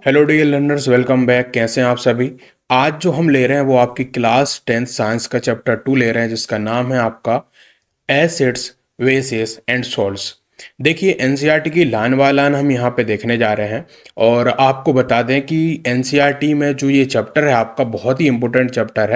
Hello dear learners, welcome back. कैसे हैं आप सभी। आज जो हम ले रहे हैं वो आपकी क्लास 10th साइंस का चैप्टर 2 ले रहे हैं, जिसका नाम है आपका एसिड्स, बेसिस एंड सॉल्ट्स। देखिए, एनसीईआरटी की लाइन बाय लाइन हम यहाँ पे देखने जा रहे हैं। और आपको बता दें कि एनसीईआरटी में जो ये चैप्टर है आपका बहुत ही इंपॉर्टेंट चैप्टर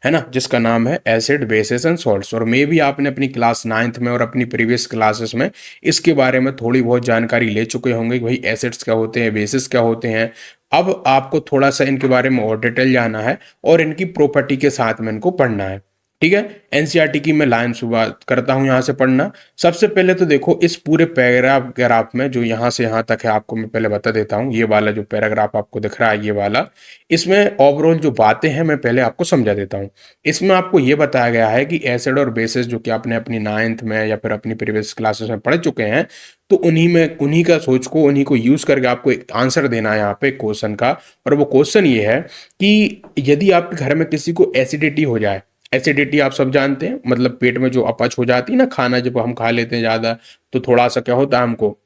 है ना, जिसका नाम है एसिड, बेसिस एंड सॉल्ट्स। और मे भी आपने अपनी क्लास 9th में और अपनी प्रीवियस क्लासेस में इसके बारे में थोड़ी बहुत जानकारी ले चुके होंगे कि भाई एसिड्स क्या होते हैं, बेसिस क्या होते हैं। अब आपको थोड़ा सा इनके बारे में और डिटेल जाना है और इनकी प्रॉपर्टी के साथ में इनको पढ़ना है। ठीक है। एनसीईआरटी की मैं लाइन शुरुआत करता हूं यहां से पढ़ना। सबसे पहले तो देखो, इस पूरे पैराग्राफ में जो यहां से यहां तक है आपको मैं पहले बता देता हूं। ये वाला जो पैराग्राफ आपको दिख रहा है, ये वाला, इसमें ओवरऑल जो बातें हैं मैं पहले आपको समझा देता हूं। इसमें आपको ये बताया गया है कि एसिड और बेसिस जो कि आपने अपनी 9th में या फिर अपनी प्रीवियस क्लासेस में पढ़ चुके हैं, तो उन्हीं का सोच को, उन्हीं को यूज करके आपको एक आंसर देना है यहाँ पे क्वेश्चन का। और वो क्वेश्चन ये है कि यदि आपके घर में किसी को एसिडिटी हो जाए, एसिडिटी आप सब जानते हैं, मतलब पेट में जो अपच हो जाती है ना, खाना जब हम खा लेते हैं ज्यादा, तो थोड़ा सा क्या होता है, हमको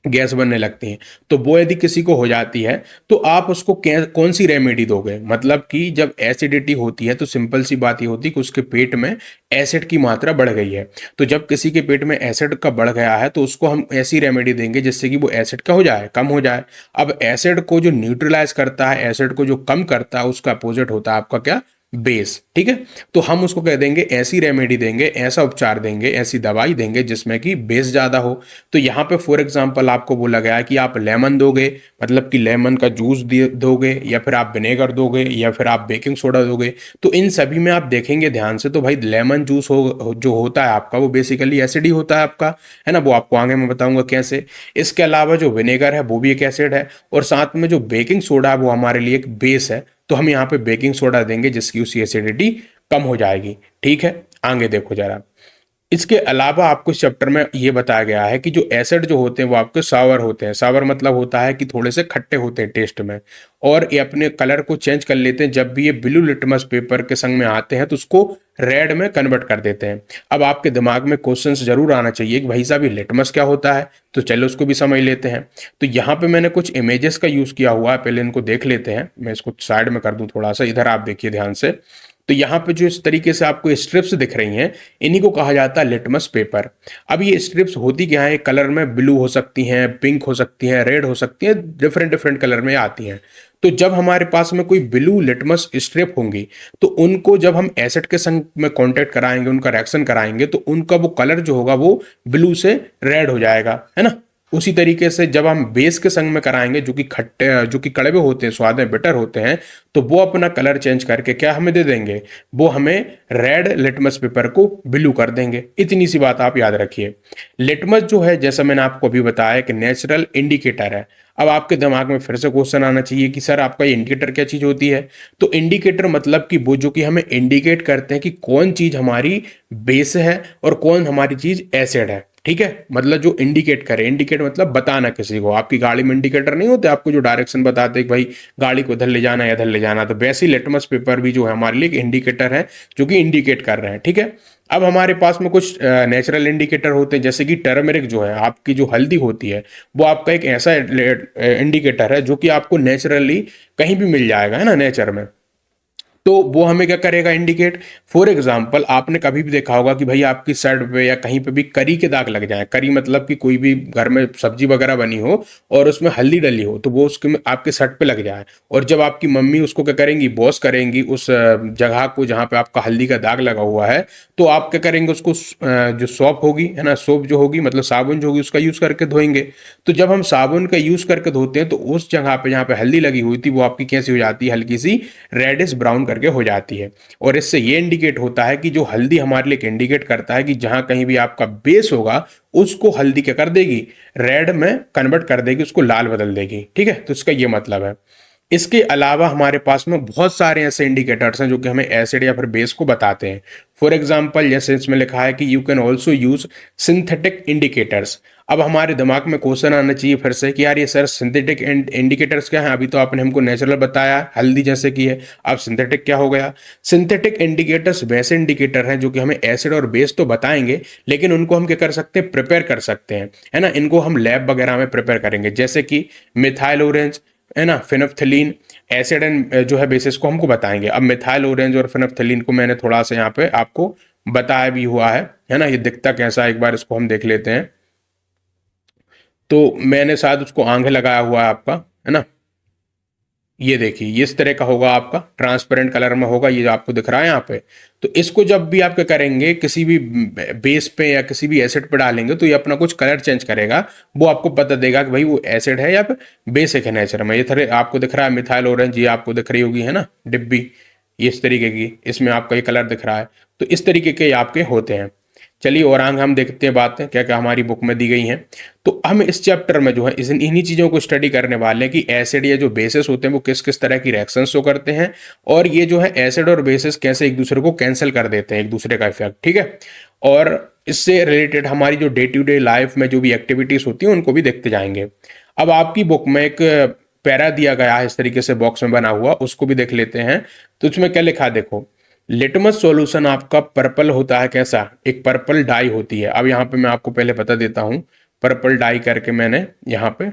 गैस बनने लगती है। तो वो यदि किसी को हो जाती है तो आप उसको कौन सी रेमेडी दोगे। मतलब कि जब एसिडिटी होती है तो सिंपल सी बात ये होती है कि उसके पेट में एसिड की मात्रा बढ़ गई है। तो जब किसी के पेट में एसिड का बढ़ गया है तो उसको हम ऐसी रेमेडी देंगे जिससे कि वो एसिड का हो जाए, कम हो जाए। अब एसिड को जो न्यूट्रलाइज करता है, एसिड को जो कम करता है, उसका अपोजिट होता है आपका क्या, बेस। ठीक है। तो हम उसको कह देंगे, ऐसी रेमेडी देंगे, ऐसा उपचार देंगे, ऐसी दवाई देंगे जिसमें कि बेस ज्यादा हो। तो यहाँ पे फॉर एग्जांपल आपको बोला गया है कि आप लेमन दोगे, मतलब कि लेमन का जूस दोगे, या फिर आप विनेगर दोगे, या फिर आप बेकिंग सोडा दोगे। तो इन सभी में आप देखेंगे ध्यान से तो भाई लेमन जूस जो होता है आपका, वो बेसिकली एसिड ही होता है आपका, है ना। वो आपको आगे मैं बताऊंगा कैसे। इसके अलावा जो विनेगर है वो भी एक एसिड है, और साथ में जो बेकिंग सोडा है वो हमारे लिए एक बेस है। तो हम यहाँ पे बेकिंग सोडा देंगे जिसकी उसकी एसिडिटी कम हो जाएगी। ठीक है। आगे देखो जरा। इसके अलावा आपको इस चैप्टर में ये बताया गया है कि जो एसिड जो होते हैं वो आपके सावर होते हैं। सावर मतलब होता है कि थोड़े से खट्टे होते हैं टेस्ट में, और ये अपने कलर को चेंज कर लेते हैं। जब भी ये ब्लू लिटमस पेपर के संग में आते हैं तो उसको रेड में कन्वर्ट कर देते हैं। अब आपके दिमाग में क्वेश्चंस जरूर आना चाहिए कि भाई साहब ये लिटमस क्या होता है, तो चलो उसको भी समझ लेते हैं। तो यहाँ पे मैंने कुछ इमेजेस का यूज किया हुआ है, पहले इनको देख लेते हैं। मैं इसको साइड में कर दूं थोड़ा सा, इधर आप देखिए ध्यान से। तो यहाँ पे जो इस तरीके से आपको स्ट्रिप्स दिख रही हैं, इन्हीं को कहा जाता है लिटमस पेपर। अब ये स्ट्रिप्स होती क्या है, कलर में ब्लू हो सकती हैं, पिंक हो सकती हैं, रेड हो सकती हैं, डिफरेंट डिफरेंट कलर में आती हैं। तो जब हमारे पास में कोई ब्लू लिटमस स्ट्रिप होंगी, तो उनको जब हम एसिड के संग में कांटेक्ट कराएंगे, उनका रिएक्शन कराएंगे, तो उनका वो कलर जो होगा वो ब्लू से रेड हो जाएगा, है ना। उसी तरीके से जब हम बेस के संग में कराएंगे, जो कि खट्टे, जो कि कड़वे होते हैं, स्वाद में बिटर होते हैं, तो वो अपना कलर चेंज करके क्या हमें दे देंगे, वो हमें रेड लिटमस पेपर को ब्लू कर देंगे। इतनी सी बात आप याद रखिए। लिटमस जो है, जैसा मैंने आपको अभी बताया, कि नेचुरल इंडिकेटर है। अब आपके दिमाग में फिर से क्वेश्चन आना चाहिए कि सर आपका ये इंडिकेटर क्या चीज होती है। तो इंडिकेटर मतलब कि वो जो कि हमें इंडिकेट करते हैं कि कौन चीज हमारी बेस है और कौन हमारी चीज एसिड है। ठीक है। मतलब जो इंडिकेट करे, इंडिकेट मतलब बताना किसी को। आपकी गाड़ी में इंडिकेटर नहीं होते आपको जो डायरेक्शन बताते हैं कि भाई गाड़ी को इधर ले जाना है, इधर ले जाना। तो वैसे ही लिटमस पेपर भी जो है हमारे लिए एक इंडिकेटर है, जो कि इंडिकेट कर रहे हैं। ठीक है। अब हमारे पास में कुछ नेचुरल इंडिकेटर होते हैं, जैसे कि टर्मरिक जो है, आपकी जो हल्दी होती है, वो आपका एक ऐसा इंडिकेटर है जो कि आपको नेचुरली कहीं भी मिल जाएगा, है ना, नेचर में। तो वो हमें क्या करेगा, इंडिकेट। फॉर एग्जाम्पल आपने कभी भी देखा होगा कि भाई आपकी शर्ट पे या कहीं पे भी करी के दाग लग जाए। करी मतलब कि कोई भी घर में सब्जी वगैरह बनी हो और उसमें हल्दी डली हो, तो वो उसके आपके शर्ट पे लग जाए, और जब आपकी मम्मी उसको क्या करेंगी, वॉश करेंगी उस जगह को जहाँ पे आपका हल्दी का दाग लगा हुआ है, तो आप क्या करेंगे, उसको जो सोप होगी, है ना, सोप जो होगी मतलब साबुन जो होगी, उसका यूज करके धोएंगे। तो जब हम साबुन का यूज करके धोते हैं तो उस जगह पे जहाँ पे हल्दी लगी हुई थी वो आपकी कैसी हो जाती है, हल्की सी रेडिश ब्राउन करके हो जाती है। और इससे ये इंडिकेट होता है कि जो हल्दी हमारे लिए इंडिकेट करता है कि जहां कहीं भी आपका बेस होगा, उसको हल्दी क्या कर देगी, रेड में कन्वर्ट कर देगी, उसको लाल बदल देगी। ठीक है। तो इसका ये मतलब है। इसके अलावा हमारे पास में बहुत सारे ऐसे इंडिकेटर्स हैं जो कि हमें एसिड या फिर बेस को बताते हैं। फॉर एग्जाम्पल जैसे इसमें लिखा है कि you can also use synthetic indicators. अब हमारे दिमाग में क्वेश्चन आना चाहिए फिर से कि यार ये सर सिंथेटिक इंडिकेटर्स क्या है, अभी तो आपने हमको नेचुरल बताया हल्दी जैसे की है, अब सिंथेटिक क्या हो गया। सिंथेटिक इंडिकेटर्स वैसे इंडिकेटर हैं जो कि हमें एसिड और बेस तो बताएंगे, लेकिन उनको हम क्या कर सकते हैं, प्रिपेयर कर सकते हैं, है ना। इनको हम लैब वगैरह में प्रिपेयर करेंगे, जैसे कि मिथाइल ऑरेंज, है ना, फिनोल्फ्थलीन, एसिड एंड जो है बेसिस को हमको बताएंगे। अब मिथाइल ऑरेंज और फिनोल्फ्थलीन को मैंने थोड़ा सा यहाँ पे आपको बताया भी हुआ है ना, ये दिखता कैसा है एक बार इसको हम देख लेते हैं। तो मैंने शायद उसको आंखें लगाया हुआ है आपका, है ना, ये देखिए ये इस तरह का होगा, आपका ट्रांसपेरेंट कलर में होगा, ये आपको दिख रहा है यहाँ पे। तो इसको जब भी आप क्या करेंगे, किसी भी बेस पे या किसी भी एसिड पे डालेंगे तो ये अपना कुछ कलर चेंज करेगा, वो आपको पता देगा कि भाई वो एसिड है या बेसिक है नेचर में। ये थोड़े आपको दिख रहा है मिथाइल ऑरेंज, ये आपको दिख रही होगी, है ना, डिब्बी, ये इस तरीके की, इसमें आपका ये कलर दिख रहा है। तो इस तरीके के आपके होते हैं। चलिए और आगे हम देखते हैं बातें क्या क्या हमारी बुक में दी गई हैं। तो हम इस चैप्टर में जो है इन्हीं चीज़ों को स्टडी करने वाले हैं कि एसिड या जो बेसिस होते हैं वो किस किस तरह की रिएक्शंस शो करते हैं, और ये जो है एसिड और बेसिस कैसे एक दूसरे को कैंसिल कर देते हैं, एक दूसरे का इफेक्ट, ठीक है। और इससे रिलेटेड हमारी जो डे टू डे लाइफ में जो भी एक्टिविटीज होती हैं उनको भी देखते जाएंगे। अब आपकी बुक में एक पैरा दिया गया है इस तरीके से बॉक्स में बना हुआ, उसको भी देख लेते हैं। तो उसमें क्या लिखा है देखो, लिटमस सॉल्यूशन आपका पर्पल होता है, कैसा, एक पर्पल डाई होती है। अब यहाँ पे मैं आपको पहले बता देता हूँ, पर्पल डाई करके मैंने यहाँ पे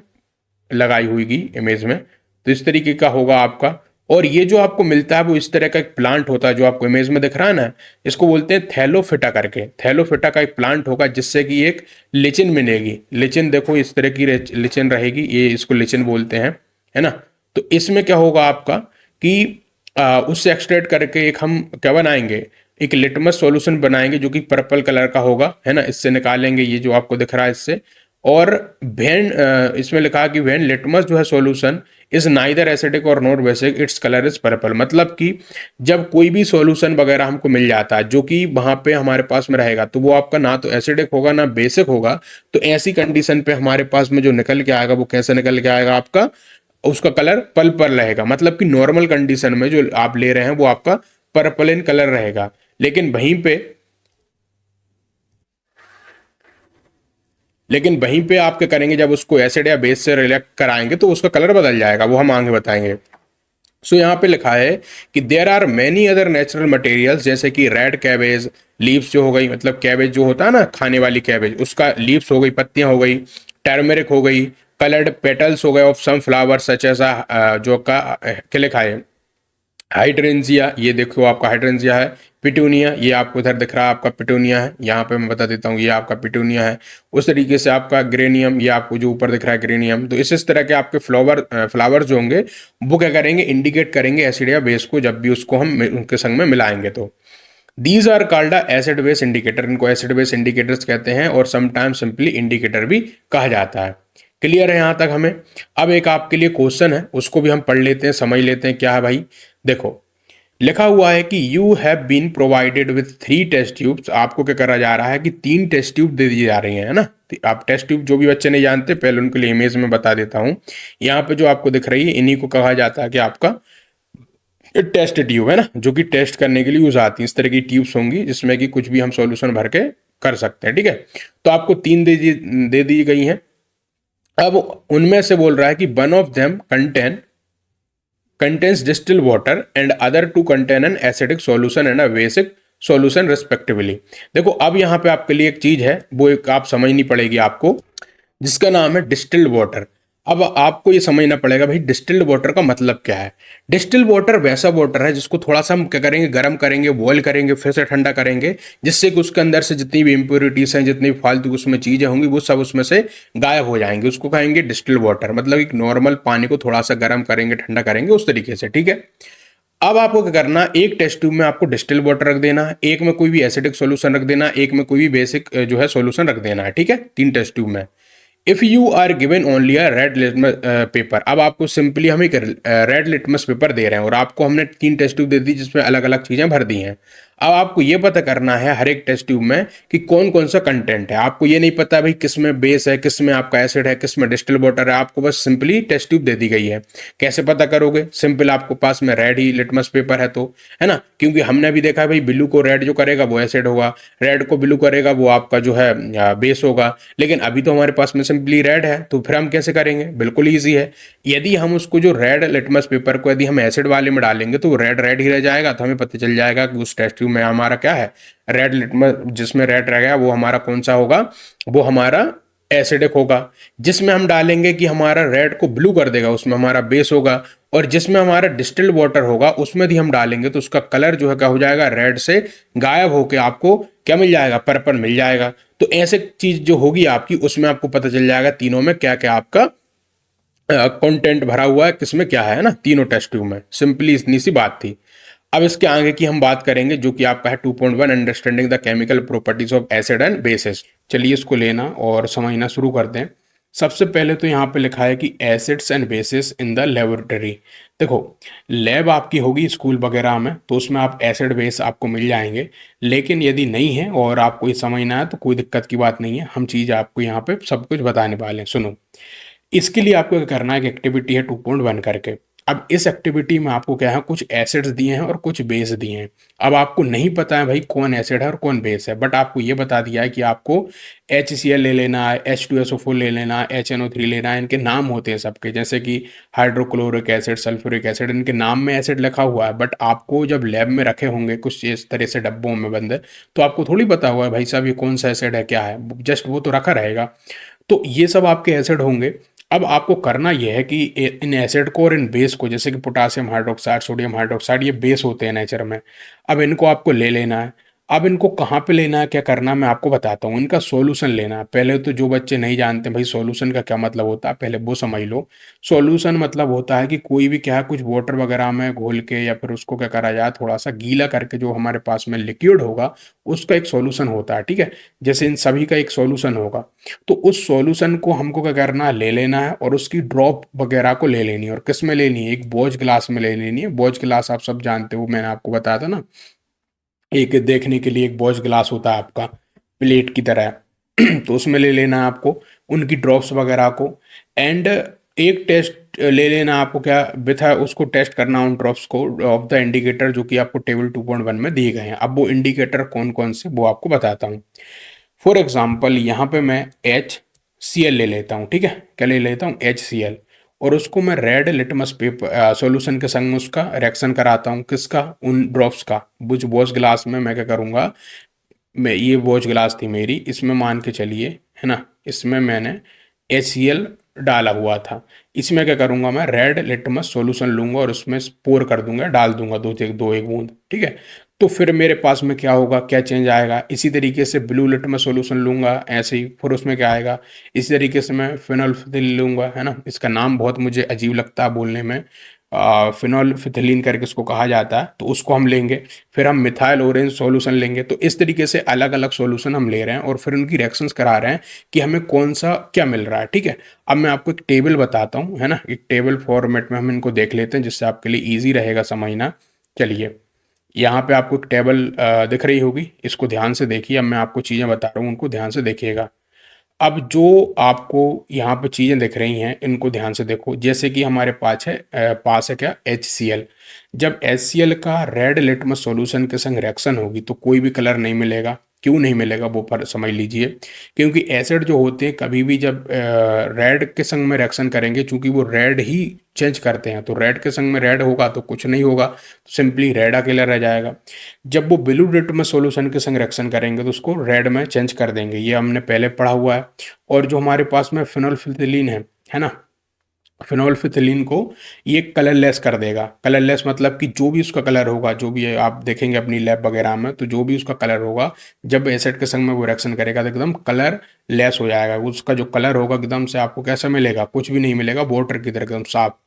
लगाई हुई की इमेज में, तो इस तरीके का होगा आपका। और ये जो आपको मिलता है वो इस तरह का एक प्लांट होता है जो आपको इमेज में दिख रहा है ना, इसको बोलते हैं थैलोफिटा करके। थैलोफिटा का एक प्लांट होगा जिससे कि एक लिचिन मिलेगी। लिचिन देखो इस तरह की लिचिन रहेगी, ये इसको लिचिन बोलते हैं, है ना। तो इसमें क्या होगा आपका कि उससे एक्सट्रैक्ट करके एक हम क्या बनाएंगे, एक लिटमस सॉल्यूशन बनाएंगे जो कि पर्पल कलर का होगा, है ना। इससे निकालेंगे ये जो आपको दिख रहा है इससे। और वेन इसमें लिखा है कि वेन लिटमस जो है सॉल्यूशन इज नाइदर एसिडिक और not basic its colour is purple. मतलब कि जब कोई भी सॉल्यूशन वगैरह हमको मिल जाता है जो कि वहां पे हमारे पास में रहेगा, तो वो आपका ना तो एसिडिक होगा ना बेसिक होगा। तो ऐसी कंडीशन पे हमारे पास में जो निकल के आएगा वो कैसे निकल के आएगा, आपका उसका कलर पर्पल रहेगा। मतलब कि नॉर्मल कंडीशन में जो आप ले रहे हैं वो आपका पर्पल इन कलर रहेगा। लेकिन वहीं पे आप क्या करेंगे, जब उसको एसिड या बेस से रिएक्ट कराएंगे तो उसका कलर बदल जाएगा, वो हम आगे बताएंगे। सो यहाँ पे लिखा है कि there are many other natural materials, जैसे कि रेड कैबेज लीव्स जो हो गई, मतलब कैबेज जो होता है ना खाने वाली कैबेज, उसका लीव्स हो गई, पत्तियां हो गई, टर्मेरिक हो गई, कलर्ड पेटल्स हो गए of some flower such as जो का क्या लिखा है, हाइड्रेंजिया, ये देखो आपका हाइड्रेंजिया है। पिटूनिया, ये आपको इधर दिख रहा है आपका पिटूनिया है, यहाँ पे मैं बता देता हूँ ये आपका पिटूनिया है। उस तरीके से आपका ग्रेनियम, ये आपको जो ऊपर दिख रहा है ग्रेनियम। तो इस तरह के आपके फ्लावर जो होंगे वो क्या करेंगे, इंडिकेट करेंगे एसिड या बेस को, जब भी उसको हम उनके संग में मिलाएंगे। तो these are called acid base indicator, इनको एसिड बेस इंडिकेटर्स कहते हैं, और समटाइम्स सिंपली इंडिकेटर भी कहा जाता है। क्लियर है यहाँ तक हमें। अब एक आपके लिए क्वेश्चन है, उसको भी हम पढ़ लेते हैं, समझ लेते हैं क्या है भाई। देखो लिखा हुआ है कि you have been provided with 3 test tubes. आपको क्या करा जा रहा है कि 3 टेस्ट ट्यूब दे दी जा रही हैं, है ना। आप टेस्ट ट्यूब जो भी बच्चे नहीं जानते पहले उनके लिए इमेज में बता देता हूँ। यहाँ पे जो आपको दिख रही है इन्हीं को कहा जाता है कि आपका टेस्ट ट्यूब, है ना, जो कि टेस्ट करने के लिए यूज आती है। इस तरह की ट्यूब्स होंगी जिसमें कि कुछ भी हम सॉल्यूशन भर के कर सकते हैं, ठीक है। तो आपको 3 दे दी गई हैं। अब उनमें से बोल रहा है कि one of them contains distilled water and other two contain an acidic solution and a basic solution respectively। देखो अब यहाँ पे आपके लिए एक चीज है वो एक आप समझनी पड़ेगी आपको, जिसका नाम है डिस्टिल्ड वाटर। अब आपको ये समझना पड़ेगा भाई डिस्टिल्ड वाटर का मतलब क्या है। डिस्टिल्ड वाटर वैसा वाटर है जिसको थोड़ा सा हम क्या करेंगे, गर्म करेंगे, बॉयल करेंगे, फिर से ठंडा करेंगे, जिससे कि उसके अंदर से जितनी भी इंप्योरिटीज हैं, जितनी भी फालतू उसमें चीजें होंगी वो सब उसमें से गायब हो जाएंगे। उसको कहेंगे डिस्टिल्ड वाटर। मतलब एक नॉर्मल पानी को थोड़ा सा गर्म करेंगे, ठंडा करेंगे, उस तरीके से, ठीक है। अब आपको क्या करना, एक टेस्ट ट्यूब में आपको डिस्टिल वाटर रख देना है, एक में कोई भी एसिडिक सॉल्यूशन रख देना, एक में कोई भी बेसिक जो है सॉल्यूशन रख देना है, ठीक है, 3 टेस्ट ट्यूब में। If you are given only a red litmus paper, अब आपको सिंपली हम एक रेड लिटमस पेपर दे रहे हैं और आपको हमने 3 टेस्ट ट्यूब दे दी जिसमें अलग अलग चीजें भर दी हैं। अब आपको ये पता करना है हर एक टेस्ट ट्यूब में कि कौन कौन सा कंटेंट है। आपको ये नहीं पता भाई किस में बेस है, किस में आपका एसिड है, किस में डिस्टिल वाटर है, आपको बस सिंपली टेस्ट ट्यूब दे दी गई है। कैसे पता करोगे, सिंपल आपको पास में रेड ही लिटमस पेपर है तो, है ना, क्योंकि हमने भी देखा है भाई ब्लू को रेड जो करेगा वो एसिड होगा, रेड को ब्लू करेगा वो आपका जो है बेस होगा। लेकिन अभी तो हमारे पास में सिंपली रेड है, तो फिर हम कैसे करेंगे, बिल्कुल ईजी है। यदि हम उसको जो रेड लिटमस पेपर को यदि हम एसिड वाले में डालेंगे तो वो रेड रेड ही रह जाएगा, तो हमें पता चल जाएगा कि उस टेस्ट ट्यूब में हमारा क्या है, रेड लिटमस, जिसमें रेड रह गया वो हमारा कौन सा होगा, वो हमारा एसिडिक होगा। जिसमें हम डालेंगे कि हमारा रेड को ब्लू कर देगा, उसमें हमारा बेस होगा। और जिसमें हमारा डिस्टिल्ड वाटर होगा उसमें भी हम डालेंगे तो उसका कलर जो है क्या हो जाएगा, रेड से गायब होके आपको क्या मिल जाएगा, पर्पल मिल जाएगा। तो ऐसे चीज जो होगी आपकी, उसमें आपको पता चल जाएगा तीनों में क्या क्या आपका कंटेंट भरा हुआ है, किसमें क्या है ना, तीनों टेस्ट ट्यूब में। सिंपली इतनी सी बात थी। अब इसके आगे की हम बात करेंगे जो कि आपका है 2.1, understanding the chemical properties of acid and bases. चलिए इसको लेना और समझना शुरू करते हैं। सबसे पहले तो यहाँ पे लिखा है कि acids and bases in the laboratory. देखो, लैब आपकी होगी स्कूल वगैरह में, तो उसमें आप एसिड बेस आपको मिल जाएंगे। लेकिन यदि नहीं है और आपको ये समझना है तो कोई दिक्कत की बात नहीं है, हम चीज़ आपको यहाँ पे सब कुछ बताने वाले हैं। सुनो, इसके लिए आपको क्या करना है, एक एक्टिविटी है 2.1 करके। अब इस एक्टिविटी में आपको क्या है, कुछ एसिड्स दिए हैं और कुछ बेस दिए हैं। अब आपको नहीं पता है भाई कौन एसिड है और कौन बेस है, बट आपको ये बता दिया है कि आपको HCl ले लेना है, H2SO4 ले लेना है, HNO3 लेना है। इनके नाम होते हैं सबके, जैसे कि हाइड्रोक्लोरिक एसिड, सल्फ्यूरिक एसिड, इनके नाम में एसिड लिखा हुआ है। बट आपको जब लैब में रखे होंगे कुछ इस तरह से डब्बों में बंद, तो आपको थोड़ी पता हुआ है भाई साहब ये कौन सा एसिड है, क्या है, जस्ट वो तो रखा रहेगा। तो ये सब आपके एसिड होंगे। अब आपको करना यह है कि इन एसिड को और इन बेस को, जैसे कि पोटासियम हाइड्रोक्साइड, सोडियम हाइड्रोक्साइड, ये बेस होते हैं नेचर में। अब इनको आपको ले लेना है। अब इनको कहाँ पे लेना है, क्या करना है, मैं आपको बताता हूँ। इनका सॉल्यूशन लेना है। पहले तो जो बच्चे नहीं जानते भाई सॉल्यूशन का क्या मतलब होता है, पहले वो समझ लो। सॉल्यूशन मतलब होता है कि कोई भी क्या है, कुछ वाटर वगैरह में घोल के या फिर उसको क्या करा जाए, थोड़ा सा गीला करके जो हमारे पास में लिक्विड होगा उसका एक सॉल्यूशन होता है, ठीक है। जैसे इन सभी का एक सॉल्यूशन होगा। तो उस सॉल्यूशन को हमको क्या करना है, ले लेना है और उसकी ड्रॉप वगैरह को ले लेनी है। और किस में लेनी है, एक बोझ ग्लास में ले लेनी है। बोझ ग्लास आप सब जानते हो, मैंने आपको बताया था ना, एक देखने के लिए एक बोझ ग्लास होता है आपका, प्लेट की तरह। तो उसमें ले लेना है आपको उनकी ड्रॉप्स वगैरह को। एंड एक टेस्ट ले लेना आपको, क्या विथ है उसको टेस्ट करना उन ड्रॉप्स को ऑफ द इंडिकेटर जो कि आपको टेबल 2.1 में दिए गए हैं। अब वो इंडिकेटर कौन कौन से वो आपको बताता हूँ। फॉर एग्जाम्पल यहाँ पे मैं HCl ले लेता हूँ, ठीक है। क्या ले लेता हूँ, HCl। और उसको मैं रेड लिटमस पेपर सॉल्यूशन के संग में उसका रिएक्शन कराता हूँ, किसका, उन ड्रॉप्स का। बुझ वॉश ग्लास में मैं क्या करूँगा, मैं ये वॉश ग्लास थी मेरी, इसमें मान के चलिए, है ना, इसमें मैंने HCl डाला हुआ था। इसमें क्या करूंगा, मैं रेड लिटमस सॉल्यूशन लूंगा और उसमें पोर कर दूंगा, डाल दूंगा दो एक बूंद, ठीक है। तो फिर मेरे पास में क्या होगा, क्या चेंज आएगा। इसी तरीके से ब्लू लिटमस सॉल्यूशन लूंगा ऐसे ही, फिर उसमें क्या आएगा। इसी तरीके से मैं फिनोल्फिथिलीन लूंगा, है ना, इसका नाम बहुत मुझे अजीब लगता है बोलने में, फिनोल्फिथिलीन करके इसको कहा जाता है, तो उसको हम लेंगे। फिर हम मिथाइल ऑरेंज सॉल्यूशन लेंगे। तो इस तरीके से अलग अलग सॉल्यूशन हम ले रहे हैं और फिर उनकी रिएक्शंस करा रहे हैं कि हमें कौन सा क्या मिल रहा है, ठीक है। अब मैं आपको एक टेबल बताता हूँ, है ना, एक टेबल फॉर्मेट में हम इनको देख लेते हैं जिससे आपके लिए ईजी रहेगा समझना। चलिए, यहाँ पे आपको एक टेबल दिख रही होगी, इसको ध्यान से देखिए। अब मैं आपको चीज़ें बता रहा हूँ, उनको ध्यान से देखिएगा। अब जो आपको यहाँ पे चीज़ें दिख रही हैं इनको ध्यान से देखो। जैसे कि हमारे पास है क्या, HCl। जब HCl का रेड लिटमस सॉल्यूशन के संग रिएक्शन होगी तो कोई भी कलर नहीं मिलेगा। क्यों नहीं मिलेगा वो पर समझ लीजिए। क्योंकि एसिड जो होते हैं कभी भी जब रेड के संग में रिएक्शन करेंगे, चूंकि वो रेड ही चेंज करते हैं, तो रेड के संग में रेड होगा तो कुछ नहीं होगा, तो सिंपली रेड अकेला रह जाएगा। जब वो ब्लू लिटमस सॉल्यूशन के संग रिएक्शन करेंगे तो उसको रेड में चेंज कर देंगे, ये हमने पहले पढ़ा हुआ है। और जो हमारे पास में फिनोल्फिथिलीन है ना, फिनोल्फिथिलीन को ये कलरलेस कर देगा। कलरलेस मतलब कि जो भी उसका कलर होगा, जो भी आप देखेंगे अपनी लैब वगैरह में, तो जो भी उसका कलर होगा जब एसिड के संग में वो रिएक्शन करेगा तो एकदम कलर लेस हो जाएगा। उसका जो कलर होगा एकदम से आपको कैसा मिलेगा, कुछ भी नहीं मिलेगा, वाटर की तरह एकदम साफ।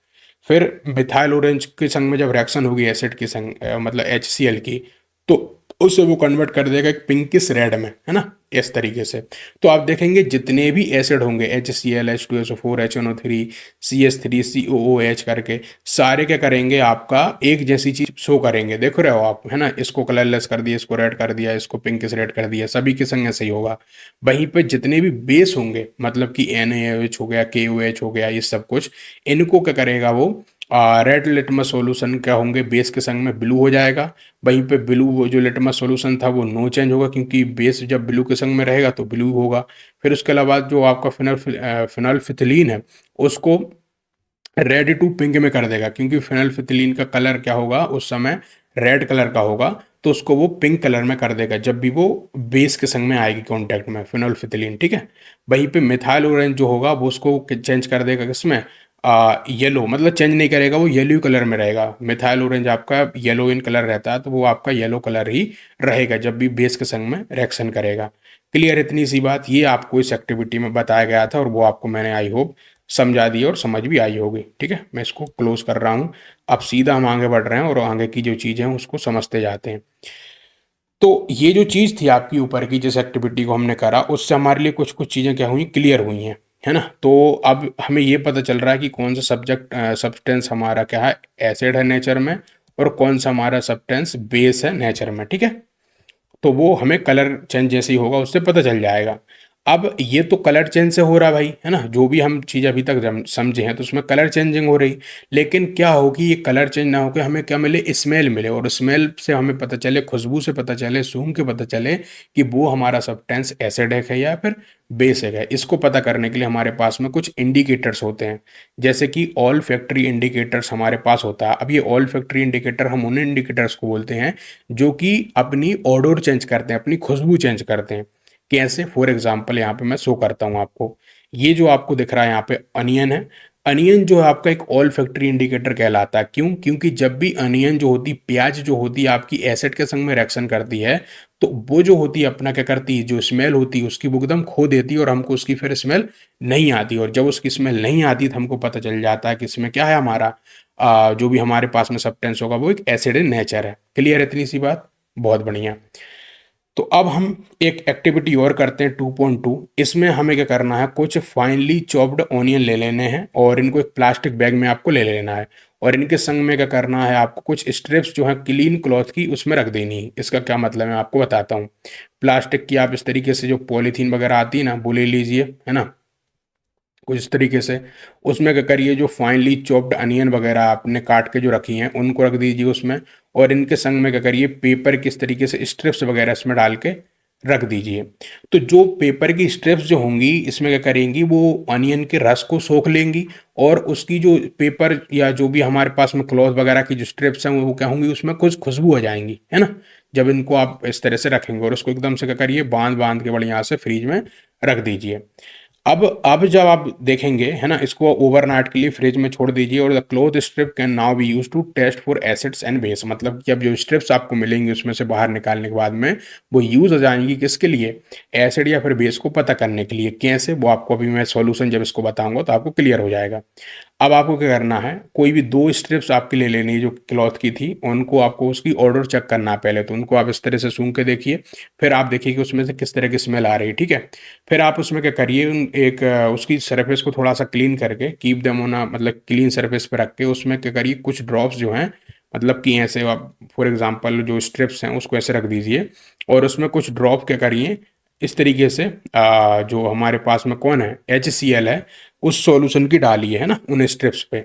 फिर मिथाइल ऑरेंज के संग में जब रिएक्शन होगी एसिड के संग मतलब HCl की, तो उसे वो कन्वर्ट कर देगा एक पिंकिश रेड में, है ना, इस तरीके से। तो आप देखेंगे जितने भी एसिड होंगे, HCl, H2SO4, HNO3, CH3, COOH करके, सारे क्या करेंगे, आपका एक जैसी चीज शो करेंगे। देख रहे हो आप, है ना, इसको कलरलेस कर दिया, इसको रेड कर दिया, इसको पिंकिश रेड कर दिया, सभी के संग ऐसे ही होगा। वहीं पे जितने भी बेस होंगे, मतलब कि NaOH हो गया, KOH हो गया, ये सब कुछ, इनको क्या करेगा वो, रेड लिटमस सॉल्यूशन क्या होंगे, बेस के संग में ब्लू हो जाएगा। वहीं पे ब्लू जो लिटमस सॉल्यूशन था वो नो चेंज होगा, क्योंकि बेस जब ब्लू के संग में रहेगा तो ब्लू होगा। फिर उसके अलावा जो आपका फिनोल्फिथिलीन है उसको रेड टू पिंक में कर देगा, क्योंकि फिनोल्फिथिलीन का कलर क्या होगा उस समय, रेड कलर का होगा। तो उसको वो पिंक कलर में कर देगा जब भी वो बेस के संग में आएगी कांटेक्ट में, फिनोल्फिथिलीन, ठीक है। वहीं पे मिथाइल ऑरेंज जो होगा वो उसको चेंज कर देगा किसमें, येलो, मतलब चेंज नहीं करेगा, वो येलो कलर में रहेगा। मिथाइल ऑरेंज आपका येलो इन कलर रहता है, तो वो आपका येलो कलर ही रहेगा जब भी बेस के संग में रिएक्शन करेगा। क्लियर, इतनी सी बात ये आपको इस एक्टिविटी में बताया गया था और वो आपको मैंने आई होप समझा दी और समझ भी आई होगी। ठीक है, मैं इसको क्लोज कर रहा हूँ। अब सीधा हम आगे बढ़ रहे हैं और आगे की जो चीज़ें हैं उसको समझते जाते हैं। तो ये जो चीज़ थी आपकी ऊपर की, जिस एक्टिविटी को हमने करा उससे हमारे लिए कुछ कुछ चीज़ें क्या हुई, क्लियर हुई हैं, है ना। तो अब हमें ये पता चल रहा है कि कौन सा सब्सटेंस हमारा क्या है, एसिड है नेचर में, और कौन सा हमारा सब्सटेंस बेस है नेचर में, ठीक है। तो वो हमें कलर चेंज जैसे ही होगा उससे पता चल जाएगा। अब ये तो कलर चेंज से हो रहा भाई, है ना, जो भी हम चीज़ अभी तक समझे हैं तो उसमें कलर चेंजिंग हो रही। लेकिन क्या होगी, ये कलर चेंज ना होकर हमें क्या मिले, स्मेल मिले, और स्मेल से हमें पता चले, खुशबू से पता चले, सूंघ के पता चले कि वो हमारा सब्सटेंस एसिडिक है या फिर बेसिक है। इसको पता करने के लिए हमारे पास में कुछ इंडिकेटर्स होते हैं, जैसे कि ऑल फैक्ट्री इंडिकेटर्स हमारे पास होता है। अब ये ऑल फैक्ट्री इंडिकेटर, हम उन इंडिकेटर्स को बोलते हैं जो कि अपनी ऑडोर चेंज करते हैं, अपनी खुशबू चेंज करते हैं। कैसे, फॉर एग्जाम्पल यहाँ पे मैं शो करता हूँ आपको। ये जो आपको दिख रहा है यहाँ पे अनियन है। अनियन जो है आपका एक ऑल फैक्ट्री इंडिकेटर कहलाता है। क्यों? क्योंकि जब भी अनियन जो होती, प्याज जो होती है आपकी एसिड के संग में रिएक्शन करती है, तो वो जो होती है अपना क्या करती है, जो स्मेल होती है उसकी वो एकदम खो देती है और हमको उसकी फिर स्मेल नहीं आती। और जब उसकी स्मेल नहीं आती तो हमको पता चल जाता है कि इसमें क्या है, हमारा जो भी हमारे पास में सब्सटेंस होगा वो एक एसिड इन नेचर है। क्लियर है इतनी सी बात? बहुत बढ़िया। तो अब हम एक एक्टिविटी और करते हैं 2.2। इसमें हमें क्या करना है, कुछ फाइनली चॉप्ड ऑनियन ले लेने हैं और इनको एक प्लास्टिक बैग में आपको ले लेना है। और इनके संग में क्या करना है, आपको कुछ स्ट्रिप्स जो है क्लीन क्लॉथ की उसमें रख देनी है। इसका क्या मतलब है आपको बताता हूँ। प्लास्टिक की आप इस तरीके से जो पॉलीथीन वगैरह आती है ना, वो ले लीजिए, है ना, कुछ इस तरीके से। उसमें क्या करिए, जो फाइनली चॉप्ड अनियन वगैरह आपने काट के जो रखी हैं उनको रख दीजिए उसमें। और इनके संग में क्या करिए, पेपर किस तरीके से स्ट्रिप्स वगैरह इसमें डाल के रख दीजिए। तो जो पेपर की स्ट्रिप्स जो होंगी इसमें क्या करेंगी, वो अनियन के रस को सोख लेंगी, और उसकी जो पेपर या जो भी हमारे पास में क्लॉथ वगैरह की जो स्ट्रिप्स हैं वो क्या होंगी, उसमें कुछ खुशबू आ जाएंगी, है ना, जब इनको आप इस तरह से रखेंगे। और उसको एकदम से क्या करिए, बांध बांध के बढ़िया से फ्रीज में रख दीजिए। अब जब आप देखेंगे, है ना, इसको ओवरनाइट के लिए फ्रिज में छोड़ दीजिए। और the cloth strip can now be use to test for acids and base, मतलब कि अब जो स्ट्रिप्स आपको मिलेंगी उसमें से बाहर निकालने के बाद में वो यूज हो जाएंगी किसके लिए, एसिड या फिर बेस को पता करने के लिए। कैसे, वो आपको अभी मैं सॉल्यूशन जब इसको बताऊंगा तो आपको क्लियर हो जाएगा। अब आपको क्या करना है, कोई भी दो स्ट्रिप्स आपके ले लेनी है जो क्लॉथ की थी, उनको आपको उसकी ऑर्डर चेक करना है पहले। तो उनको आप इस तरह से सूंघ के देखिए, फिर आप देखिए कि उसमें से किस तरह की स्मेल आ रही है, ठीक है। फिर आप उसमें क्या करिए, एक उसकी सरफेस को थोड़ा सा क्लीन करके, कीप देम ऑन मतलब क्लीन सरफेस पे रख के, उसमें क्या करिए, कुछ ड्रॉप्स जो हैं, मतलब कि ऐसे आप फॉर एग्जांपल जो स्ट्रिप्स हैं उसको ऐसे रख दीजिए। और उसमें कुछ ड्रॉप क्या करिए, इस तरीके से जो हमारे पास में कौन है, HCl है, उस सॉल्यूशन की डालिए, है ना, उन स्ट्रिप्स पे।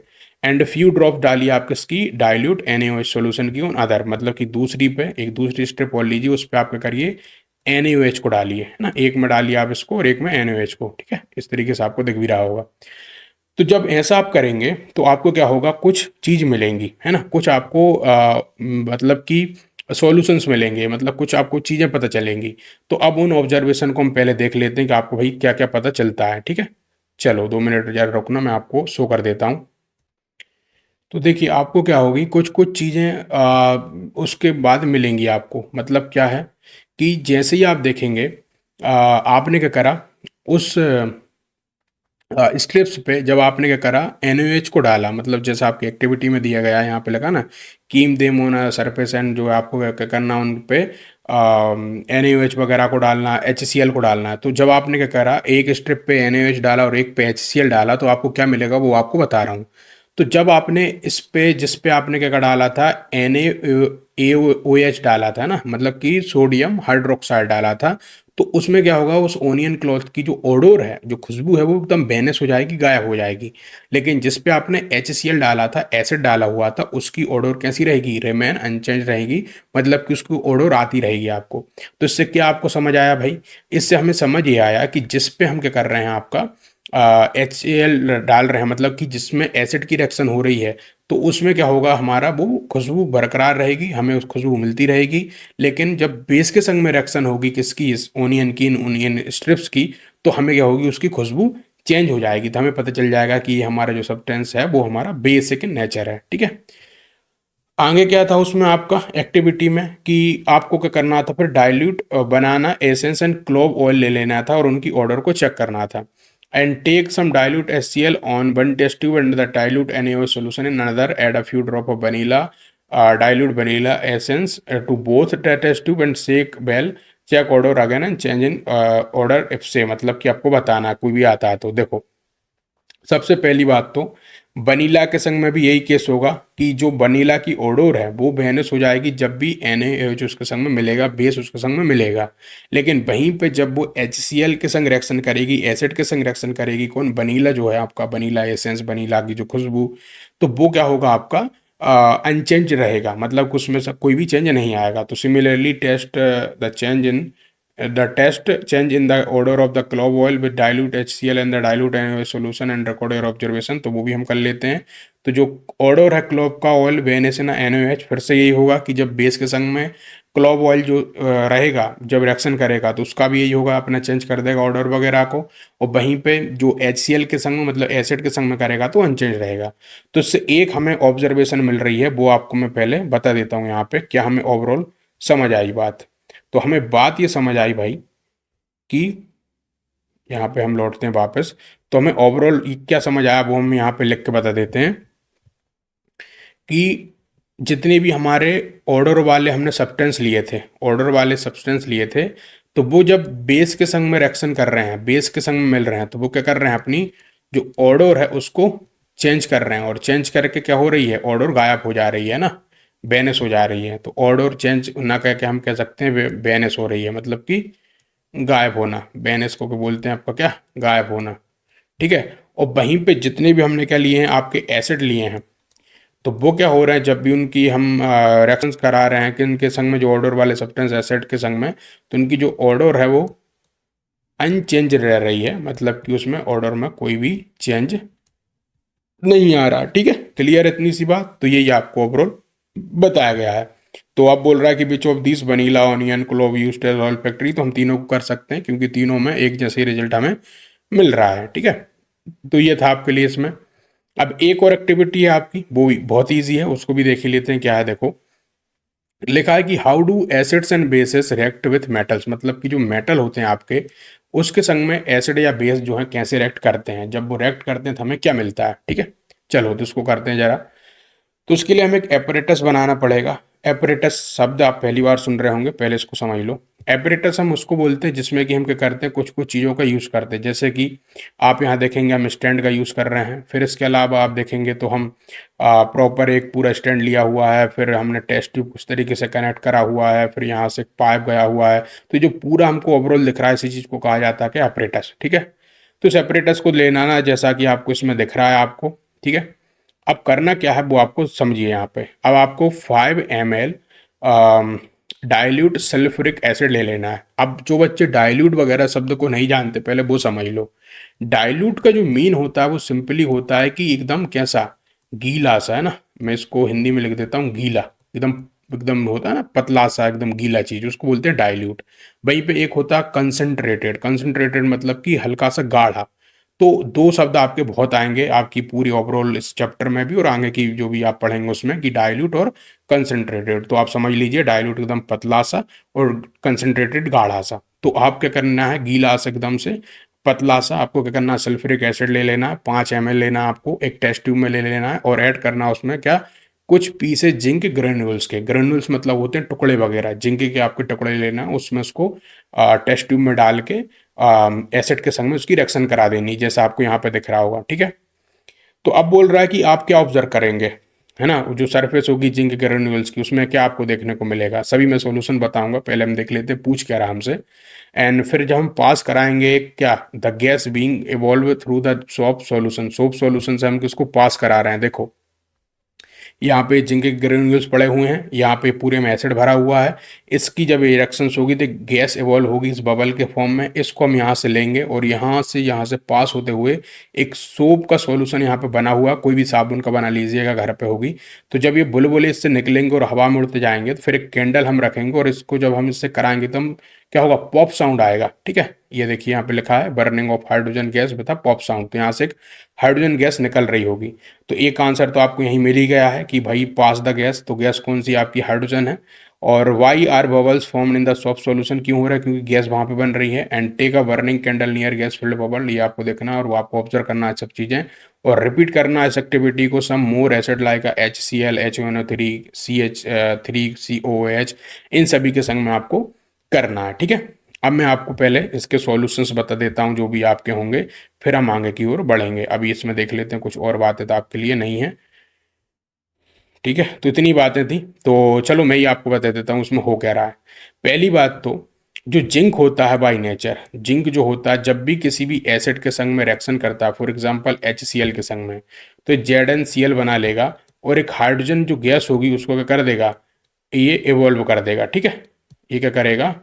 एंड फ्यू ड्रॉप डालिए आप किसकी, डाइल्यूट NaOH सॉल्यूशन की ऑन अदर, मतलब कि दूसरी पे एक दूसरी स्ट्रिप और लीजिए, उस पर आप क्या करिए, NaOH को डालिए, है ना, एक में डालिए आप इसको और एक में NaOH को, ठीक है। इस तरीके से आपको दिख भी रहा होगा। तो जब ऐसा आप करेंगे तो आपको क्या होगा, कुछ चीज़ मिलेंगी, है ना, कुछ आपको मतलब कि सॉल्यूशंस मिलेंगे, मतलब कुछ आपको चीज़ें पता चलेंगी। तो अब उन ऑब्जर्वेशन को हम पहले देख लेते हैं कि आपको भाई क्या क्या पता चलता है, ठीक है। चलो 2 मिनट जरा रुकना, मैं आपको शो कर देता हूँ। तो देखिए आपको क्या होगी, कुछ कुछ चीज़ें उसके बाद मिलेंगी आपको। मतलब क्या है कि जैसे ही आप देखेंगे, आपने क्या करा, उस स्क्रिप्ट्स पे जब आपने क्या करा, NaOH को डाला, मतलब जैसा आपकी एक्टिविटी में दिया गया है यहाँ पे लगा ना, कीम देम ऑन सरफेस, एंड जो आपको क्या करना उन पे NaOH वगैरह को डालना, HCl को डालना है। तो जब आपने क्या करा, एक स्ट्रिप पे NaOH डाला और एक पे HCl डाला, तो आपको क्या मिलेगा वो आपको बता रहा हूँ। तो जब आपने इस पे, जिस पे आपने क्या डाला था, NaOH डाला था ना, मतलब कि सोडियम हाइड्रोक्साइड डाला था, तो उसमें क्या होगा, उस ओनियन क्लॉथ की जो ओडोर है, जो खुशबू है, वो एकदम बेनिश हो जाएगी, गायब हो जाएगी। लेकिन जिस पे आपने HCl डाला था, एसिड डाला हुआ था, उसकी ओडोर कैसी रहेगी, रिमेन अनचेंज रहेगी, मतलब कि उसकी ओडोर आती रहेगी आपको। तो इससे क्या आपको समझ आया भाई, इससे हमें समझ ये आया कि जिस पे हम क्या कर रहे हैं, आपका HCl डाल रहे हैं, मतलब कि जिसमें एसिड की रिएक्शन हो रही है, तो उसमें क्या होगा, हमारा वो खुशबू बरकरार रहेगी, हमें उस खुशबू मिलती रहेगी। लेकिन जब बेस के संग में रिएक्शन होगी किसकी, इस ओनियन की, इन ओनियन स्ट्रिप्स की, तो हमें क्या होगी, उसकी खुशबू चेंज हो जाएगी। तो हमें पता चल जाएगा कि ये हमारा जो सब्सटेंस है वो हमारा बेसिक इन नेचर है। ठीक है। आगे क्या था उसमें आपका एक्टिविटी में, कि आपको क्या करना था, फिर dilute banana essence and clove oil ले लेना था और उनकी ऑर्डर को चेक करना था। And take some dilute HCl on one test tube and the dilute NaOH solution in another, add a few drop of vanilla dilute vanilla essence to both test tube and shake well, check order again and change in order if से, मतलब कि आपको बताना है, कोई भी आता है तो। देखो, सबसे पहली बात तो वनीला के संग में भी यही केस होगा कि जो वनीला की ओडोर है वो बेनेस हो जाएगी जब भी NaOH उसके संग में मिलेगा, बेस उसके संग में मिलेगा। लेकिन वहीं पे जब वो HCl के संग रिएक्शन करेगी, एसिड के संग रिएक्शन करेगी, कौन, वनीला जो है आपका, वनीला एसेंस, वनीला की जो खुशबू, तो वो क्या होगा आपका, अनचेंज रहेगा, मतलब उसमें से कोई भी चेंज नहीं आएगा। तो similarly test the test change in the odor of the clove oil with dilute HCl and the dilute NaOH solution and record your observation, तो वो भी हम कर लेते हैं। तो जो ऑर्डर है क्लोव का ऑयल बेस ना NaOH, फिर से यही होगा कि जब बेस के संग में क्लोव ऑयल जो रहेगा, जब रिएक्शन करेगा तो उसका भी यही होगा, अपना चेंज कर देगा ऑर्डर वगैरह को। और वहीं पे जो HCl के संग में, मतलब एसिड के संग में करेगा तो अनचेंज रहेगा। तो इससे एक हमें ऑब्जर्वेशन मिल रही है, वो आपको मैं पहले बता देता हूँ यहाँ पे, क्या हमें ओवरऑल समझ आई बात। तो हमें बात ये समझ आई भाई कि, यहाँ पे हम लौटते हैं वापस, तो हमें ओवरऑल क्या समझ आया वो हम यहाँ पे लिख के बता देते हैं कि जितने भी हमारे ऑर्डर वाले हमने सब्सटेंस लिए थे, ऑर्डर वाले सब्सटेंस लिए थे, तो वो जब बेस के संग में रिएक्शन कर रहे हैं, बेस के संग में मिल रहे हैं, तो वो क्या कर रहे हैं, अपनी जो ऑर्डर है उसको चेंज कर रहे हैं। और चेंज करके क्या हो रही है, ऑर्डर गायब हो जा रही है ना, बेनेस हो जा रही है। तो ऑर्डर चेंज ना कह के हम कह सकते हैं बेनेस हो रही है, मतलब कि गायब होना। बेनेस को बोलते हैं आपका क्या, गायब होना। ठीक है। और वहीं पे जितने भी हमने क्या लिए हैं, आपके एसिड लिए हैं, तो वो क्या हो रहा है, जब भी उनकी हम रिएक्शंस करा रहे हैं कि उनके संग में जो ऑर्डर वाले सब्सटेंस एसिड के संग में, तो उनकी जो ऑर्डर है वो अनचेंज रह रही है, मतलब कि उसमें ऑर्डर में कोई भी चेंज नहीं आ रहा। ठीक है, क्लियर इतनी सी बात। तो यही आपको ओवरऑल बताया गया है। तो आप बोल रहा है कि which of this vanilla, onion, clove used as oil factory, तो हम तीनों को कर सकते हैं क्योंकि तीनों में एक जैसे ही रिजल्ट हमें मिल रहा है। ठीक है, तो ये था आपके लिए इसमें। अब एक और एक्टिविटी है आपकी, वो भी बहुत ईजी है, उसको भी देख ही लेते हैं क्या है। देखो, लिखा है कि how do acids and bases react with metals, मतलब कि जो मेटल होते हैं आपके, उसके संग में एसिड या बेस जो है कैसे रिएक्ट करते हैं, जब वो रिएक्ट करते हैं तो हमें क्या मिलता है। ठीक है, चलो तो इसको करते हैं जरा। तो उसके लिए हमें एक एपरेटस बनाना पड़ेगा। एपरेटस शब्द आप पहली बार सुन रहे होंगे, पहले इसको समझ लो। एपरेटस हम उसको बोलते हैं जिसमें कि हम क्या करते हैं, कुछ कुछ चीज़ों का यूज़ करते हैं। जैसे कि आप यहाँ देखेंगे हम स्टैंड का यूज़ कर रहे हैं। फिर इसके अलावा आप देखेंगे तो हम प्रॉपर एक पूरा स्टैंड लिया हुआ है, फिर हमने टेस्ट ट्यूब उस तरीके से कनेक्ट करा हुआ है, फिर यहाँ से पाइप गया हुआ है। तो जो पूरा हमको ओवरऑल दिख रहा है, इसी चीज़ को कहा जाता है कि एपरेटस। ठीक है, तो इस एपरेटस को लेना ना, जैसा कि आपको इसमें दिख रहा है आपको। ठीक है, अब करना क्या है वो आपको समझिए। यहाँ पे अब आपको 5 ml डाइल्यूट सल्फ्यूरिक एसिड ले लेना है। अब जो बच्चे डाइल्यूट वगैरह शब्द को नहीं जानते, पहले वो समझ लो। डाइल्यूट का जो मीन होता है वो सिंपली होता है कि एकदम कैसा, गीला सा, है ना। मैं इसको हिंदी में लिख देता हूँ, गीला, एकदम, एकदम होता है ना पतला सा, एकदम गीला चीज, उसको बोलते हैं डाइल्यूट। वहीं पे एक होता है कंसंट्रेटेड। कंसंट्रेटेड मतलब कि हल्का सा गाढ़ा। तो दो शब्द आपके बहुत आएंगे आपकी पूरी ओवरऑल इस चैप्टर में भी और आगे की जो भी आप पढ़ेंगे उसमें, कि डाइल्यूट और कंसंट्रेटेड। तो आप समझ लीजिए, डाइल्यूट एकदम पतला सा और कंसंट्रेटेड गाढ़ा सा। तो आप क्या करना है, गीला सा एकदम से पतला सा, आपको क्या करना है, सल्फ्यूरिक एसिड ले लेना है, 5 ml लेना है आपको, एक टेस्ट ट्यूब में ले लेना है और ऐड करना है उसमें क्या, कुछ पीसे जिंक ग्रेन्यूल्स के। ग्रेन्यूल्स मतलब होते हैं टुकड़े वगैरह, जिंक के आपके टुकड़े लेना है, उसमें उसको टेस्ट ट्यूब में डाल के एसिड के संग में उसकी रिएक्शन करा देनी, जैसा आपको यहाँ पे दिख रहा होगा। ठीक है, तो अब बोल रहा है कि आप क्या ऑब्जर्व करेंगे, है ना, जो सरफेस होगी जिंक ग्रेन्यूल्स की, उसमें क्या आपको देखने को मिलेगा। सभी मैं सॉल्यूशन बताऊंगा, पहले हम देख लेते हैं पूछ क्या रहा हमसे। एंड फिर जब हम पास कराएंगे क्या, the gas being evolve through the soap solution. Soap solution से हम किसको पास करा रहे हैं, देखो यहाँ पे जिंक के ग्रेन्यूल्स पड़े हुए हैं, यहाँ पे पूरे में एसिड भरा हुआ है। इसकी जब रिएक्शंस होगी तो गैस इवॉल्व होगी इस बबल के फॉर्म में। इसको हम यहाँ से लेंगे और यहाँ से पास होते हुए एक सोप का सॉल्यूशन यहाँ पे बना हुआ, कोई भी साबुन का बना लीजिएगा, घर पे होगी। तो जब ये बुलबुले इससे निकलेंगे और हवा में उड़ते जाएंगे तो फिर एक कैंडल हम रखेंगे और इसको जब हम इससे कराएंगे तो हम क्या होगा, पॉप साउंड आएगा। ठीक है, ये देखिए यहाँ पे लिखा है बर्निंग ऑफ हाइड्रोजन गैस बता पॉप साउंड। तो यहाँ से एक हाइड्रोजन गैस निकल रही होगी। तो एक आंसर तो आपको यहीं मिल ही गया है कि भाई पास द गैस, तो गैस कौन सी आपकी हाइड्रोजन है। और why are bubbles form in the soft solution, क्यों हो रहा है, क्योंकि गैस वहां पे बन रही है। And take a burning candle near gas filled bubble, ये आपको देखना है और वो आपको ऑब्जर्व करना है सब चीजें, और रिपीट करना है इस एक्टिविटी को some more acid like H C L, HNO3, CH3COOH, इन सभी के संग में आपको करना है। ठीक है, अब मैं आपको पहले इसके सॉल्यूशंस बता देता हूँ जो भी आपके होंगे, फिर हम आगे की ओर बढ़ेंगे। अभी इसमें देख लेते हैं, कुछ और बातें तो आपके लिए नहीं है। ठीक है, तो इतनी बातें थी, तो चलो मैं ही आपको बता देता हूँ उसमें हो क्या रहा है। पहली बात तो जो जिंक होता है बाय नेचर, जिंक जो होता है जब भी किसी भी एसिड के संग में रिएक्शन करता है, फॉर एग्जांपल HCl के संग में, तो ZnCl बना लेगा और एक हाइड्रोजन जो गैस होगी उसको क्या कर देगा, ये इवॉल्व कर देगा। ठीक है, ये क्या करेगा,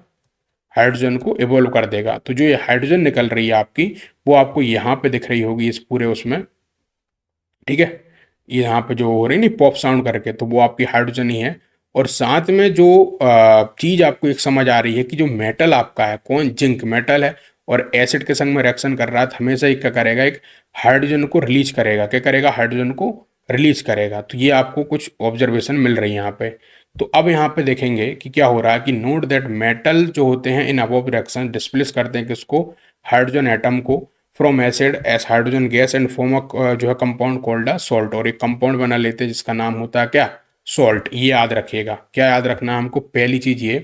हाइड्रोजन को इवॉल्व कर देगा। तो जो ये हाइड्रोजन निकल रही है आपकी, वो आपको यहाँ पे दिख रही होगी इस पूरे उसमें। ठीक है, ये यहाँ पे जो हो रही है नहीं पॉप साउंड करके, तो वो आपकी हाइड्रोजन ही है। और साथ में जो चीज आपको एक समझ आ रही है कि जो मेटल आपका है, कौन, जिंक मेटल है और एसिड के संग में रिएक्शन कर रहा है, तो हमेशा एक क्या करेगा, एक हाइड्रोजन को रिलीज करेगा। क्या करेगा, हाइड्रोजन को रिलीज करेगा। तो ये आपको कुछ ऑब्जर्वेशन मिल रही है यहाँ पे। तो अब यहाँ पे देखेंगे कि क्या हो रहा है कि नोट दैट मेटल जो होते हैं इन अबव रिएक्शन डिस्प्लेस करते हैं किसको, हाइड्रोजन एटम को from acid S hydrogen gas and form जो है कंपाउंड कॉल्ड सॉल्ट, और एक कंपाउंड बना लेते हैं जिसका नाम होता है क्या, सॉल्ट। ये याद रखिएगा, क्या याद रखना है हमको, पहली चीज ये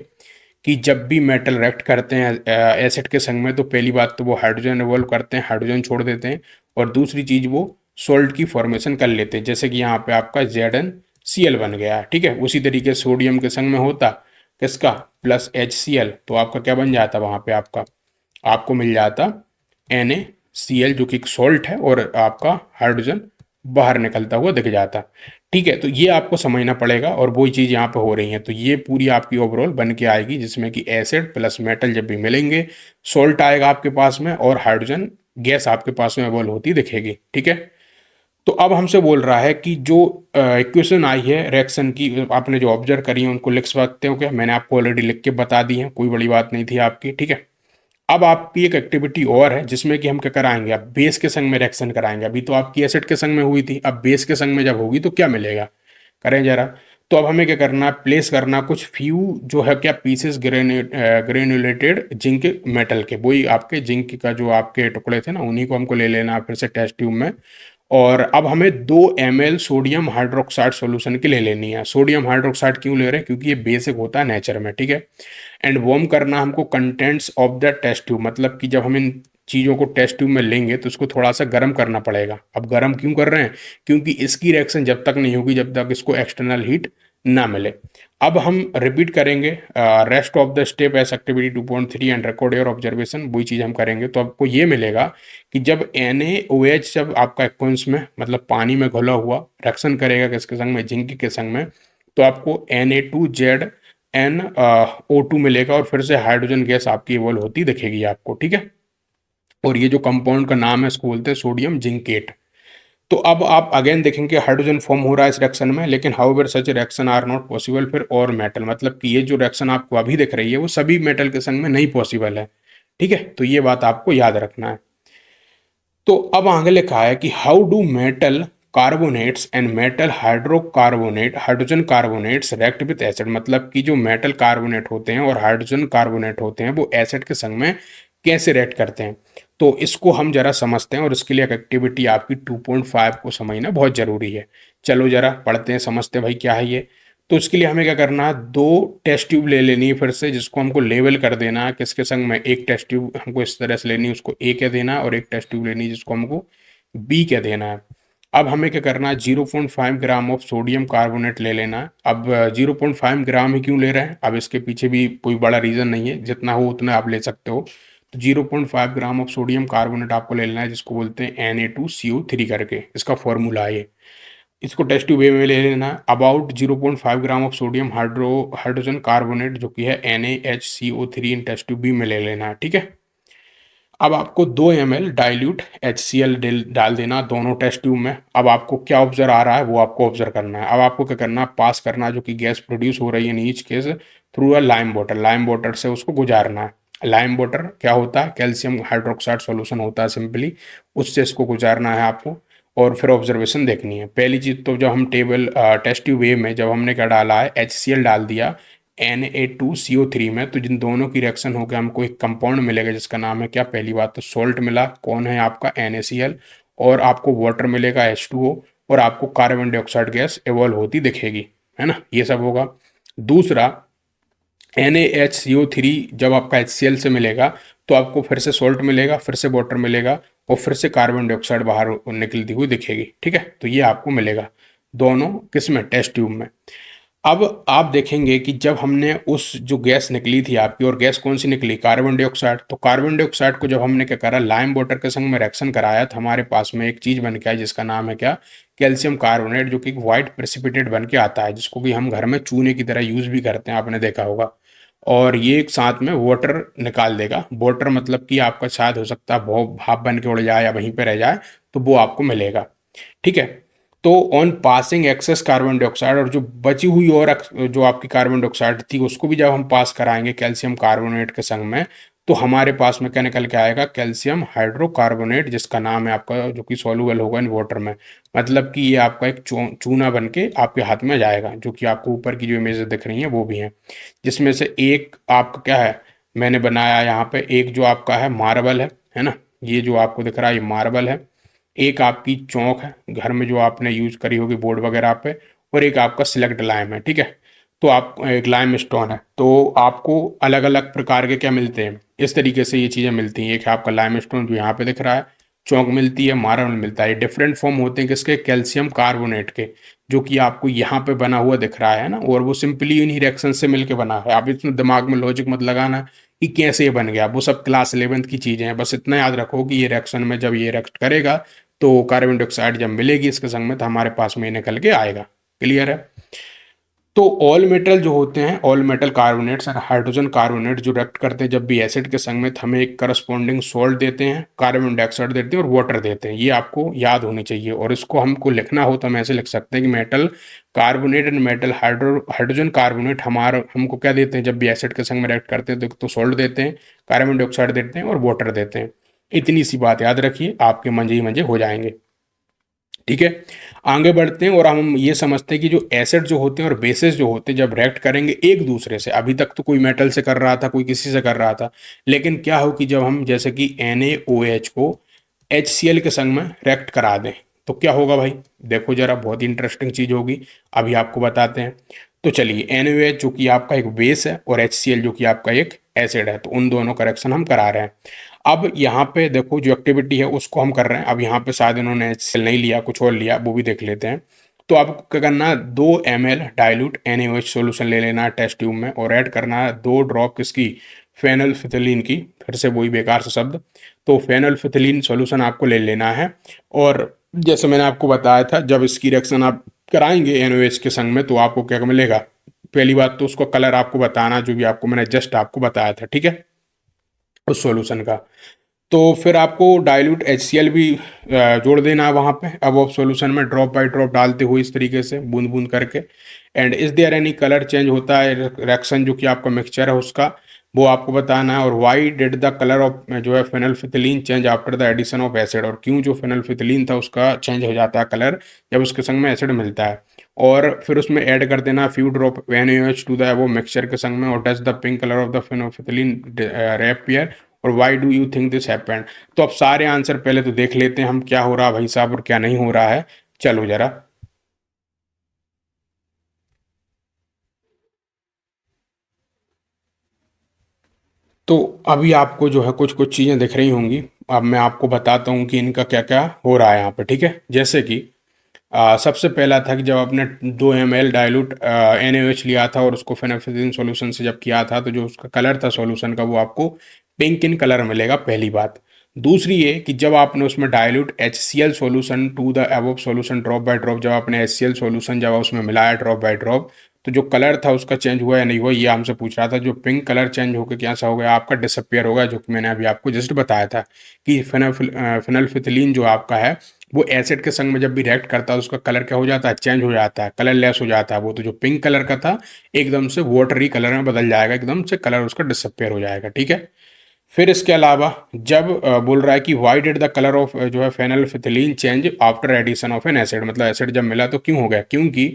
कि जब भी मेटल रिएक्ट करते हैं एसिड के संग में, तो पहली बात तो वो हाइड्रोजन रिवॉल्व करते हैं, हाइड्रोजन छोड़ देते हैं, और दूसरी चीज वो सॉल्ट की फॉर्मेशन कर लेते हैं, जैसे कि यहाँ पे आपका ZnCl बन गया है। ठीक है, उसी तरीके सोडियम के संग में होता किसका, प्लस HCl, तो आपका क्या बन जाता वहां पे, आपको मिल जाता NaCl जो कि एक सॉल्ट है, और आपका हाइड्रोजन बाहर निकलता हुआ दिख जाता। ठीक है, तो ये आपको समझना पड़ेगा, और वही चीज़ यहाँ पे हो रही है। तो ये पूरी आपकी ओवरऑल बन के आएगी, जिसमें कि एसिड प्लस मेटल जब भी मिलेंगे, सॉल्ट आएगा आपके पास में, और हाइड्रोजन गैस आपके पास में अवेलेबल होती दिखेगी। ठीक है, तो अब हमसे बोल रहा है कि जो इक्वेशन आई है रिएक्शन की, आपने जो ऑब्जर्व करी है उनको लिख सकते हो क्या, मैंने आपको ऑलरेडी लिख के बता दी है, कोई बड़ी बात नहीं थी आपकी। ठीक है, अब आपकी एक एक्टिविटी और है जिसमें कि हम क्या कराएंगे, अब बेस के संग में रिएक्शन कराएंगे। अभी तो आपकी एसिड के संग में हुई थी, अब बेस के संग में जब होगी तो क्या मिलेगा, करें जरा। तो अब हमें क्या करना है, प्लेस करना कुछ फ्यू जो है क्या पीसेस ग्रेन्युलेटेड जिंक मेटल के, वही आपके जिंक का जो आपके टुकड़े थे ना, उन्हीं को हमको ले लेना है फिर से टेस्ट ट्यूब में। और अब हमें 2 ml सोडियम हाइड्रोक्साइड सॉल्यूशन की ले लेनी है। सोडियम हाइड्रोक्साइड क्यों ले रहे हैं, क्योंकि ये बेसिक होता है नेचर में। ठीक है, एंड वार्म करना हमको contents of the test tube, मतलब कि जब हम इन चीज़ों को टेस्ट ट्यूब में लेंगे तो उसको थोड़ा सा गर्म करना पड़ेगा। अब गर्म क्यों कर रहे हैं, क्योंकि इसकी रिएक्शन जब तक नहीं होगी जब तक इसको एक्सटर्नल हीट ना मिले। अब हम रिपीट करेंगे rest of the step S activity 2.3 and record your observation, वही चीज़ हम करेंगे। तो आपको ये मिलेगा कि जब NaOH जब आपका एक्वेंस में मतलब पानी में घुला हुआ रिएक्शन करेगा किसके संग में, जिंक के संग में, तो आपको Na2ZnO2 मिलेगा, और फिर से हाइड्रोजन गैस आपकी इवॉल्व होती दिखेगी आपको। ठीक है, और ये जो कंपाउंड का नाम है इसको बोलते हैं सोडियम जिंकेट। तो अब आप अगेन देखेंगे हाइड्रोजन फॉर्म हो रहा है इस रिएक्शन में, लेकिन however such reaction are not possible फिर और मेटल, मतलब कि ये जो रिएक्शन आपको अभी दिख रही है वो सभी मेटल के संग में नहीं पॉसिबल है। ठीक है, तो ये बात आपको याद रखना है। तो अब आगे लिखा है कि how do metal carbonates and metal hydrocarbonate hydrogen carbonates react with acid, मतलब कि जो मेटल कार्बोनेट होते हैं और हाइड्रोजन कार्बोनेट होते हैं वो एसिड के संग में कैसे रिएक्ट करते हैं। तो इसको हम जरा समझते हैं, और इसके लिए एक एक्टिविटी आपकी 2.5 को समझना बहुत जरूरी है। चलो जरा पढ़ते हैं, समझते हैं भाई क्या है ये। तो इसके लिए हमें क्या करना है, 2 टेस्ट ट्यूब ले लेनी है फिर से, जिसको हमको लेवल कर देना है किसके संग में, एक टेस्ट ट्यूब हमको इस तरह से लेनी है, उसको A कह देना है, और एक टेस्ट ट्यूब लेनी है जिसको हमको B कह देना है। अब हमें क्या करना है, 0.5 ग्राम ऑफ सोडियम कार्बोनेट ले लेना है। अब 0.5 ग्राम ही क्यों ले रहे हैं, अब इसके पीछे भी कोई बड़ा रीज़न नहीं है, जितना हो उतना आप ले सकते हो। तो 0.5 ग्राम ऑफ सोडियम कार्बोनेट आपको ले लेना है, जिसको बोलते हैं Na2CO3 करके, इसका फॉर्मूला है ये। इसको टेस्ट ट्यूब ए में ले लेना है। About 0.5 gram of sodium hydrogen carbonate जो कि है NaHCO3 इन टेस्ट ट्यूब बी में ले लेना है, ठीक है। अब आपको 2 ml डाइल्यूट HCl डाल देना दोनों टेस्ट ट्यूब में। अब आपको क्या ऑब्जर्व आ रहा है वो आपको ऑब्जर्व करना है। अब आपको क्या करना है, पास करना है जो कि गैस प्रोड्यूस हो रही है in each case through a lime water से उसको गुजारना है। लाइम वाटर क्या होता है, कैल्शियम हाइड्रोक्साइड सॉल्यूशन होता है सिंपली, उससे इसको गुजारना है आपको। और फिर ऑब्जर्वेशन देखनी है। पहली चीज़ तो जब हम टेस्ट ट्यूब ए में जब हमने क्या डाला है, HCl डाल दिया Na2CO3 में, तो जिन दोनों की रिएक्शन होकर हमको एक कंपाउंड मिलेगा जिसका नाम है क्या, पहली बात तो सॉल्ट मिला, कौन है आपका NaCl। और आपको वाटर मिलेगा H2O। और आपको कार्बन डाइऑक्साइड गैस इवॉल्व होती दिखेगी, है ना, ये सब होगा। दूसरा, NaHCO3 जब आपका HCl से मिलेगा तो आपको फिर से सॉल्ट मिलेगा, फिर से वाटर मिलेगा, और फिर से कार्बन डाइऑक्साइड बाहर निकलती हुई दिखेगी, ठीक है। तो ये आपको मिलेगा दोनों किस में, टेस्ट ट्यूब में। अब आप देखेंगे कि जब हमने उस जो गैस निकली थी आपकी, और गैस कौन सी निकली, कार्बन डाइऑक्साइड, तो कार्बन डाइऑक्साइड को जब हमने क्या करा, लाइम वाटर के संग में रिएक्शन कराया, तो हमारे पास में एक चीज बन के आई जिसका नाम है क्या, कैल्शियम कार्बोनेट, जो कि व्हाइट प्रेसिपिटेट बन के आता है, जिसको कि हम घर में चूने की तरह यूज भी करते हैं, आपने देखा होगा। और ये एक साथ में वाटर निकाल देगा। वाटर मतलब कि आपका शायद हो सकता है भाप बन के उड़ जाए या वहीं पे रह जाए, तो वो आपको मिलेगा, ठीक है। तो on passing excess carbon dioxide, और जो बची हुई और जो आपकी कार्बन डाइऑक्साइड थी उसको भी जब हम पास कराएंगे कैल्शियम कार्बोनेट के संग में, तो हमारे पास में क्या निकल के आएगा, कैल्शियम हाइड्रोकार्बोनेट, जिसका नाम है आपका, जो कि सॉल्युबल होगा इन वाटर में। मतलब कि ये आपका एक चूना बन के आपके हाथ में जाएगा, जो कि आपको ऊपर की जो इमेज दिख रही है वो भी है। जिसमें से एक आपका क्या है, मैंने बनाया यहाँ पे, एक जो आपका है मार्बल है ना, ये जो आपको दिख रहा है ये मार्बल है। एक आपकी चौक है घर में जो आपने यूज करी होगी बोर्ड वगैरह पे। और एक आपका सिलेक्ट लाइम है, ठीक है। तो आप एक लाइम स्टोन है, तो आपको अलग अलग प्रकार के क्या मिलते हैं, इस तरीके से ये चीज़ें मिलती हैं। एक है आपका लाइम स्टोन जो यहाँ पे दिख रहा है, चौक मिलती है, मार्बल मिलता है। डिफरेंट फॉर्म होते हैं किसके, कैल्शियम कार्बोनेट के, जो कि आपको यहाँ पे बना हुआ दिख रहा है ना। और वो सिंपली इन्हीं रिएक्शन से मिलके बना है। आप इसमें दिमाग में लॉजिक मत लगाना कि कैसे ये बन गया, वो सब क्लास 11th की चीज़ें हैं। बस इतना याद रखो कि ये रिएक्शन में जब ये रिएक्ट करेगा तो कार्बन डाइऑक्साइड जब मिलेगी इसके संग में, तो हमारे पास में ये निकल के आएगा। क्लियर है। तो ऑल मेटल जो होते हैं, ऑल मेटल कार्बोनेट्स और हाइड्रोजन कार्बोनेट जो रिएक्ट करते हैं जब भी एसिड के संग में, तो हमें एक करस्पॉन्डिंग सॉल्ट देते हैं, कार्बन डाइऑक्साइड देते हैं और वाटर देते हैं। ये आपको याद होनी चाहिए। और इसको हमको लिखना हो तो हम ऐसे लिख सकते हैं कि metal carbonate and metal hydrogen carbonate हमारा हमको क्या देते हैं, जब भी एसिड के संग में रिएक्ट करते हैं तो सॉल्ट देते हैं, कार्बन डाइऑक्साइड देते हैं और वाटर देते हैं। इतनी सी बात याद रखिए, आपके मंजे ही मंजे हो जाएंगे, ठीक है। आगे बढ़ते हैं और हम ये समझते हैं कि जो एसिड जो होते हैं और बेसिस जो होते हैं जब रिएक्ट करेंगे एक दूसरे से, अभी तक तो कोई मेटल से कर रहा था, कोई किसी से कर रहा था, लेकिन क्या हो कि जब हम जैसे कि NaOH को HCl के संग में रिएक्ट करा दें तो क्या होगा भाई, देखो जरा, बहुत ही इंटरेस्टिंग चीज होगी, अभी आपको बताते हैं। तो चलिए, NaOH जो कि आपका एक बेस है और HCl जो कि आपका एक एसिड है, तो उन दोनों का रिएक्शन हम करा रहे हैं। अब यहाँ पे देखो जो एक्टिविटी है उसको हम कर रहे हैं। अब यहाँ पे शायद इन्होंने HCl नहीं लिया, कुछ और लिया, वो भी देख लेते हैं। तो आपको क्या करना है, 2 ml डाइल्यूट NaOH सोल्यूशन ले लेना है टेस्ट ट्यूब में, और ऐड करना है 2 ड्रॉप किसकी, फेनोल्फिथिलीन की, फिर से वही बेकार सा शब्द। तो फेनोल्फिथिलीन सोल्यूशन आपको ले लेना है। और जैसे मैंने आपको बताया था, जब इसकी रिएक्शन आप कराएंगे NaOH के संग में, तो आपको क्या मिलेगा, पहली बात तो उसको कलर आपको बताना जो भी आपको मैंने जस्ट आपको बताया था, ठीक है, उस सॉल्यूशन का। तो फिर आपको डाइल्यूट HCl भी जोड़ देना है वहाँ पे, अब ऑफ सॉल्यूशन में ड्रॉप बाय ड्रॉप डालते हुए इस तरीके से बूंद बूंद करके। And is there any colour change होता है रिएक्शन जो कि आपका मिक्सचर है उसका, वो आपको बताना है। और why did the colour of जो है phenolphthalein change after the addition of acid, और क्यों जो फेनल्फिथिलीन था उसका चेंज हो जाता है कलर जब उसके संग में एसिड मिलता है। और फिर उसमें ऐड कर देना few drop NaOH to the वो मिक्सचर के संग में, और does the pink colour of the phenolphthalein reappear, और why do you think this happened. तो अब सारे आंसर पहले तो देख लेते हैं हम क्या हो रहा है भाई साहब और क्या नहीं हो रहा है। चलो जरा, तो अभी आपको जो है कुछ कुछ चीज़ें दिख रही होंगी। अब मैं आपको बताता हूँ कि इनका क्या क्या हो रहा है यहाँ पे, ठीक है। जैसे कि सबसे पहला था कि जब आपने 2 ml डाइल्यूट NaOH लिया था और उसको फेनोल्फिथिलीन सॉल्यूशन से जब किया था, तो जो उसका कलर था सॉल्यूशन का वो आपको पिंक इन कलर मिलेगा, पहली बात। दूसरी ये कि जब आपने उसमें dilute HCl solution to the above solution drop by drop, जब आपने HCl सॉल्यूशन जब उसमें मिलाया ड्रॉप बाय ड्रॉप, तो जो कलर था उसका चेंज हुआ या नहीं हुआ, ये हमसे पूछ रहा था। जो पिंक कलर चेंज होकर क्या सा हो गया आपका, डिसअपियर होगा, जो कि मैंने अभी आपको जस्ट बताया था कि फिनलफिथलीन जो आपका है वो एसिड के संग में जब भी रिएक्ट करता है उसका कलर क्या हो जाता है, चेंज हो जाता है, कलरलेस हो जाता है वो। तो जो पिंक कलर का था एकदम से वाटरी कलर में बदल जाएगा, एकदम से कलर उसका डिसअपियर हो जाएगा, ठीक है। फिर इसके अलावा जब बोल रहा है कि why did the colour of जो है phenolphthalein change after addition of an acid, मतलब एसिड जब मिला तो क्यों हो गया, क्योंकि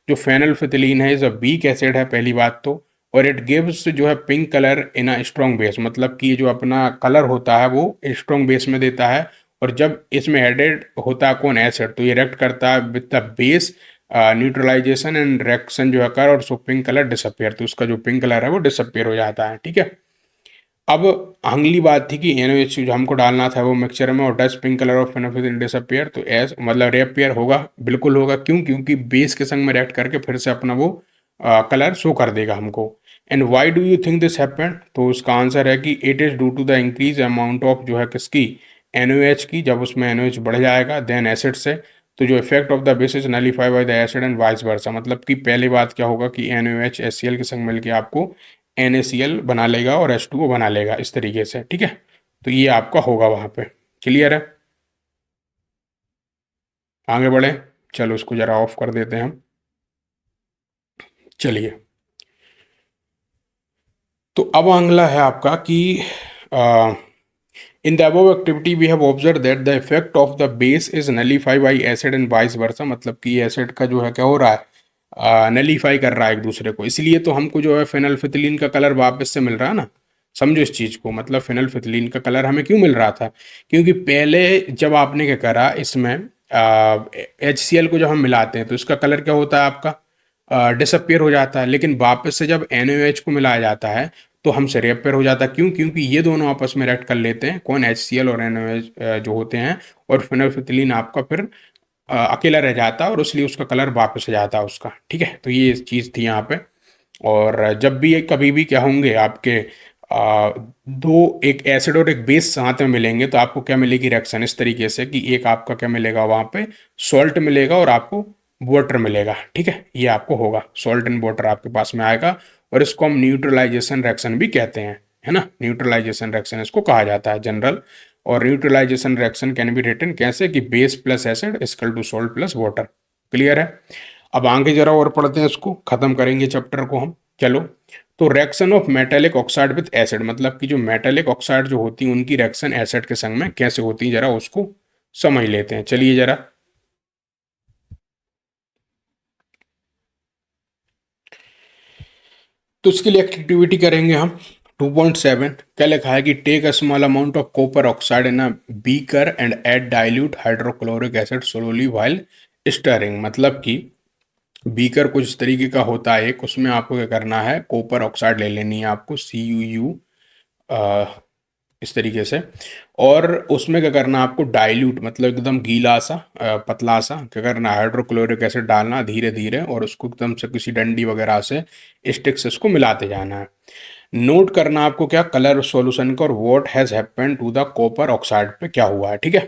जो फेनलफिथिलीन है इज अ वीक एसिड है पहली बात तो, और इट गिव्स जो है pink colour in a strong base, मतलब कि ये जो अपना कलर होता है वो स्ट्रॉन्ग बेस में देता है। और जब इसमें एडेड होता है कौन, एसिड, तो ये रिएक्ट करता है with the base neutralisation and reaction जो है कर, और सो पिंक कलर डिसअपियर, तो उसका जो पिंक कलर है वो डिसअपियर हो जाता है, ठीक है। अब अगली बात थी कि NaOH जो हमको डालना था वो मिक्सचर में, और does pink colour of phenolphthalein disappear, तो एस मतलब रेअपियर होगा, बिल्कुल होगा, क्यों, क्योंकि बेस के संग में रिएक्ट करके फिर से अपना वो कलर शो कर देगा हमको। And why do you think this happened, तो उसका आंसर है कि it is due to the increase amount of जो है किसकी, NaOH की, जब उसमें NaOH बढ़ जाएगा देन एसिड से, तो जो effect of the base is nullify by the acid and vice versa, मतलब कि पहली बात क्या होगा कि NaOH HCl के संग मिलके आपको NaCl बना लेगा और H2O बना लेगा इस तरीके से, ठीक है। तो ये आपका होगा वहां पे, क्लियर है। आगे बढ़े, चलो इसको जरा ऑफ कर देते हैं हम। चलिए, तो अब अगला है आपका कि in the above activity we have observe that the effect of the base is nullify by acid and vice versa, मतलब कि एसिड का जो है क्या हो रहा है, नलीफाई कर रहा है एक दूसरे को, इसलिए तो हमको जो है फेनलफिथिलीन का कलर वापस से मिल रहा है ना। समझो इस चीज को, मतलब फेनलफिथिलीन का कलर हमें क्यों मिल रहा था, क्योंकि पहले जब आपने क्या करा इसमें HCl को जब हम मिलाते हैं तो इसका कलर क्या होता है आपका, डिसअपियर हो जाता है, लेकिन वापस से जब NaOH को मिलाया जाता है तो हमसे रेपेयर हो जाता है, क्यों, क्योंकि ये दोनों आपस में रिएक्ट कर लेते हैं, कौन, HCl और NaOH जो होते हैं, और फेनोल्फिथिलीन आपका फिर अकेला रह जाता है और इसलिए उसका कलर वापस आ जाता है उसका, ठीक है। तो ये चीज़ थी यहाँ पे। और जब भी कभी भी क्या होंगे आपके दो, एक एसिड और एक बेस साथ में मिलेंगे तो आपको क्या मिलेगी रिएक्शन, इस तरीके से कि एक आपका क्या मिलेगा वहाँ पे, सॉल्ट मिलेगा और आपको वाटर मिलेगा, ठीक है। ये आपको होगा सॉल्ट एंड वाटर आपके पास में आएगा, और इसको हम न्यूट्रलाइजेशन रिएक्शन भी कहते हैं, है ना, न्यूट्रलाइजेशन रिएक्शन इसको कहा जाता है जनरल। और neutralisation reaction can be written कैसे, कि base plus acid equal to salt plus water, clear है। अब आगे जरा और पढ़ते हैं, इसको खत्म करेंगे चैप्टर को हम, चलो। तो reaction of metallic oxide with acid, मतलब कि जो मेटेलिक ऑक्साइड जो होती है उनकी रिएक्शन एसिड के संग में कैसे होती है, जरा उसको समझ लेते हैं, चलिए जरा। तो उसके लिए एक्टिविटी करेंगे हम 2.7, क्या लिखा है कि take a small amount of copper oxide in a beaker and add dilute hydrochloric acid slowly while stirring, मतलब कि बीकर कुछ इस तरीके का होता है एक, उसमें आपको क्या करना है, कॉपर ऑक्साइड ले लेनी है आपको, CuU इस तरीके से, और उसमें क्या करना है आपको, डाइल्यूट मतलब एकदम गीला सा पतला सा क्या करना है, हाइड्रोक्लोरिक एसिड डालना धीरे धीरे, और उसको एकदम से किसी डंडी वगैरह से स्टिक से उसको मिलाते जाना है। नोट करना आपको क्या, कलर सॉल्यूशन का और what has happened to the copper oxide पे क्या हुआ है, ठीक है।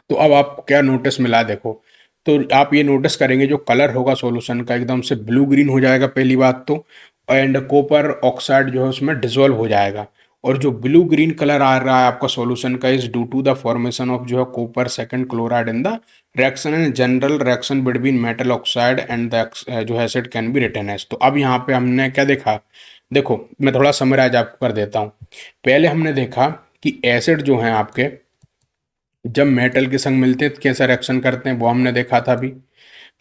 तो अब आपको क्या नोटिस मिला देखो, तो आप ये नोटिस करेंगे जो कलर होगा सॉल्यूशन का एकदम से ब्लू ग्रीन हो जाएगा पहली बात तो, एंड कॉपर ऑक्साइड जो है उसमें डिसॉल्व हो जाएगा। और जो ब्लू ग्रीन कलर आ रहा है आपका सॉल्यूशन का is due to the formation of जो है copper second chloride in the reaction and general reaction between metal oxide and the जो है acid can be written as. तो अब यहाँ पे हमने क्या देखा, देखो मैं थोड़ा समराइज आपको कर देता हूँ। पहले हमने देखा कि एसिड जो है आपके जब मेटल के संग मिलते हैं तो कैसा रिएक्शन करते हैं वो हमने देखा था अभी।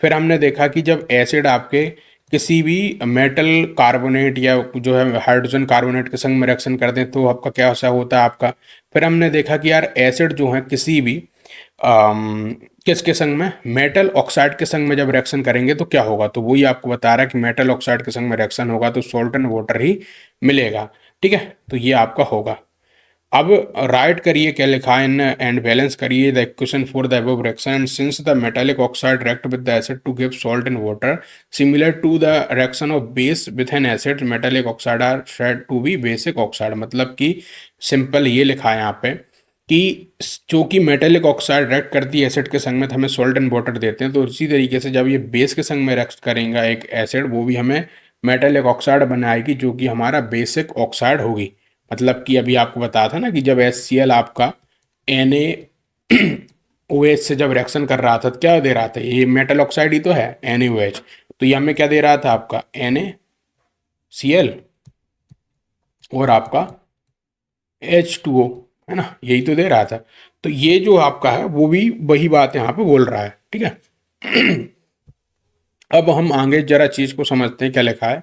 फिर हमने देखा कि जब एसिड आपके किसी भी मेटल कार्बोनेट या जो है हाइड्रोजन कार्बोनेट के संग में रिएक्शन करते हैं तो आपका क्या ऐसा होता है आपका। फिर हमने देखा कि यार एसिड जो है किसी भी किसके संग में, मेटल ऑक्साइड के संग में जब रिएक्शन करेंगे तो क्या होगा, तो वही आपको बता रहा है कि मेटल ऑक्साइड के संग में रिएक्शन होगा तो सॉल्ट एंड वाटर ही मिलेगा, ठीक है। तो ये आपका होगा। अब राइट करिए क्या लिखा है इन एंड बैलेंस करिए the equation for the above reaction and since the metallic oxide react with the acid to give salt and water similar to the reaction of base with an acid metallic oxide are said to be basic oxide, मतलब कि simple ये लिखा है यहाँ पे कि जो कि मेटेलिक ऑक्साइड रिएक्ट करती है एसिड के संग में, तो हमें सॉल्ट एंड वाटर देते हैं। तो इसी तरीके से जब ये बेस के संग में रिएक्ट करेगा एक एसिड, वो भी हमें मेटेलिक ऑक्साइड बनाएगी, जो कि हमारा बेसिक ऑक्साइड होगी। मतलब कि अभी आपको बताया था ना कि जब HCl आपका NaOH से जब रिएक्शन कर रहा था तो क्या दे रहा था, ये मेटल ऑक्साइड ही तो है NaOH, तो ये हमें क्या दे रहा था आपका NaCl और आपका H2O, है ना, यही तो दे रहा था। तो ये जो आपका है वो भी वही बात यहाँ पे बोल रहा है, ठीक है। अब हम आगे जरा चीज को समझते हैं क्या लिखा है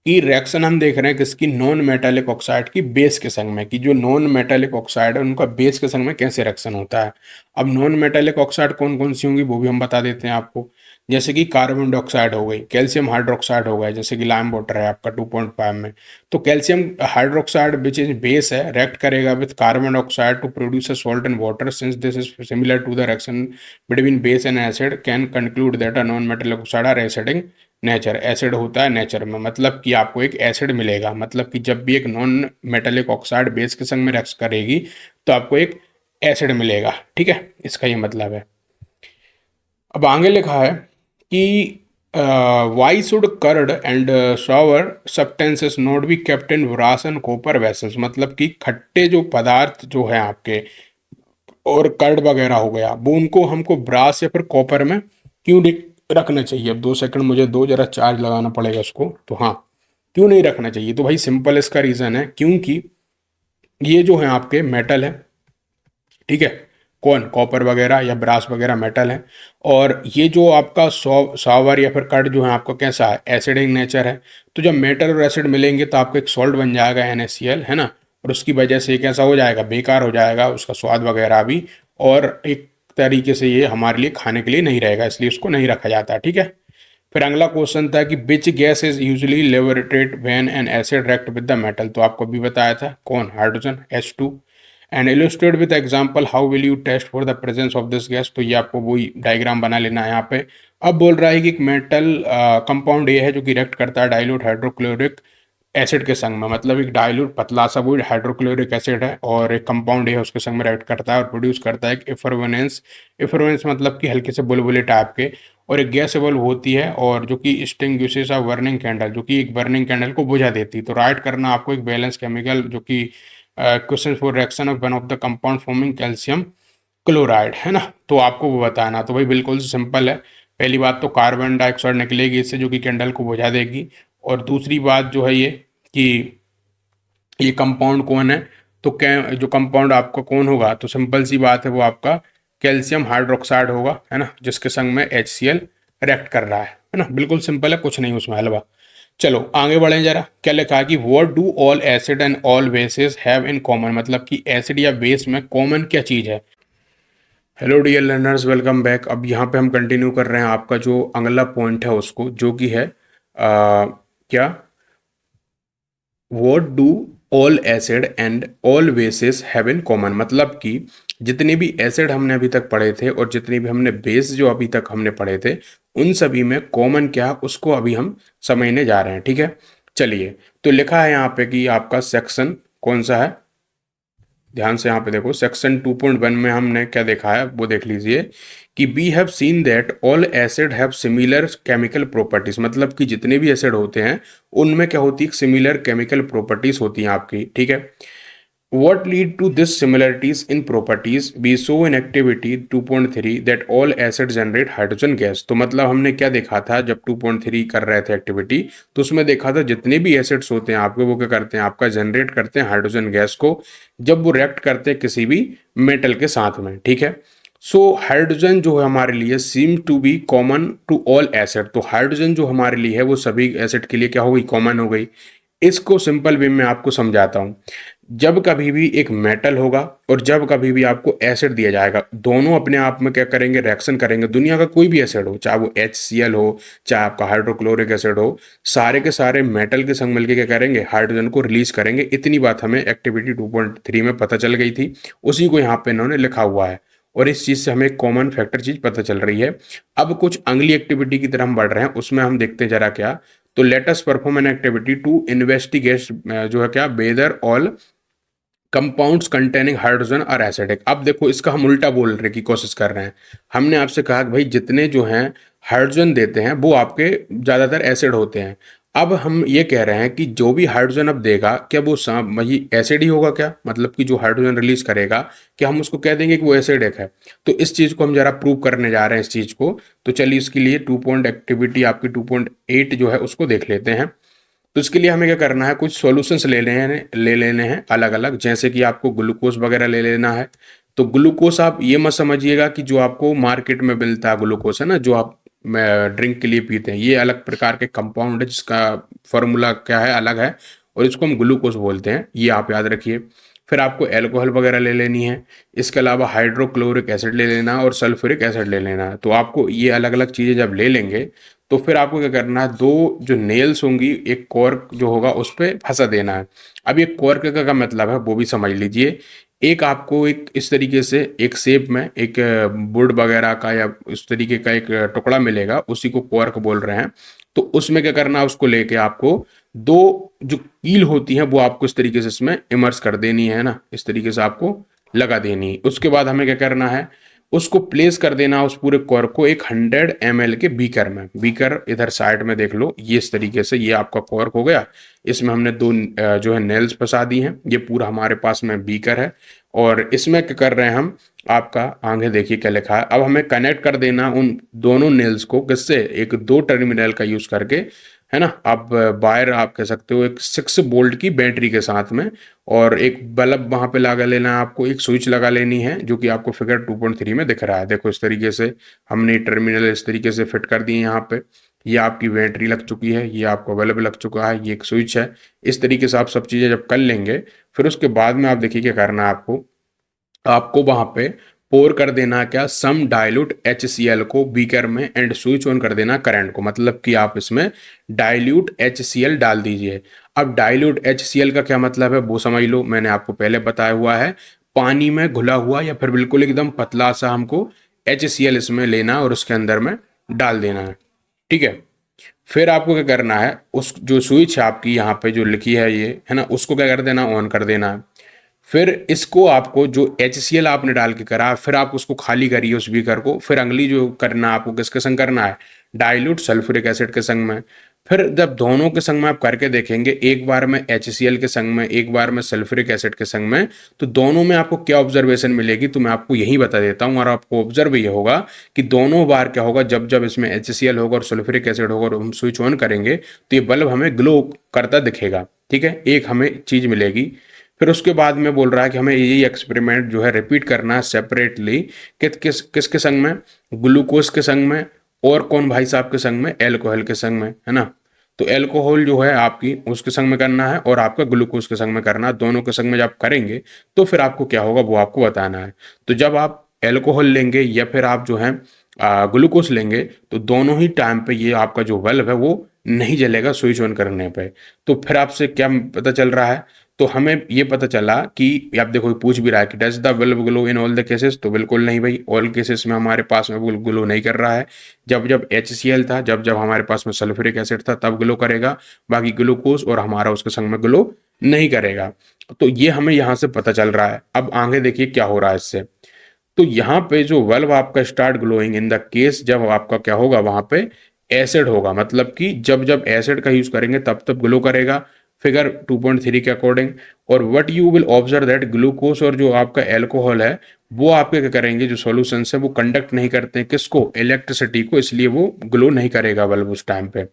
कि रिएक्शन हम देख रहे हैं किसकी, नॉन मेटालिक ऑक्साइड की बेस के संग में, कि जो नॉन मेटालिक ऑक्साइड है उनका बेस के संग में कैसे रिएक्शन होता है। अब नॉन मेटालिक ऑक्साइड कौन कौन सी होंगी वो भी हम बता देते हैं आपको। जैसे कि कार्बन डाइऑक्साइड हो गई, कैल्शियम हाइड्रोक्साइड हो गया, जैसे कि लाइम वाटर है आपका 2.5 में, तो calcium hydroxide which is base है, रिएक्ट करेगा with carbon dioxide to produce a salt and water. Since this is similar to the reaction between base and acid, can conclude that a non metallic oxide are acidic nature. Acid होता है nature में, मतलब कि आपको एक acid मिलेगा, मतलब कि जब भी एक नॉन मेटालिक ऑक्साइड बेस के संग में रिएक्ट करेगी तो आपको एक एसिड मिलेगा, ठीक है, इसका ये मतलब है। अब आगे लिखा है कि why should curd and sour substances not be kept in brass and copper vessels, मतलब कि खट्टे जो पदार्थ जो है आपके और कर्ड वगैरह हो गया, वो उनको हमको ब्रास या फिर कॉपर में क्यों रखना चाहिए। अब 2 सेकंड मुझे दो, जरा चार्ज लगाना पड़ेगा उसको। तो हाँ, क्यों नहीं रखना चाहिए, तो भाई सिंपल इसका रीज़न है, क्योंकि ये जो है आपके मेटल है, ठीक है, कौन, कॉपर वगैरह या ब्रास वगैरह मेटल है, और ये जो आपका सॉवर या फिर कर्ड जो है आपका कैसा है, एसिडिक नेचर है। तो जब मेटल और एसिड मिलेंगे तो आपको एक सॉल्ट बन जाएगा NaCl, है ना, और उसकी वजह से कैसा हो जाएगा, बेकार हो जाएगा उसका स्वाद वगैरह भी, और एक तरीके से ये हमारे लिए खाने के लिए नहीं रहेगा, इसलिए उसको नहीं रखा जाता, ठीक है। फिर अगला क्वेश्चन था कि which gas is usually liberated when an acid react with the metal, तो आपको भी बताया था कौन, hydrogen H2। And illustrate with example how will you test for the presence of this gas, तो ये आपको वही डायग्राम बना लेना है यहाँ पे। अब बोल रहा है कि एक मेटल कंपाउंड ये है जो कि रिएक्ट करता है डाइल्यूट हाइड्रोक्लोरिक एसिड के संग में, मतलब एक डाइल्यूट पतला सा वो हाइड्रोक्लोरिक एसिड है और एक कंपाउंड है उसके संग में रिएक्ट करता है और प्रोड्यूस करता है एक इफरवेनेंस। इफरवेनेंस मतलब कि हल्के से बुलबुले टाइप के, और एक गैस एबल होती है और जो कि स्टिंग्विशेस अ बर्निंग कैंडल, जो कि एक बर्निंग कैंडल को बुझा देती है। तो राइट करना आपको एक बैलेंस केमिकल, जो कि question for reaction of one of the compound forming calcium chloride, है ना, तो आपको वो बताना। तो भाई बिल्कुल सिंपल है। पहली बात तो कार्बन डाइऑक्साइड निकलेगी इससे, जो कि कैंडल को बुझा देगी, और दूसरी बात जो है ये कि ये कंपाउंड कौन है, तो क्या जो कंपाउंड आपका कौन होगा, तो सिंपल सी बात है वो आपका कैल्शियम हाइड्रोक्साइड होगा, है ना, जिसके संग में HCl रिएक्ट कर रहा है ना, बिल्कुल सिंपल है, कुछ नहीं उसमें हलवा। चलो आगे बढ़े जरा, क्या लिखा है कि what do all acid and all bases have in common, मतलब कि एसिड या बेस में कॉमन क्या चीज है। Hello dear learners, welcome back. अब यहाँ पे हम कंटिन्यू कर रहे हैं आपका जो अगला पॉइंट है उसको, जो कि है क्या, what do all acid and all bases have in common, मतलब कि जितने भी एसिड हमने अभी तक पढ़े थे और जितने भी हमने बेस जो अभी तक हमने पढ़े थे, उन सभी में कॉमन क्या, उसको अभी हम समझने जा रहे हैं, ठीक है। चलिए, तो लिखा है यहाँ पे कि आपका सेक्शन कौन सा है, ध्यान से यहाँ पे देखो, सेक्शन 2.1 में हमने क्या देखा है वो देख लीजिए कि we have seen that all acid have similar chemical properties, मतलब कि जितने भी एसिड होते हैं उनमें क्या होती है, सिमिलर केमिकल प्रॉपर्टीज होती हैं आपकी, ठीक है। What lead to this similarities in properties? We show in activity 2.3 that all acids generate hydrogen gas। तो मतलब हमने क्या देखा था जब 2.3 कर रहे थे एक्टिविटी, तो उसमें देखा था जितने भी एसिड्स होते हैं आपके, वो क्या करते हैं, आपका जनरेट करते हैं हाइड्रोजन गैस को, जब वो रिएक्ट करते हैं किसी भी मेटल के साथ में, ठीक है। सो हाइड्रोजन जो है हमारे लिए seem to be common to all acid, तो हाइड्रोजन जो हमारे लिए है वो सभी एसिड के लिए क्या हो गई, कॉमन हो गई। इसको सिंपल वे में आपको समझाता हूं। जब कभी भी एक मेटल होगा और जब कभी भी आपको एसिड दिया जाएगा, दोनों अपने आप में क्या करेंगे, रिएक्शन करेंगे। दुनिया का कोई भी एसिड हो, चाहे वो HCl हो, चाहे आपका हाइड्रोक्लोरिक एसिड हो, सारे के सारे मेटल के संग मिलकर क्या करेंगे, हाइड्रोजन को रिलीज करेंगे। इतनी बात हमें एक्टिविटी 2.3 में पता चल गई थी, उसी को यहाँ पे इन्होंने लिखा हुआ है, और इस चीज से हमें एक कॉमन फैक्टर चीज पता चल रही है। अब कुछ अगली एक्टिविटी की तरफ हम बढ़ रहे हैं, उसमें हम देखते हैं जरा क्या। तो let us perform an activity to investigate जो है क्या, whether all compounds containing hydrogen are acidic. अब देखो इसका हम उल्टा बोलने की कोशिश कर रहे हैं। हमने आपसे कहा कि भाई जितने जो हैं हाइड्रोजन देते हैं वो आपके ज़्यादातर एसिड होते हैं। अब हम ये कह रहे हैं कि जो भी हाइड्रोजन अब देगा क्या वो वही एसिड ही होगा क्या, मतलब कि जो हाइड्रोजन रिलीज करेगा क्या हम उसको कह देंगे कि वो एसिडिक है। तो इस चीज़ को हम जरा प्रूव करने जा रहे हैं इस चीज़ को। तो चलिए इसके लिए 2 पॉइंट एक्टिविटी आपकी 2.8 जो है उसको देख लेते हैं। तो इसके लिए हमें क्या करना है, कुछ सॉल्यूशंस ले लेने हैं अलग अलग, जैसे कि आपको ग्लूकोज वगैरह ले लेना है। तो ग्लूकोज आप ये मत समझिएगा कि जो आपको मार्केट में मिलता है ग्लूकोज है ना, जो आप ड्रिंक के लिए पीते हैं, ये अलग प्रकार के कंपाउंड है जिसका फॉर्मूला क्या है अलग है, और इसको हम ग्लूकोज बोलते हैं, ये आप याद रखिए। फिर आपको एल्कोहल वगैरह ले लेनी है। इसके अलावा हाइड्रोक्लोरिक एसिड ले लेना है और सल्फ्यूरिक एसिड ले लेना है। तो आपको ये अलग अलग चीज़ें जब ले लेंगे तो फिर आपको क्या करना है, दो जो नेल्स होंगी एक कॉर्क जो होगा उस पर फंसा देना है। अब ये कॉर्क का क्या मतलब है वो भी समझ लीजिए। एक आपको एक इस तरीके से एक शेप में एक वुड वगैरह का या इस तरीके का एक टुकड़ा मिलेगा, उसी को कॉर्क बोल रहे हैं। तो उसमें क्या करना है, उसको लेके आपको दो जो कील होती हैं वो आपको इस तरीके से इसमें इमर्स कर देनी है ना, इस तरीके से आपको लगा देनी है। उसके बाद हमें क्या करना है, उसको प्लेस कर देना उस पूरे कॉर्क को एक 100 ml के बीकर में। बीकर इधर साइड में देख लो, ये इस तरीके से ये आपका कॉर्क हो गया। इसमें हमने दो जो है नेल्स फंसा दी हैं। ये पूरा हमारे पास में बीकर है और इसमें क्या कर रहे हैं हम, आपका आगे देखिए क्या लिखा है। अब हमें कनेक्ट कर देना उन दोनों नेल्स को किससे, एक 2 टर्मिनल का यूज करके, है ना। आप वायर आप कह सकते हो एक 6 वोल्ट की बैटरी के साथ में, और एक बल्ब वहां पे लगा लेना है आपको, एक स्विच लगा लेनी है जो कि आपको फिगर 2.3 में दिख रहा है। देखो इस तरीके से हमने टर्मिनल इस तरीके से फिट कर दिए यहाँ पे। ये आपकी बैटरी लग चुकी है, ये आपका बल्ब लग चुका है, ये एक स्विच है। इस तरीके से आप सब चीज़ें जब कर लेंगे, फिर उसके बाद में आप देखिए क्या करना है आपको। आपको वहां पे पोर कर देना क्या, सम डाइल्यूट HCl को बीकर में एंड स्विच ऑन कर देना करंट को, मतलब कि आप इसमें डाइल्यूट HCl डाल दीजिए। अब डाइल्यूट HCl का क्या मतलब है वो समझ लो, मैंने आपको पहले बताया हुआ है। पानी में घुला हुआ या फिर बिल्कुल एकदम पतला सा हमको HCl इसमें लेना और उसके अंदर में डाल देना है, ठीक है। फिर आपको क्या करना है, उस जो स्विच है आपकी यहाँ पे जो लिखी है ये है ना, उसको क्या कर देना, ऑन कर देना है। फिर इसको आपको जो HCl आपने डाल के करा, फिर आप उसको खाली करिए उस बीकर को। फिर अगली जो करना आपको किसके संग करना है, डाइल्यूट सल्फ्यूरिक एसिड के संग में। फिर जब दोनों के संग में आप करके देखेंगे, एक बार में HCl के संग में, एक बार में सल्फ्यूरिक एसिड के संग में, तो दोनों में आपको क्या ऑब्जर्वेशन मिलेगी, तो मैं आपको यही बता देता हूँ। और आपको ऑब्जर्व ये होगा कि दोनों बार क्या होगा, जब जब इसमें HCl होगा और सल्फ्यूरिक एसिड होगा और हम स्विच ऑन करेंगे तो ये बल्ब हमें ग्लो करता दिखेगा, ठीक है। एक हमें चीज मिलेगी। फिर उसके बाद में बोल रहा है कि हमें यही एक्सपेरिमेंट जो है रिपीट करना है सेपरेटली, किसके संग में, ग्लूकोज के संग में, और कौन भाई साहब के संग में, एल्कोहल के संग में, है ना। तो एल्कोहल जो है आपकी उसके संग में करना है और आपका ग्लूकोज के संग में करना है। दोनों के संग में जब करेंगे तो फिर आपको क्या होगा वो आपको बताना है। तो जब आप एल्कोहल लेंगे या फिर आप जो है ग्लूकोज लेंगे, तो दोनों ही टाइम पे ये आपका जो बल्ब है वो नहीं जलेगा स्विच ऑन करने पे। तो फिर आपसे क्या पता चल रहा है, तो हमें ये पता चला कि आप देखो पूछ भी रहा है कि does the bulb glow in all the cases, तो बिल्कुल नहीं भाई, ऑल केसेस में हमारे पास में वो ग्लो नहीं कर रहा है। जब जब HCl था, जब जब हमारे पास में सल्फ्यूरिक एसिड था तब ग्लो करेगा, बाकी ग्लूकोज और हमारा उसके संग में ग्लो नहीं करेगा। तो ये हमें यहाँ से पता चल रहा है। अब आगे देखिए क्या हो रहा है इससे। तो यहाँ पे जो बल्ब आपका start glowing in the case जब आपका क्या होगा वहां पे एसिड होगा, मतलब कि जब जब एसिड का यूज करेंगे तब तब ग्लो करेगा, फिगर 2.3 के अकॉर्डिंग। और what you will observe that glucose और जो आपका एल्कोहल है वो आपके क्या करेंगे, जो सॉल्यूशन है वो कंडक्ट नहीं करते हैं किसको, इलेक्ट्रिसिटी को, इसलिए वो ग्लो नहीं करेगा बल्ब उस टाइम पे।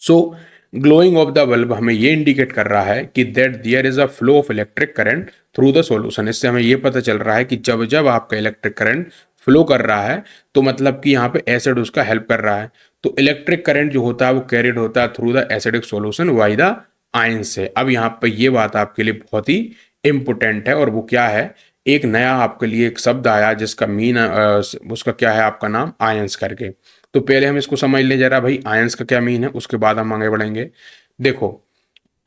So glowing of the bulb हमें ये इंडिकेट कर रहा है कि that there is a flow of electric current through the solution. इससे हमें ये पता चल रहा है कि जब जब आपका इलेक्ट्रिक करंट फ्लो कर रहा है तो मतलब कि यहाँ पे एसिड उसका हेल्प कर रहा है। तो इलेक्ट्रिक करंट जो होता है वो कैरिड होता है through the acidic solution by the ion से। अब यहाँ पे ये बात आपके लिए बहुत ही इंपोर्टेंट है, और वो क्या है, एक नया आपके लिए एक शब्द आया जिसका मीन उसका क्या है, आपका नाम आयंस करके। तो पहले हम इसको समझ ले जरा भाई आयंस का क्या मीन है, उसके बाद हम आगे बढ़ेंगे। देखो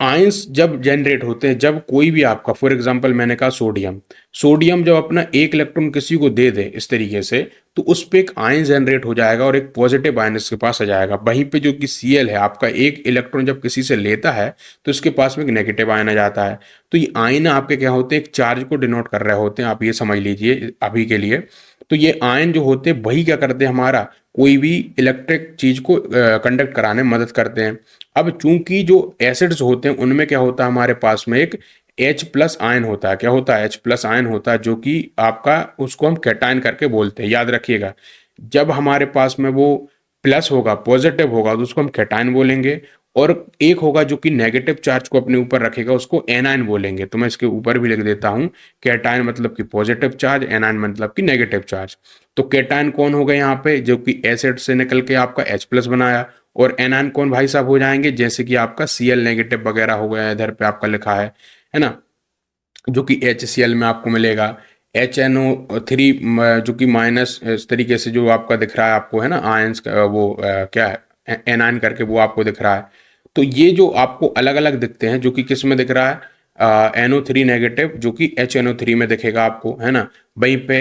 आयंस जब जनरेट होते हैं, जब कोई भी आपका फॉर एग्जांपल मैंने कहा सोडियम, सोडियम जब अपना एक इलेक्ट्रॉन किसी को दे दे इस तरीके से, तो उस पे एक आयन जनरेट हो जाएगा और एक पॉजिटिव आयन इसके पास आ जाएगा। वहीं पे जो कि Cl है आपका, एक इलेक्ट्रॉन जब किसी से लेता है तो इसके पास में एक नेगेटिव आयन आ जाता है। तो ये आयन आपके क्या होते हैं, एक चार्ज को डिनोट कर रहे होते हैं, आप ये समझ लीजिए अभी के लिए। तो ये आयन जो होते हैं वही क्या करते हैं, हमारा कोई भी इलेक्ट्रिक चीज को कंडक्ट कराने में मदद करते हैं। अब चूंकि जो एसिड्स होते हैं उनमें क्या होता है, हमारे पास में एक H प्लस आयन होता है। क्या होता है, H प्लस आयन होता है, जो कि आपका उसको हम कैटायन करके बोलते हैं, याद रखिएगा। जब हमारे पास में वो प्लस होगा, पॉजिटिव होगा, तो उसको हम कैटायन बोलेंगे। और एक होगा जो कि नेगेटिव चार्ज को अपने ऊपर रखेगा, उसको एनायन बोलेंगे। तो मैं इसके ऊपर भी लिख देता हूं, कैटायन मतलब कि पॉजिटिव चार्ज, एनायन मतलब कि नेगेटिव चार्ज। तो कैटायन कौन होगा यहाँ पे, जो कि एसिड से निकल के आपका H प्लस बनाया। और एनायन कौन भाई साहब हो जाएंगे, जैसे कि आपका Cl नेगेटिव वगैरह हो गया, इधर पे आपका लिखा है ना, जो कि HCl में आपको मिलेगा। HNO3 जो कि माइनस इस तरीके से जो आपका दिख रहा है आपको, है ना, आयंस वो क्या है, एनायन करके वो आपको दिख रहा है। तो ये जो आपको अलग अलग दिखते हैं, जो कि किस में दिख रहा है, NO3 नेगेटिव, जो कि HNO3 में दिखेगा आपको, है ना। वहीं पे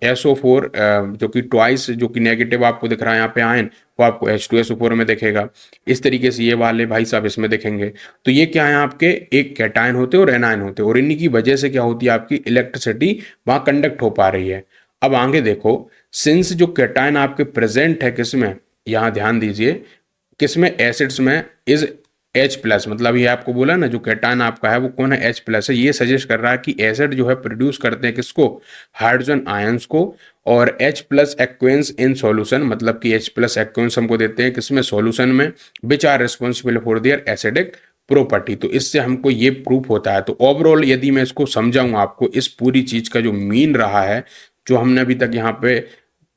SO4 जो कि ट्वाइस, जो कि नेगेटिव आपको दिख रहा है यहाँ पे आयन, वो आपको H2SO4 में दिखेगा। इस तरीके से ये वाले भाई साहब इसमें दिखेंगे। तो ये क्या है, आपके एक कैटायन होते हैं और एनायन होते हैं, और इन्हीं की वजह से क्या होती है, आपकी इलेक्ट्रिसिटी वहां कंडक्ट हो पा रही है। अब आगे देखो, सिंस जो कैटायन आपके प्रेजेंट है किसमें, यहाँ ध्यान दीजिए, किसमें, एसिड्स में, इज H प्लस, मतलब ये आपको बोला ना, जो कैटायन आपका है वो कौन है, H प्लस है। ये सजेस्ट कर रहा है कि एसिड जो है प्रोड्यूस करते हैं किसको, हाइड्रोजन आयंस को। और H प्लस एक्वेंस इन सॉल्यूशन, मतलब कि H प्लस एक्वेंस हमको देते हैं किसमें, सॉल्यूशन में, which are responsible for their acidic property. तो इससे हमको ये प्रूफ होता है। तो ओवरऑल यदि मैं इसको समझाऊं आपको, इस पूरी चीज का जो मीन रहा है, जो हमने अभी तक यहाँ पे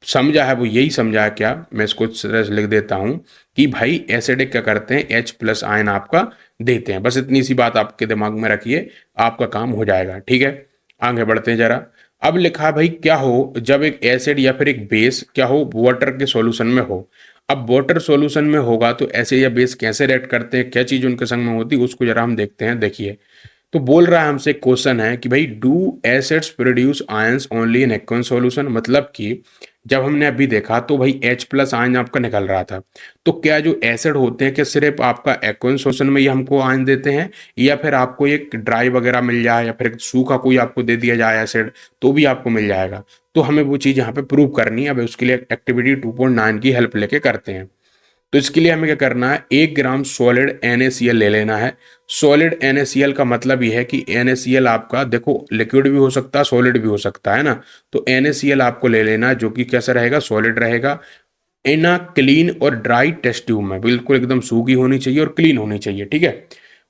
समझा है, वो यही समझा है। क्या, मैं इसको लिख देता हूं कि भाई एसिडिक क्या करते हैं, H प्लस आयन आपका देते हैं। बस इतनी सी बात आपके दिमाग में रखिए, आपका काम हो जाएगा। ठीक है, आगे बढ़ते हैं जरा। अब लिखा है भाई, क्या हो जब एक एसिड या फिर एक बेस क्या हो, वाटर के सॉल्यूशन में हो। अब वाटर सॉल्यूशन में होगा तो एसिड या बेस कैसे रिएक्ट करते हैं, क्या चीज उनके संग में होती है, उसको जरा हम देखते हैं। देखिए, तो बोल रहा है हमसे, क्वेश्चन है कि भाई, do acids produce ions only in aqueous solution, मतलब कि जब हमने अभी देखा तो भाई H प्लस आयन आपका निकल रहा था। तो क्या जो एसिड होते हैं, क्या सिर्फ आपका एक्वेस सॉल्यूशन में ही हमको आयन देते हैं, या फिर आपको एक ड्राई वगैरह मिल जाए, या फिर एक सूखा कोई आपको दे दिया जाए एसिड, तो भी आपको मिल जाएगा। तो हमें वो चीज़ यहाँ पे प्रूव करनी है। अब उसके लिए एक्टिविटी 2.9 की हेल्प लेके करते हैं। तो इसके लिए हमें क्या करना है, 1 ग्राम सॉलिड NaCl ले लेना है। सॉलिड NaCl का मतलब यह है कि NaCl आपका देखो लिक्विड भी हो सकता है, सॉलिड भी हो सकता है ना। तो NaCl आपको ले लेना है, जो कि कैसा रहेगा, सॉलिड रहेगा। इन अ क्लीन और ड्राई टेस्ट ट्यूब में, बिल्कुल एकदम सूखी होनी चाहिए और क्लीन होनी चाहिए। ठीक है,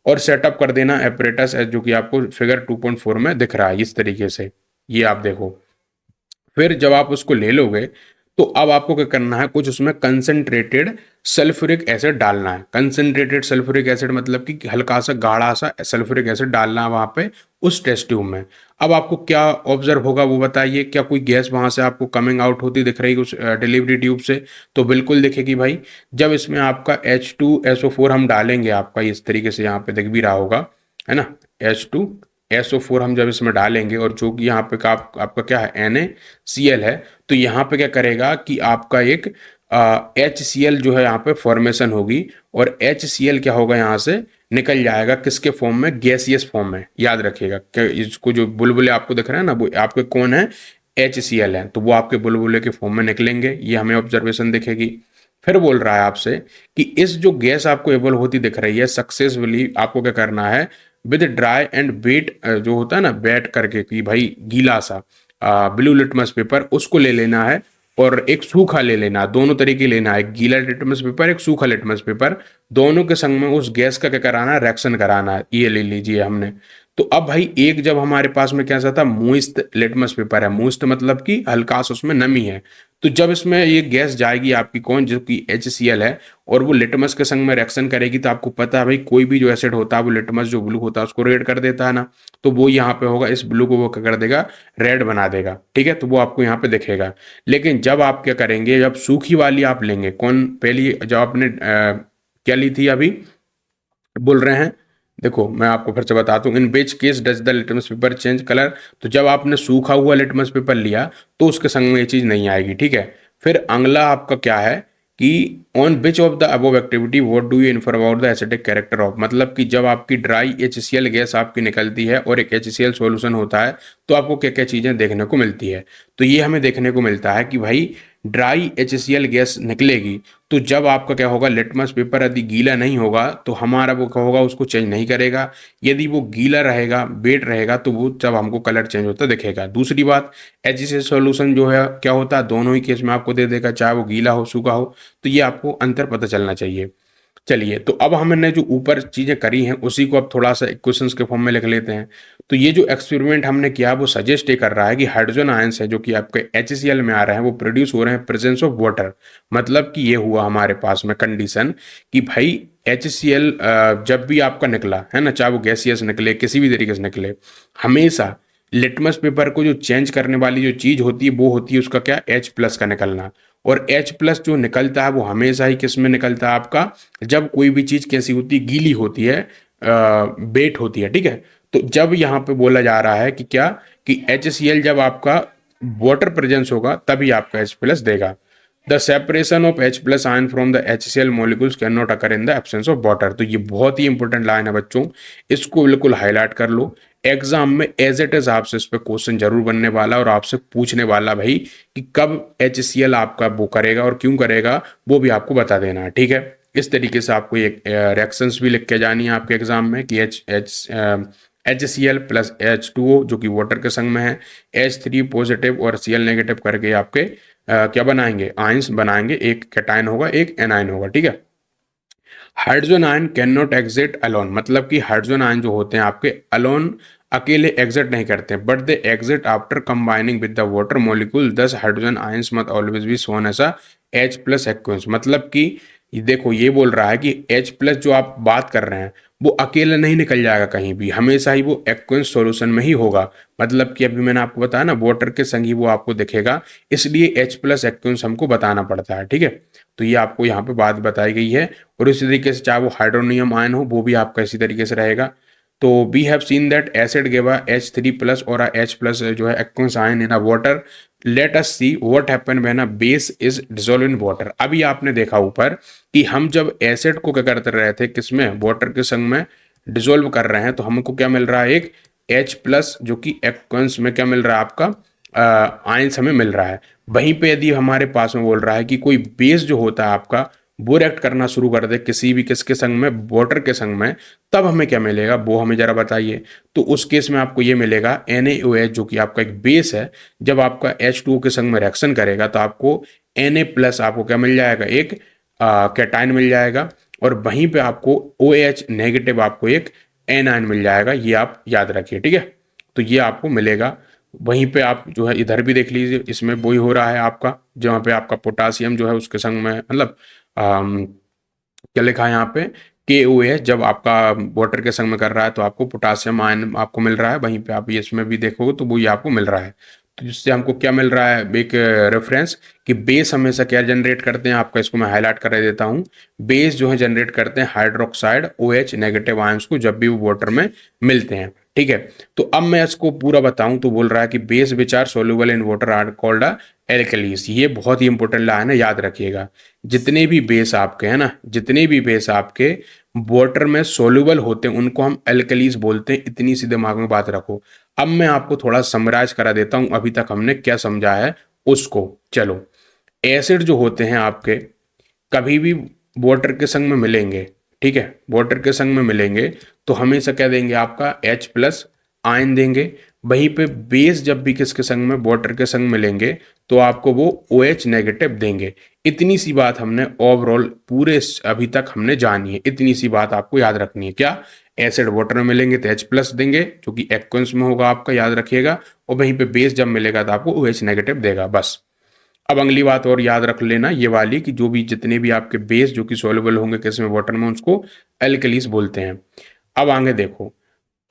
और सेटअप कर देना एपरेटस, जो कि आपको फिगर 2.4 में दिख रहा है इस तरीके से। ये आप देखो, फिर जब आप उसको ले लोगे, तो अब आपको क्या करना है, कुछ उसमें कंसंट्रेटेड सल्फ्यूरिक एसिड डालना है। कंसंट्रेटेड सल्फ्यूरिक एसिड मतलब कि हल्का सा गाढ़ा सा सल्फ्यूरिक एसिड डालना है वहां पे उस टेस्ट ट्यूब में। अब आपको क्या ऑब्जर्व होगा वो बताइए, क्या कोई गैस वहां से आपको कमिंग आउट होती दिख रही है उस डिलीवरी ट्यूब से, तो बिल्कुल दिखेगी भाई। जब इसमें आपका H2SO4 हम डालेंगे, आपका इस तरीके से यहाँ पे दिख भी रहा होगा, है ना, H2SO4 हम जब इसमें डालेंगे, और जो कि यहाँ पे का आपका क्या है, NaCl है, तो यहाँ पे क्या करेगा कि आपका एक HCl जो है यहाँ पे फॉर्मेशन होगी। और HCl क्या होगा, यहाँ से निकल जाएगा किसके फॉर्म में, गैसियस फॉर्म में। याद रखिएगा कि इसको जो बुलबुले आपको दिख रहे हैं ना, वो आपके कौन है, HCl है, तो वो आपके बुलबुले के फॉर्म में निकलेंगे, ये हमें ऑब्जर्वेशन दिखेगी। फिर बोल रहा है आपसे कि इस जो गैस आपको एबल होती दिख रही है सक्सेसफुली, आपको क्या करना है, विद ड्राई एंड वेट, जो होता है ना बैट करके, कि भाई गीला सा ब्लू लिटमस पेपर उसको ले लेना है, और एक सूखा ले लेना, दोनों तरीके लेना है, गीला लिटमस पेपर, एक सूखा लिटमस पेपर, दोनों के संग में उस गैस का क्या कराना है, रिएक्शन कराना है। ये ले लीजिए हमने। तो अब भाई एक जब हमारे पास में कैसा था, मूइस्ट लिटमस पेपर है, मूइस्ट मतलब कि हल्का सा उसमें नमी है। तो जब इसमें ये गैस जाएगी आपकी कौन, जो कि HCl है, और वो लिटमस के संग में रिएक्शन करेगी, तो आपको पता है भाई कोई भी जो एसिड होता है वो लिटमस जो ब्लू होता है उसको रेड कर देता है ना। तो वो यहाँ पे होगा, इस ब्लू को वो क्या कर देगा, रेड बना देगा। ठीक है, तो वो आपको यहाँ पे दिखेगा। लेकिन जब आप क्या करेंगे, जब सूखी वाली आप लेंगे, कौन पहली जो आपने क्या ली थी अभी, बोल रहे हैं, देखो मैं आपको फिर से बताता हूँ, in which case does the litmus paper change colour. तो जब आपने सूखा हुआ लिटमस पेपर लिया तो उसके संग में ये चीज़ नहीं आएगी, ठीक है। फिर अगला आपका क्या है कि on which of the above activity what do you infer about the acidic character of, मतलब कि जब आपकी ड्राई HCl गैस आपकी निकलती है और एक HCl सॉल्यूशन होता है तो आपको क्या क्या चीज़ें देखने को मिलती है। तो ये हमें देखने को मिलता है कि भाई ड्राई HCl गैस निकलेगी तो जब आपका क्या होगा, लिटमस पेपर यदि गीला नहीं होगा तो हमारा वो क्या होगा, उसको चेंज नहीं करेगा। यदि वो गीला रहेगा, वेट रहेगा, तो वो जब हमको कलर चेंज होता दिखेगा। दूसरी बात, HCl सॉल्यूशन जो है क्या होता है, दोनों ही केस में आपको दे देगा, चाहे वो गीला हो सूखा हो। तो ये आपको अंतर पता चलना चाहिए। चलिए, तो अब हमने जो ऊपर चीज़ें करी हैं उसी को अब थोड़ा सा इक्वेशंस के फॉर्म में लिख लेते हैं। तो ये जो एक्सपेरिमेंट हमने किया वो सजेस्ट ये कर रहा है कि हाइड्रोजन आयंस है जो कि आपके HCl में आ रहे हैं वो प्रोड्यूस हो रहे हैं प्रेजेंस ऑफ वाटर। मतलब कि ये हुआ हमारे पास में कंडीशन कि भाई HCl जब भी आपका निकला है ना, चाहे वो गैसियस निकले किसी भी तरीके से निकले, हमेशा लिटमस पेपर को जो चेंज करने वाली जो चीज़ होती है वो होती है उसका क्या, H+ का निकलना। और H+ जो निकलता है वो हमेशा ही किस में निकलता है आपका, जब कोई भी चीज़ कैसी होती है, गीली होती है, बेट होती है, ठीक है। तो जब यहाँ पे बोला जा रहा है कि क्या, कि HCl जब आपका वाटर प्रेजेंस होगा तभी आपका H+ देगा। The separation of H+ ion from the HCl molecules can not occur in the absence of water. तो ये बहुत ही इंपॉर्टेंट लाइन है बच्चों, इसको बिल्कुल हाईलाइट कर लो। एग्जाम में एज इट इज आपसे इस पे क्वेश्चन जरूर बनने वाला और आपसे पूछने वाला भाई कि कब HCl आपका वो करेगा और क्यों करेगा, वो भी आपको बता देना है, ठीक है। इस तरीके से आपको ये रिएक्शंस भी लिख के जानी है आपके एग्जाम में कि HCl प्लस H2O जो कि वाटर के संग में है, H3 पॉजिटिव और Cl नेगेटिव करके आपके क्या बनाएंगे, आयंस बनाएंगे। एक कैटायन होगा, एक एनायन होगा, ठीक है। Hydrogen ion can not exit alone, मतलब कि हाइड्रोजन आयन जो होते हैं आपके अलोन अकेले एग्जिट नहीं करते, but they exist after combining with the water molecule. Thus hydrogen ions must always be shown as H+ aqueous. मतलब कि देखो ये बोल रहा है कि H+ जो आप बात कर रहे हैं वो अकेले नहीं निकल जाएगा कहीं भी, हमेशा ही वो एक्वेंस सॉल्यूशन में ही होगा। मतलब कि अभी मैंने आपको बताया ना, वाटर के संग ही वो आपको दिखेगा, इसलिए H+ एक्वेंस हमको बताना पड़ता है, ठीक है। तो ये आपको यहाँ पे बात बताई गई है। और इसी तरीके से चाहे वो हाइड्रोनियम आयन हो वो भी आपका इसी तरीके से रहेगा। तो we have seen that acid give a H3+ और H+ जो है aqueous ion in a water. Let us see what happen when a base is dissolve in water. अभी आपने देखा ऊपर कि हम जब एसिड को क्या करते रहे थे, किसमें, वाटर के संग में डिसॉल्व कर रहे हैं, तो हमको क्या मिल रहा है, एक H+ जो कि एक्वस में क्या मिल रहा है आपका, आयंस हमें मिल रहा है। वहीं पे यदि हमारे पास में बोल रहा है कि कोई बेस जो होता है आपका वो रिएक्ट करना शुरू कर दे किसी भी किसके संग में, वाटर के संग में, तब हमें क्या मिलेगा वो हमें जरा बताइए। तो उस केस में आपको ये मिलेगा NaOH जो कि आपका एक बेस है, जब आपका H2O के संग में रिएक्शन करेगा तो आपको Na+ आपको क्या मिल जाएगा, एक कैटायन मिल जाएगा। और वहीं पे आपको OH नेगेटिव आपको एक एनायन मिल जाएगा, ये आप याद रखिए, ठीक है। तो ये आपको मिलेगा। वहीं पे आप जो है इधर भी देख लीजिए, इसमें वही हो रहा है आपका, जहाँ पे आपका पोटासियम जो है उसके संग में, मतलब क्या लिखा है यहाँ पे, KOH जब आपका वाटर के संग में कर रहा है तो आपको पोटासियम आयन आपको मिल रहा है। वहीं पे आप ये इसमें भी देखोगे तो वो ये आपको मिल रहा है। तो जिससे हमको क्या मिल रहा है, एक रेफरेंस कि बेस हमेशा क्या जनरेट करते हैं आपका, इसको मैं हाईलाइट कर देता हूँ। बेस जो है जनरेट करते हैं हाइड्रोक्साइड OH नेगेटिव आयंस को जब भी वो वाटर में मिलते हैं, ठीक है। तो अब मैं इसको पूरा बताऊं तो बोल रहा है कि base which are soluble in water are called alkalis. ये बहुत ही इंपॉर्टेंट लाइन है, याद रखिएगा। जितने भी बेस आपके हैं ना, जितने भी बेस आपके वाटर में सोल्यूबल होते हैं उनको हम एल्कलीज बोलते हैं। इतनी सी दिमाग में बात रखो। अब मैं आपको थोड़ा समराइज करा देता हूं अभी तक हमने क्या समझा है उसको। चलो, एसिड जो होते हैं आपके कभी भी वाटर के संग में मिलेंगे, ठीक है, वाटर के संग में मिलेंगे तो हमेशा क्या देंगे, आपका H+ आयन देंगे। वहीं पे बेस जब भी किसके संग में, वाटर के संग मिलेंगे, तो आपको वो OH नेगेटिव देंगे। इतनी सी बात हमने ओवरऑल पूरे अभी तक हमने जानी है। इतनी सी बात आपको याद रखनी है, क्या, एसिड वाटर में मिलेंगे तो H+ देंगे जो कि एक्वेंस में होगा आपका, याद रखिएगा। और वहीं पे बेस जब मिलेगा तो आपको OH नेगेटिव देगा, बस। अब अगली बात और याद रख लेना ये वाली कि जो भी जितने भी आपके बेस जो कि सोल्युबल होंगे किस में, वाटर में, उसको एल्कलीस बोलते हैं। अब आगे देखो,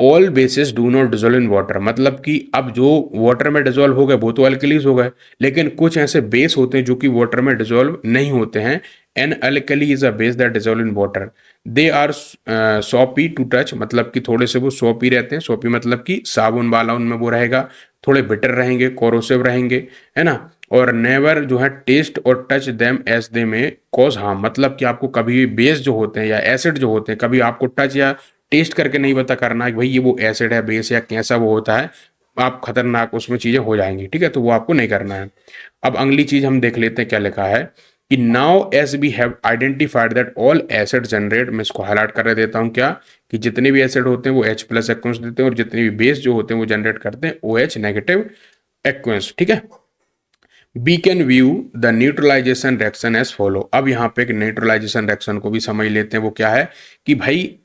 all basis do not dissolve in water, मतलब कि अब जो वाटर में डिजोल्व हो गए वो तो अल्कलीज हो गए, लेकिन कुछ ऐसे बेस होते हैं जो कि वाटर में डिजोल्व नहीं होते हैं। An alkali is a base that dissolve in water, they are soapy to touch, मतलब कि थोड़े से वो सॉपी रहते हैं, सॉपी मतलब कि साबुन वाला उनमें वो रहेगा, थोड़े बिटर रहेंगे, कोरोसिव रहेंगे, है ना। और नेवर जो है टेस्ट और टच देम एज दे में कॉज हार्म, मतलब कि आपको कभी बेस जो होते हैं या एसिड जो होते हैं कभी आपको टच या टेस्ट करके नहीं पता करना है कि भाई ये वो एसिड है, बेस या कैसा वो होता है, आप खतरनाक उसमें चीजें हो जाएंगी, ठीक है, तो वो आपको नहीं करना है। अब अगली चीज हम देख लेते हैं क्या लिखा है कि now as we have identified that all acid generate, मैं इसको हाईलाइट कर देता हूँ क्या, कि जितने भी एसिड होते हैं वो H प्लस एक्वेंस देते हैं, और जितने भी बेस जो होते हैं वो जनरेट करते हैं OH नेगेटिव एक्वेंस, ठीक है। We can view the neutralization reaction as follow, अब यहाँ पे एक न्यूट्रलाइजेशन रिएक्शन को भी समझ लेते हैं, वो क्या है कि भाई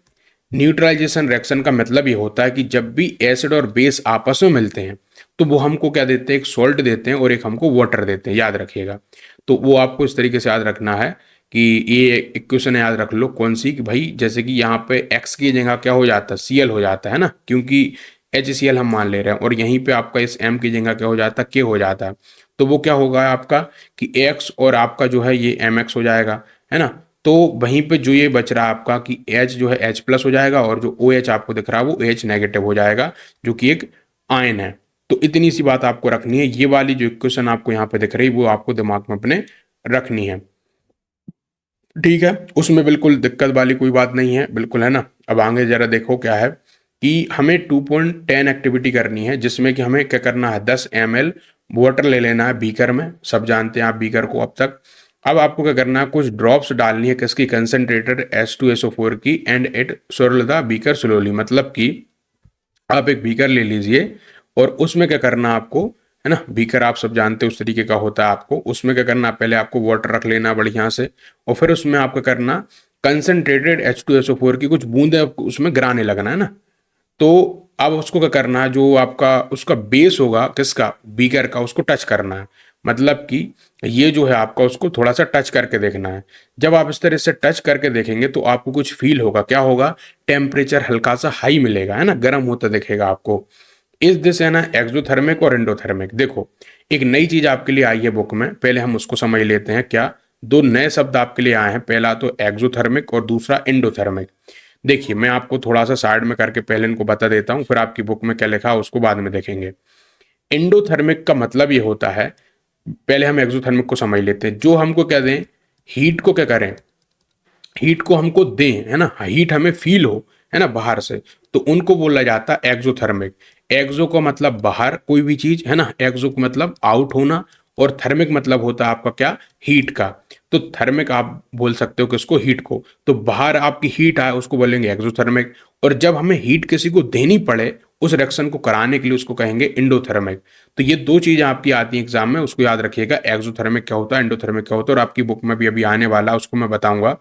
न्यूट्रलाइजेशन रिएक्शन का मतलब ये होता है कि जब भी एसिड और बेस आपस में मिलते हैं तो वो हमको क्या देते हैं, एक सॉल्ट देते हैं और एक हमको वाटर देते हैं, याद रखिएगा। तो वो आपको इस तरीके से याद रखना है कि ये इक्वेशन याद रख लो कौन सी, कि भाई जैसे कि यहाँ पे एक्स की जगह क्या हो जाता है, Cl हो जाता है ना, क्योंकि HCl हम मान ले रहे हैं, और यहीं पे आपका इस M की जगह क्या हो जाता है, K हो जाता है। तो वो क्या होगा आपका कि X और आपका जो है ये MX हो जाएगा, है ना। तो वहीं पे जो ये बच रहा है आपका कि H जो है H प्लस हो जाएगा, और जो OH आपको दिख रहा है वो H नेगेटिव हो जाएगा, जो कि एक आयन है। तो इतनी सी बात आपको रखनी है, ये वाली जो इक्वेशन आपको यहाँ पे दिख रही है वो आपको दिमाग में अपने रखनी है, ठीक है। उसमें बिल्कुल दिक्कत वाली कोई बात नहीं है, बिल्कुल, है ना। अब आगे जरा देखो क्या है कि हमें 2.10 एक्टिविटी करनी है, जिसमें कि हमें क्या करना है, 10 ml वाटर ले लेना है बीकर में, सब जानते हैं आप बीकर को अब तक। अब आपको क्या करना है, कुछ ड्रॉप्स डालनी है किसकी, कंसनट्रेटेड H2SO4 की, and it swirl the beaker slowly, मतलब कि आप एक बीकर ले लीजिए और उसमें क्या करना आपको, है ना, बीकर आप सब जानते हो उस तरीके का होता है, आपको उसमें क्या करना, पहले आपको वाटर रख लेना बढ़िया से, और फिर उसमें आपको करना कंसनट्रेटेड H2SO4 की कुछ बूंदे उसमें गिराने लगना है ना। तो अब उसको क्या करना है, जो आपका उसका बेस होगा किसका, बीकर का, उसको टच करना है, मतलब कि ये जो है आपका उसको थोड़ा सा टच करके देखना है। जब आप इस तरह से टच करके देखेंगे तो आपको कुछ फील होगा, क्या होगा, टेम्परेचर हल्का सा हाई मिलेगा, है ना, गर्म होता दिखेगा आपको। इस दिस है ना एक्सोथर्मिक और एंडोथर्मिक। देखो एक नई चीज आपके लिए आई है बुक में, पहले हम उसको समझ लेते हैं। क्या, दो नए शब्द आपके लिए आए हैं, पहला तो एक्सोथर्मिक और दूसरा एंडोथर्मिक। देखिए मैं आपको थोड़ा सा साइड में करके पहले इनको बता देता हूँ, फिर आपकी बुक में क्या लिखा है उसको बाद में देखेंगे। एंडोथर्मिक का मतलब ये होता है, पहले हम एक्सोथर्मिक को समझ लेते हैं, जो हमको क्या दें, हीट को क्या करें, हीट को हमको दें, है ना, हीट हमें फील हो, है ना, बाहर से, तो उनको बोला जाता है एक्सोथर्मिक। एक्सो का मतलब बाहर कोई भी चीज, है ना, एक्सो का मतलब आउट होना, और थर्मिक मतलब होता है आपका क्या, हीट का। तो थर्मिक आप बोल सकते हो किसको, हीट को, तो बाहर आपकी हीट आए उसको बोलेंगे एक्सोथर्मिक, और जब हमें हीट किसी को देनी पड़े उस रिएक्शन को कराने के लिए उसको कहेंगे इंडोथर्मिक। तो ये दो चीजें आपकी आती हैं एग्जाम में, उसको याद रखिएगा, एक्सोथर्मिक क्या होता है, इंडोथर्मिक क्या होता है, और आपकी बुक में भी अभी आने वाला है उसको मैं बताऊंगा।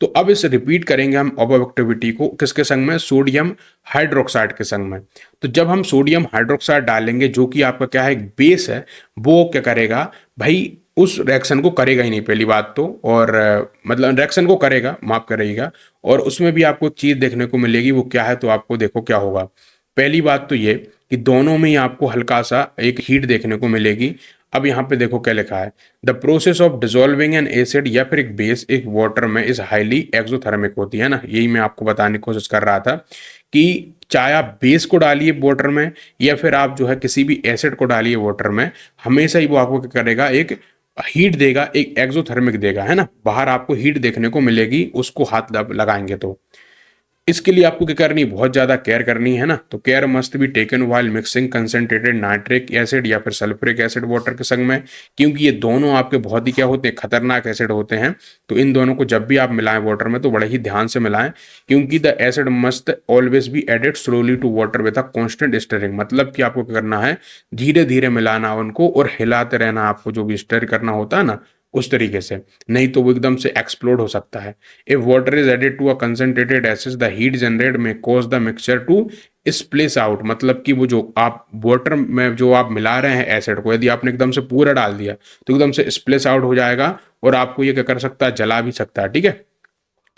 तो अब इसे रिपीट करेंगे हम ऑफ एक्टिविटी को किसके संग में, सोडियम हाइड्रोक्साइड के संग में। तो जब हम सोडियम हाइड्रोक्साइड डालेंगे जो कि आपका क्या है, एक बेस है, वो क्या करेगा भाई, उस रिएक्शन को करेगा ही नहीं पहली बात तो, और मतलब रिएक्शन को करेगा, माफ करिएगा, और उसमें भी आपको एक चीज देखने को मिलेगी, वो क्या है, तो आपको देखो क्या होगा। पहली बात तो ये कि दोनों में ही आपको हल्का सा एक हीट देखने को मिलेगी। अब यहाँ पे देखो क्या लिखा है, the process of dissolving N acid या फिर एक बेस एक वाटर में इज हाईली एक्सोथर्मिक होती है ना, यही मैं आपको बताने की कोशिश कर रहा था कि चाहे आप बेस को डालिए वाटर में या फिर आप जो है किसी भी एसिड को डालिए वाटर में, हमेशा ही वो आपको क्या करेगा, एक हीट देगा, एक एक्सोथर्मिक देगा, है ना, बाहर आपको हीट देखने को मिलेगी उसको हाथ लगाएंगे तो। इसके लिए आपको क्या करनी है, बहुत ज्यादा केयर करनी है ना, तो care must be taken while mixing concentrated nitric acid या फिर सल्फ्यूरिक एसिड वाटर के संग में, क्योंकि ये दोनों आपके बहुत ही क्या होते हैं, खतरनाक एसिड होते हैं। तो इन दोनों को जब भी आप मिलाएं वाटर में तो बड़े ही ध्यान से मिलाएं, क्योंकि the acid must always be added slowly to water with a constant stirring, मतलब कि आपको क्या करना है, धीरे धीरे मिलाना उनको और हिलाते रहना, आपको जो भी स्टर करना होता है ना उस तरीके से, नहीं तो वो एकदम से एक्सप्लोड हो सकता है। If water is added to a concentrated acid the heat generate may cause the mixture to splash out, मतलब कि वो जो आप वाटर में जो आप मिला रहे हैं एसिड को, यदि आपने एकदम से पूरा डाल दिया तो एकदम से स्प्लेस आउट हो जाएगा, और आपको ये क्या कर सकता है, जला भी सकता है, ठीक है।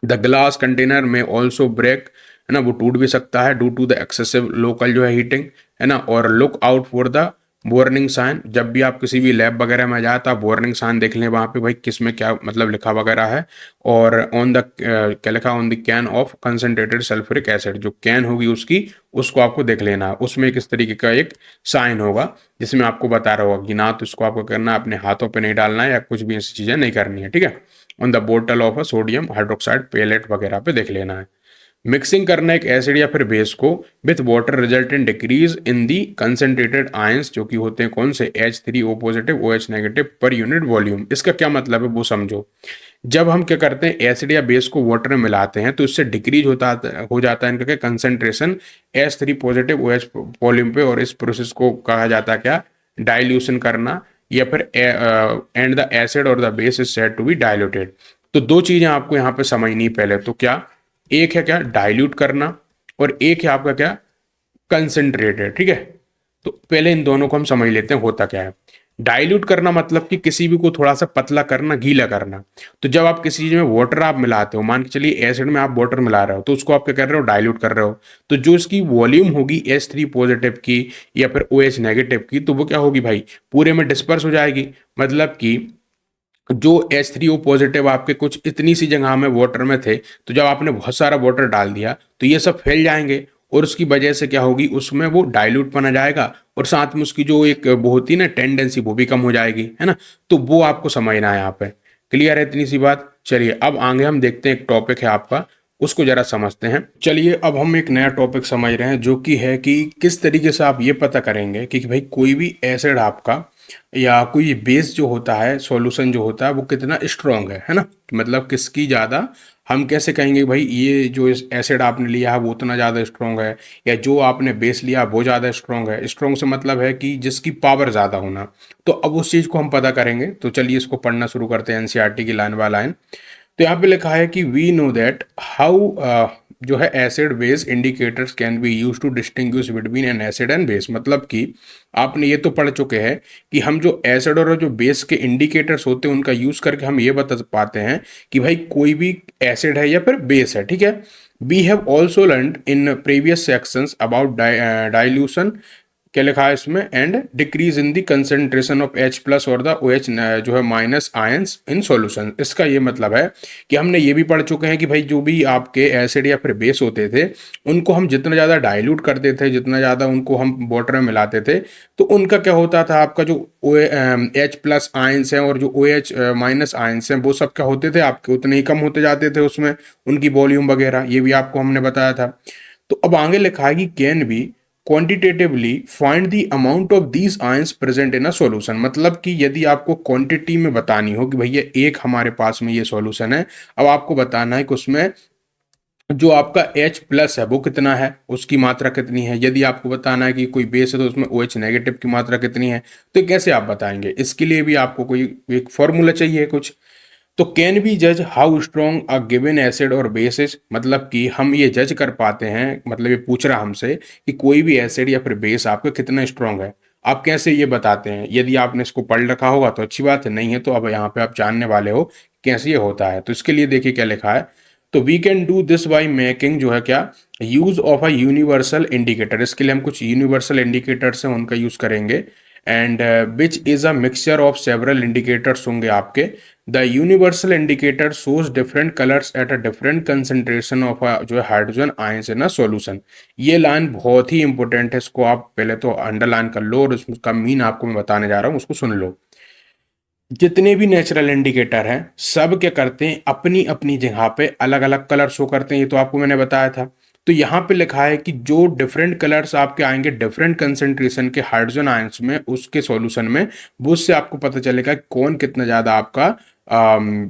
द ग्लास कंटेनर में ऑल्सो ब्रेक है ना, वो टूट भी सकता है due to the excessive local जो है हीटिंग, है ना। और look out for the warning sign, जब भी आप किसी भी लैब वगैरह में जाए तो आप वार्निंग साइन देख लें वहाँ पे भाई किस में क्या मतलब लिखा वगैरह है। और ऑन द क्या लिखा, on the can of concentrated sulphuric acid, जो कैन होगी उसकी, उसको आपको देख लेना है, उसमें किस तरीके का एक साइन होगा जिसमें आपको बता रहा होगा कि ना तो इसको आपको करना है अपने हाथों पे नहीं डालना है या कुछ भी ऐसी चीज़ें नहीं करनी है, ठीक है। ऑन द बोतल of a sodium hydroxide pellet वगैरह पे देख लेना है। मिक्सिंग करना एक एसिड या फिर बेस को with water result in decrease in the concentrated ions, जो कि होते हैं कौन से, H3O positive OH negative per unit volume. इसका क्या मतलब है वो समझो। जब हम क्या करते हैं एसिड या बेस को वाटर में मिलाते हैं तो इससे डिक्रीज हो जाता है इनका concentration H3 positive OH volume पे, और इस प्रोसेस को कहा जाता है क्या, डाइल्यूशन करना, या फिर एंड द एसिड और the base is said to be diluted. तो दो चीजें आपको यहाँ पे समझनी है पहले तो, क्या एक है क्या डाइल्यूट करना, और एक है आपका क्या कंसंट्रेटेड, ठीक है। तो पहले इन दोनों को हम समझ लेते हैं होता क्या है। डाइल्यूट करना मतलब कि किसी भी को थोड़ा सा पतला करना, गीला करना। तो जब आप किसी चीज में वाटर आप मिलाते हो, मान के चलिए एसिड में आप वाटर मिला रहे हो, तो उसको आप क्या कर रहे हो, डाइल्यूट कर रहे हो। तो जो इसकी वॉल्यूम होगी H3 पॉजिटिव की या फिर OH नेगेटिव की, तो वो क्या होगी भाई, पूरे में डिस्पर्स हो जाएगी। मतलब कि जो H3O पॉजिटिव आपके कुछ इतनी सी जगह में वाटर में थे, तो जब आपने बहुत सारा वाटर डाल दिया तो ये सब फैल जाएंगे, और उसकी वजह से क्या होगी, उसमें वो डाइल्यूट बना जाएगा, और साथ में उसकी जो एक वो होती है ना टेंडेंसी, वो भी कम हो जाएगी, है ना। तो वो आपको समझना है यहाँ पे। क्लियर है इतनी सी बात। चलिए अब आगे हम देखते हैं, एक टॉपिक है आपका, उसको जरा समझते हैं। चलिए अब हम एक नया टॉपिक समझ रहे हैं, जो कि है कि किस तरीके से आप ये पता करेंगे कि भाई कोई भी एसिड आपका या कोई बेस जो होता है, सॉल्यूशन जो होता है, वो कितना स्ट्रांग है ना। मतलब किसकी ज़्यादा, हम कैसे कहेंगे भाई ये जो एसिड आपने लिया है वो उतना ज़्यादा स्ट्रांग है, या जो आपने बेस लिया वो ज़्यादा स्ट्रांग है। स्ट्रांग से मतलब है कि जिसकी पावर ज़्यादा होना। तो अब उस चीज़ को हम पता करेंगे, तो चलिए इसको पढ़ना शुरू करते हैं एनसीईआरटी की लाइन बाय लाइन। तो यहाँ पे लिखा है कि वी नो दैट हाउ जो है acid base indicators can be use to distinguish between an acid and base. मतलब कि आपने ये तो पढ़ चुके हैं कि हम जो एसिड और जो बेस के इंडिकेटर्स होते हैं उनका यूज करके हम ये बता पाते हैं कि भाई कोई भी एसिड है या फिर बेस है, ठीक है। We have also learn in previous sections about dilution, क्या लिखा है इसमें, and decrease in the concentration of H plus और द OH जो है माइनस आयंस इन सॉल्यूशन। इसका ये मतलब है कि हमने ये भी पढ़ चुके हैं कि भाई जो भी आपके एसिड या फिर बेस होते थे, उनको हम जितना ज़्यादा डाइल्यूट करते थे, जितना ज़्यादा उनको हम वाटर में मिलाते थे, तो उनका क्या होता था, आपका जो H प्लस आयंस हैं और जो OH माइनस आयंस हैं, वो सब क्या होते थे आपके, उतने ही कम होते जाते थे उसमें, उनकी वॉल्यूम वगैरह, ये भी आपको हमने बताया था। तो अब आगे लिखा है कि can be quantitatively find the amount of these ions present in a solution. मतलब कि यदि आपको क्वांटिटी में बतानी हो कि भैया एक हमारे पास में ये सॉल्यूशन है, अब आपको बताना है कि उसमें जो आपका H प्लस है वो कितना है, उसकी मात्रा कितनी है। यदि आपको बताना है कि कोई बेस है तो उसमें OH नेगेटिव की मात्रा कितनी है, तो कैसे आप बताएंगे, इसके लिए भी आपको कोई एक फॉर्मूला चाहिए कुछ। तो कैन बी जज how strong a given acid और बेस इज। मतलब कि हम ये जज कर पाते हैं, मतलब ये पूछ रहा हमसे कि कोई भी एसिड या फिर बेस आपका कितना स्ट्रॉन्ग है। आप कैसे ये बताते हैं, यदि आपने इसको पढ़ रखा होगा तो अच्छी बात है, नहीं है तो अब यहाँ पे आप जानने वाले हो कैसे ये होता है। तो इसके लिए देखिए क्या लिखा है। तो we can do this by making जो है क्या, use of a universal indicator. इसके लिए हम कुछ यूनिवर्सल इंडिकेटर्स हैं उनका यूज करेंगे, and which is a mixture of several indicators होंगे आपके। The universal indicator shows different colours at a different concentration of जो है hydrogen ions in a solution. ये लाइन बहुत ही इंपॉर्टेंट है, इसको आप पहले तो अंडरलाइन कर लो, और उसका मीन आपको मैं बताने जा रहा हूँ, उसको सुन लो। जितने भी नेचुरल इंडिकेटर हैं सब क्या करते हैं, अपनी अपनी जगह पे अलग अलग कलर शो करते हैं, ये तो आपको मैंने बताया था। तो यहाँ पे लिखा है कि जो डिफरेंट कलर्स आपके आएंगे डिफरेंट कंसेंट्रेशन के हाइड्रोजन आयंस में उसके सॉल्यूशन में, वो उससे आपको पता चलेगा कि कौन कितना ज़्यादा आपका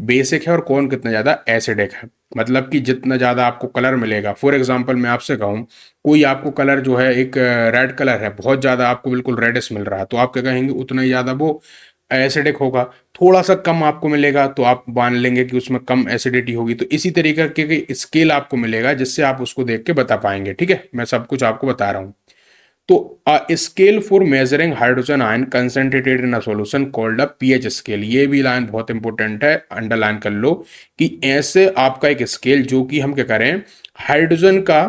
बेसिक है और कौन कितना ज़्यादा एसिडिक है। मतलब कि जितना ज़्यादा आपको कलर मिलेगा, फॉर एग्जांपल मैं आपसे कहूँ कोई आपको कलर जो है एक रेड कलर है, बहुत ज़्यादा आपको बिल्कुल रेडिश मिल रहा है, तो आप क्या कहेंगे उतना ही ज़्यादा वो एसिडिक होगा। थोड़ा सा कम आपको मिलेगा तो आप मान लेंगे कि उसमें कम एसिडिटी होगी। तो इसी तरीके के स्केल आपको मिलेगा जिससे आप उसको देख के बता पाएंगे, ठीक है। मैं सब कुछ आपको बता रहा हूँ। तो scale for measuring hydrogen ion concentrated in a solution called a pH scale. ये भी लाइन बहुत इंपॉर्टेंट है, अंडरलाइन कर लो कि ऐसे आपका एक स्केल जो कि हम क्या करें, हाइड्रोजन का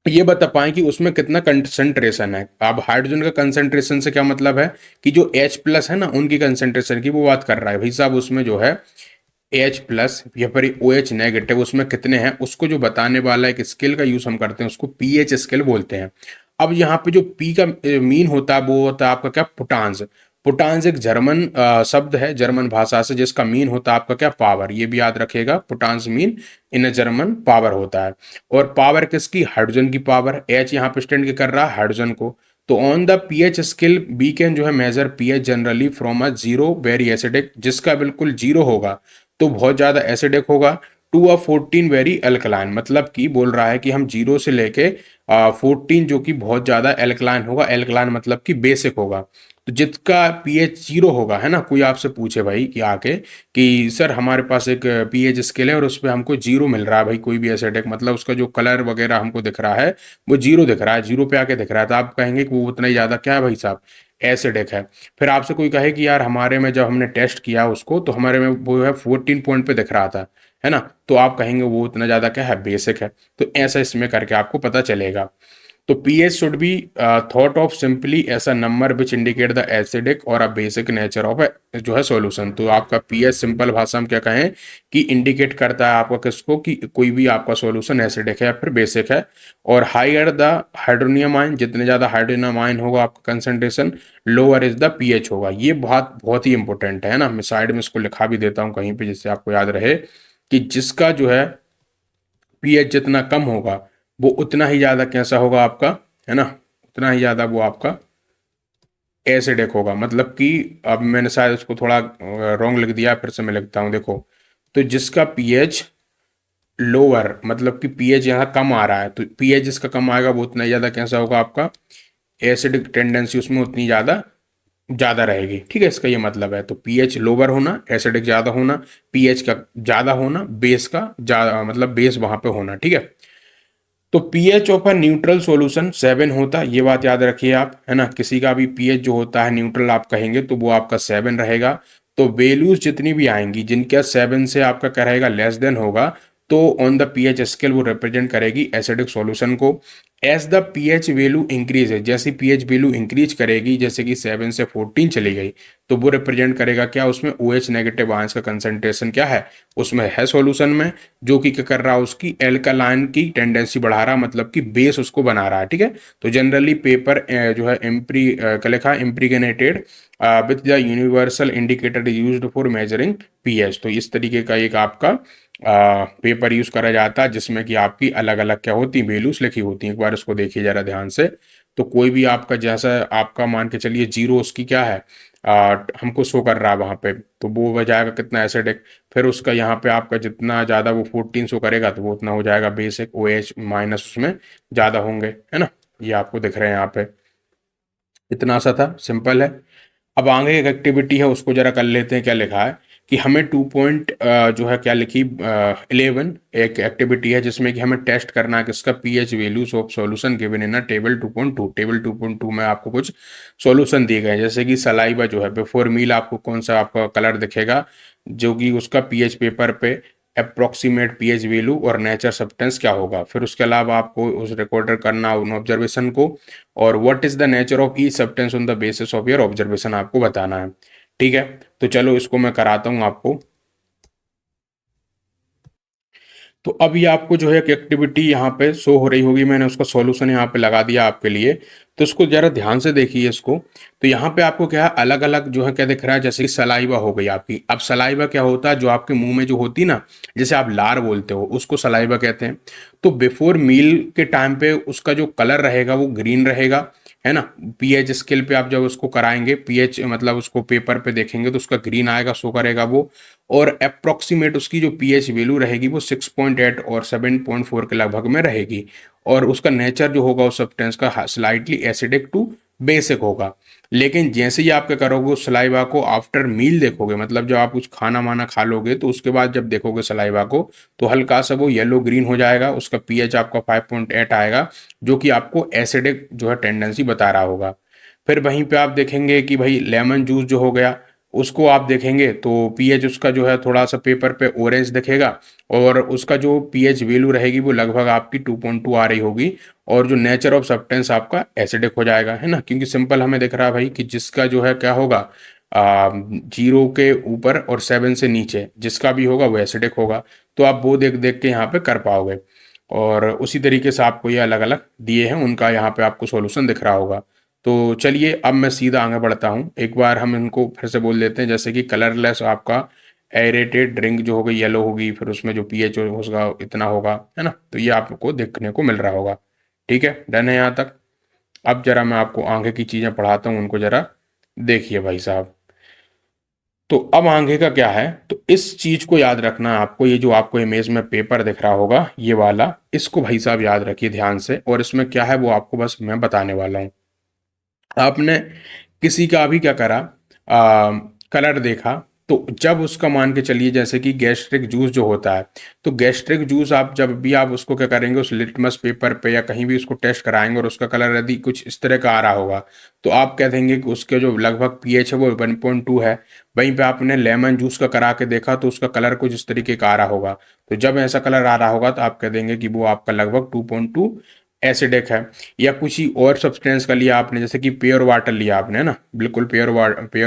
ये बता पाएं कि उसमें कितना कंसंट्रेशन है। अब हाइड्रोजन का कंसंट्रेशन से क्या मतलब है कि जो H प्लस है ना, उनकी कंसंट्रेशन की वो बात कर रहा है भाई साहब। उसमें जो है H प्लस या फिर OH नेगेटिव उसमें कितने हैं, उसको जो बताने वाला एक स्केल का यूज हम करते हैं, उसको पीएच स्केल बोलते हैं। अब यहाँ पे जो पी का मीन होता है वो होता है आपका क्या, पुटांस। पुटांस एक जर्मन शब्द है, जर्मन भाषा से, जिसका मीन होता है आपका क्या, पावर। ये भी याद रखिएगा, पुटांस मीन इन जर्मन पावर होता है। और पावर किसकी, हाइड्रोजन की पावर। एच यहाँ पे स्टैंड कर रहा है हाइड्रोजन को। तो on the pH scale we can जो है measure pH generally from a zero very acidic, जिसका बिल्कुल जीरो होगा तो बहुत ज़्यादा एसिडिक होगा, टू अ 14 वेरी एल्कलाइन, मतलब कि बोल रहा है कि हम जीरो से लेके 14 जो कि बहुत ज़्यादा एल्कलाइन होगा। एल्कलाइन मतलब कि बेसिक होगा। तो जिसका पीएच जीरो होगा, है ना, कोई आपसे पूछे भाई कि आके कि सर हमारे पास एक पीएच स्केल है और उस पर हमको जीरो मिल रहा है भाई, कोई भी एसिडिक, मतलब उसका जो कलर वगैरह हमको दिख रहा है वो जीरो दिख रहा है, जीरो पे आके दिख रहा है, तो आप कहेंगे कि वो उतना ही ज़्यादा क्या है भाई साहब, एसिडिक है। फिर आपसे कोई कहे कि यार हमारे में जब हमने टेस्ट किया उसको तो हमारे में वो है 14 पॉइंट पे दिख रहा था, है ना, तो आप कहेंगे वो उतना ज़्यादा क्या है, बेसिक है। तो ऐसा इसमें करके आपको पता चलेगा। तो pH should be thought of simply ऐसा number which indicate the acidic or a basic nature of जो है सॉल्यूशन। तो आपका पीएच सिंपल भाषा में क्या कहें कि इंडिकेट करता है आपका किसको, कि कोई भी आपका सॉल्यूशन एसिडिक है या फिर बेसिक है। और हाइयर द हाइड्रोनियम आयन, जितने ज़्यादा हाइड्रोनियम आयन होगा आपका concentration, lower is the pH होगा। ये बात बहुत ही इंपॉर्टेंट है ना, मैं साइड में इसको लिखा भी देता हूँ कहीं पे जिससे आपको याद रहे कि जिसका जो है पीएच जितना कम होगा वो उतना ही ज़्यादा कैसा होगा आपका, है ना, उतना ही ज़्यादा वो आपका एसिडिक होगा। मतलब कि अब मैंने शायद उसको थोड़ा रॉन्ग लिख दिया, फिर से मैं लिखता हूँ देखो। तो जिसका पीएच लोअर, मतलब कि पीएच यहाँ कम आ रहा है, तो पीएच जिसका कम आएगा वो उतना ही ज़्यादा कैसा होगा आपका, एसिडिक टेंडेंसी उसमें उतनी ज़्यादा ज़्यादा रहेगी। ठीक है, इसका ये मतलब है। तो पीएच लोअर होना, एसिडिक ज़्यादा होना, पीएच का ज़्यादा होना, बेस का ज़्यादा, मतलब बेस वहाँ पे होना। ठीक है। तो pH of a neutral solution 7 होता है, ये बात याद रखिए आप, है ना। किसी का भी पीएच जो होता है न्यूट्रल आप कहेंगे तो वो आपका 7 रहेगा। तो वैल्यूज जितनी भी आएंगी जिनका 7 से आपका क्या रहेगा, लेस देन होगा, तो ऑन द पीएच स्केल वो रिप्रेजेंट करेगी एसिडिक सॉल्यूशन को। As the pH value increase है, जैसी पीएच वैल्यू इंक्रीज करेगी, जैसे कि 7 से 14 चली गई, तो वो रिप्रेजेंट करेगा क्या, उसमें OH नेगेटिव आयंस का कंसंट्रेशन क्या है, उसमें है सॉल्यूशन में, जो कि क्या कर रहा है, उसकी एल्कालाइन की टेंडेंसी बढ़ा रहा है, मतलब कि बेस उसको बना रहा है। ठीक है। तो जनरली पेपर जो है एम्प्री क्या लिखा है, impregnated with the universal indicator is used for measuring pH. तो इस तरीके का एक आपका पेपर यूज करा जाता है जिसमें कि आपकी अलग अलग क्या होती है, वैल्यूज लिखी होती हैं। एक बार इसको देखिए जरा ध्यान से। तो कोई भी आपका जैसा आपका मान के चलिए जीरो उसकी क्या है, हमको शो कर रहा है वहां पे, तो वो हो जाएगा कितना एसिडिक। फिर उसका यहाँ पे आपका जितना ज़्यादा वो 14 शो करेगा तो वो उतना हो जाएगा बेसिक, OH माइनस उसमें ज़्यादा होंगे, है ना। ये आपको दिख रहे हैं यहाँ पे, इतना सा था, सिंपल है। अब आगे एक एक्टिविटी है उसको जरा कर लेते हैं। क्या लिखा है कि हमें 2 पॉइंट जो है क्या लिखी 11, एक एक्टिविटी है जिसमें कि हमें टेस्ट करना है किसका, pH values of solution given in table 2.2। Table 2.2 में आपको कुछ सॉल्यूशन दिए गए हैं, जैसे कि सलाइवा जो है बिफोर मील आपको कौन सा आपका कलर दिखेगा, जो कि उसका पीएच पेपर पे अप्रोक्सीमेट पीएच वैल्यू और नेचर सब्सटेंस क्या होगा। फिर उसके अलावा आपको उस रिकॉर्डर करना उन ऑब्जर्वेशन को, और what is the nature of each substance on the basis of your observation आपको बताना है। ठीक है। तो चलो इसको मैं कराता हूँ आपको। तो अब ये आपको जो है एक एक्टिविटी यहाँ पे शो हो रही होगी, मैंने उसका सॉल्यूशन यहाँ पे लगा दिया आपके लिए। तो इसको जरा ध्यान से देखिए इसको। तो यहाँ पे आपको क्या है, अलग अलग जो है क्या दिख रहा है, जैसे कि सलाइवा हो गई आपकी। अब सलाइवा क्या होता है, जो आपके मुंह में जो होती है ना, जैसे आप लार बोलते हो उसको सलाइवा कहते हैं। तो बिफोर मील के टाइम पे उसका जो कलर रहेगा वो ग्रीन रहेगा, है ना। पीएच स्केल पे आप जब उसको कराएंगे, पीएच मतलब उसको पेपर पे देखेंगे तो उसका ग्रीन आएगा, शो करेगा वो। और अप्रोक्सीमेट उसकी जो पीएच वैल्यू रहेगी वो 6.8 और 7.4 के लगभग में रहेगी। और उसका नेचर जो होगा उस सब्सटेंस का स्लाइटली एसिडिक टू बेसिक होगा। लेकिन जैसे ही आप क्या करोगे उस सलाइवा को आफ्टर मील देखोगे, मतलब जब आप कुछ खाना वाना खा लोगे तो उसके बाद जब देखोगे सलाइवा को, तो हल्का सा वो येलो ग्रीन हो जाएगा, उसका पीएच आपका 5.8 आएगा, जो कि आपको एसिडिक जो है टेंडेंसी बता रहा होगा। फिर वहीं पे आप देखेंगे कि भाई लेमन जूस जो हो गया उसको आप देखेंगे तो पीएच उसका जो है थोड़ा सा पेपर पे ऑरेंज दिखेगा, और उसका जो पीएच वैल्यू रहेगी वो लगभग आपकी 2.2 आ रही होगी, और जो नेचर ऑफ सब्सटेंस आपका एसिडिक हो जाएगा, है ना, क्योंकि सिंपल हमें दिख रहा है भाई कि जिसका जो है क्या होगा, 0 के ऊपर और 7 से नीचे जिसका भी होगा वो एसिडिक होगा। तो आप वो देख देख के यहाँ पे कर पाओगे, और उसी तरीके से आपको ये अलग अलग दिए हैं, उनका यहाँ पे आपको सॉल्यूशन दिख रहा होगा। तो चलिए अब मैं सीधा आगे बढ़ता हूँ, एक बार हम इनको फिर से बोल देते हैं। जैसे कि कलरलेस आपका एरेटेड ड्रिंक जो होगी येलो होगी, फिर उसमें जो पीएच होगा इतना होगा, है ना, तो ये आपको देखने को मिल रहा होगा। ठीक है, डन है यहाँ तक। अब जरा मैं आपको आगे की चीज़ें पढ़ाता हूँ, उनको जरा देखिए भाई साहब। तो अब आगे का क्या है, तो इस चीज को याद रखना है आपको, ये जो आपको इमेज में पेपर दिख रहा होगा ये वाला, इसको भाई साहब याद रखिए ध्यान से, और इसमें क्या है वो आपको बस मैं बताने वाला हूँ। आपने किसी का भी क्या करा, कलर देखा, तो जब उसका मान के चलिए जैसे कि गैस्ट्रिक जूस जो होता है, तो गैस्ट्रिक जूस आप जब भी आप उसको क्या करेंगे, उस लिटमस पेपर पे या कहीं भी उसको टेस्ट कराएंगे और उसका कलर यदि कुछ इस तरह का आ रहा होगा, तो आप कह देंगे कि उसके जो लगभग पीएच है वो 1.2 है। वहीं पे आपने लेमन जूस का करा के देखा तो उसका कलर कुछ इस तरीके का आ रहा होगा, तो जब ऐसा कलर आ रहा होगा तो आप कह देंगे कि वो आपका लगभग 2.2 एसिडिक है। या कुछ ही और सब्सटेंस का लिया आपने, जैसे कि प्योर वाटर लिया आपने, है ना, बिल्कुल प्योर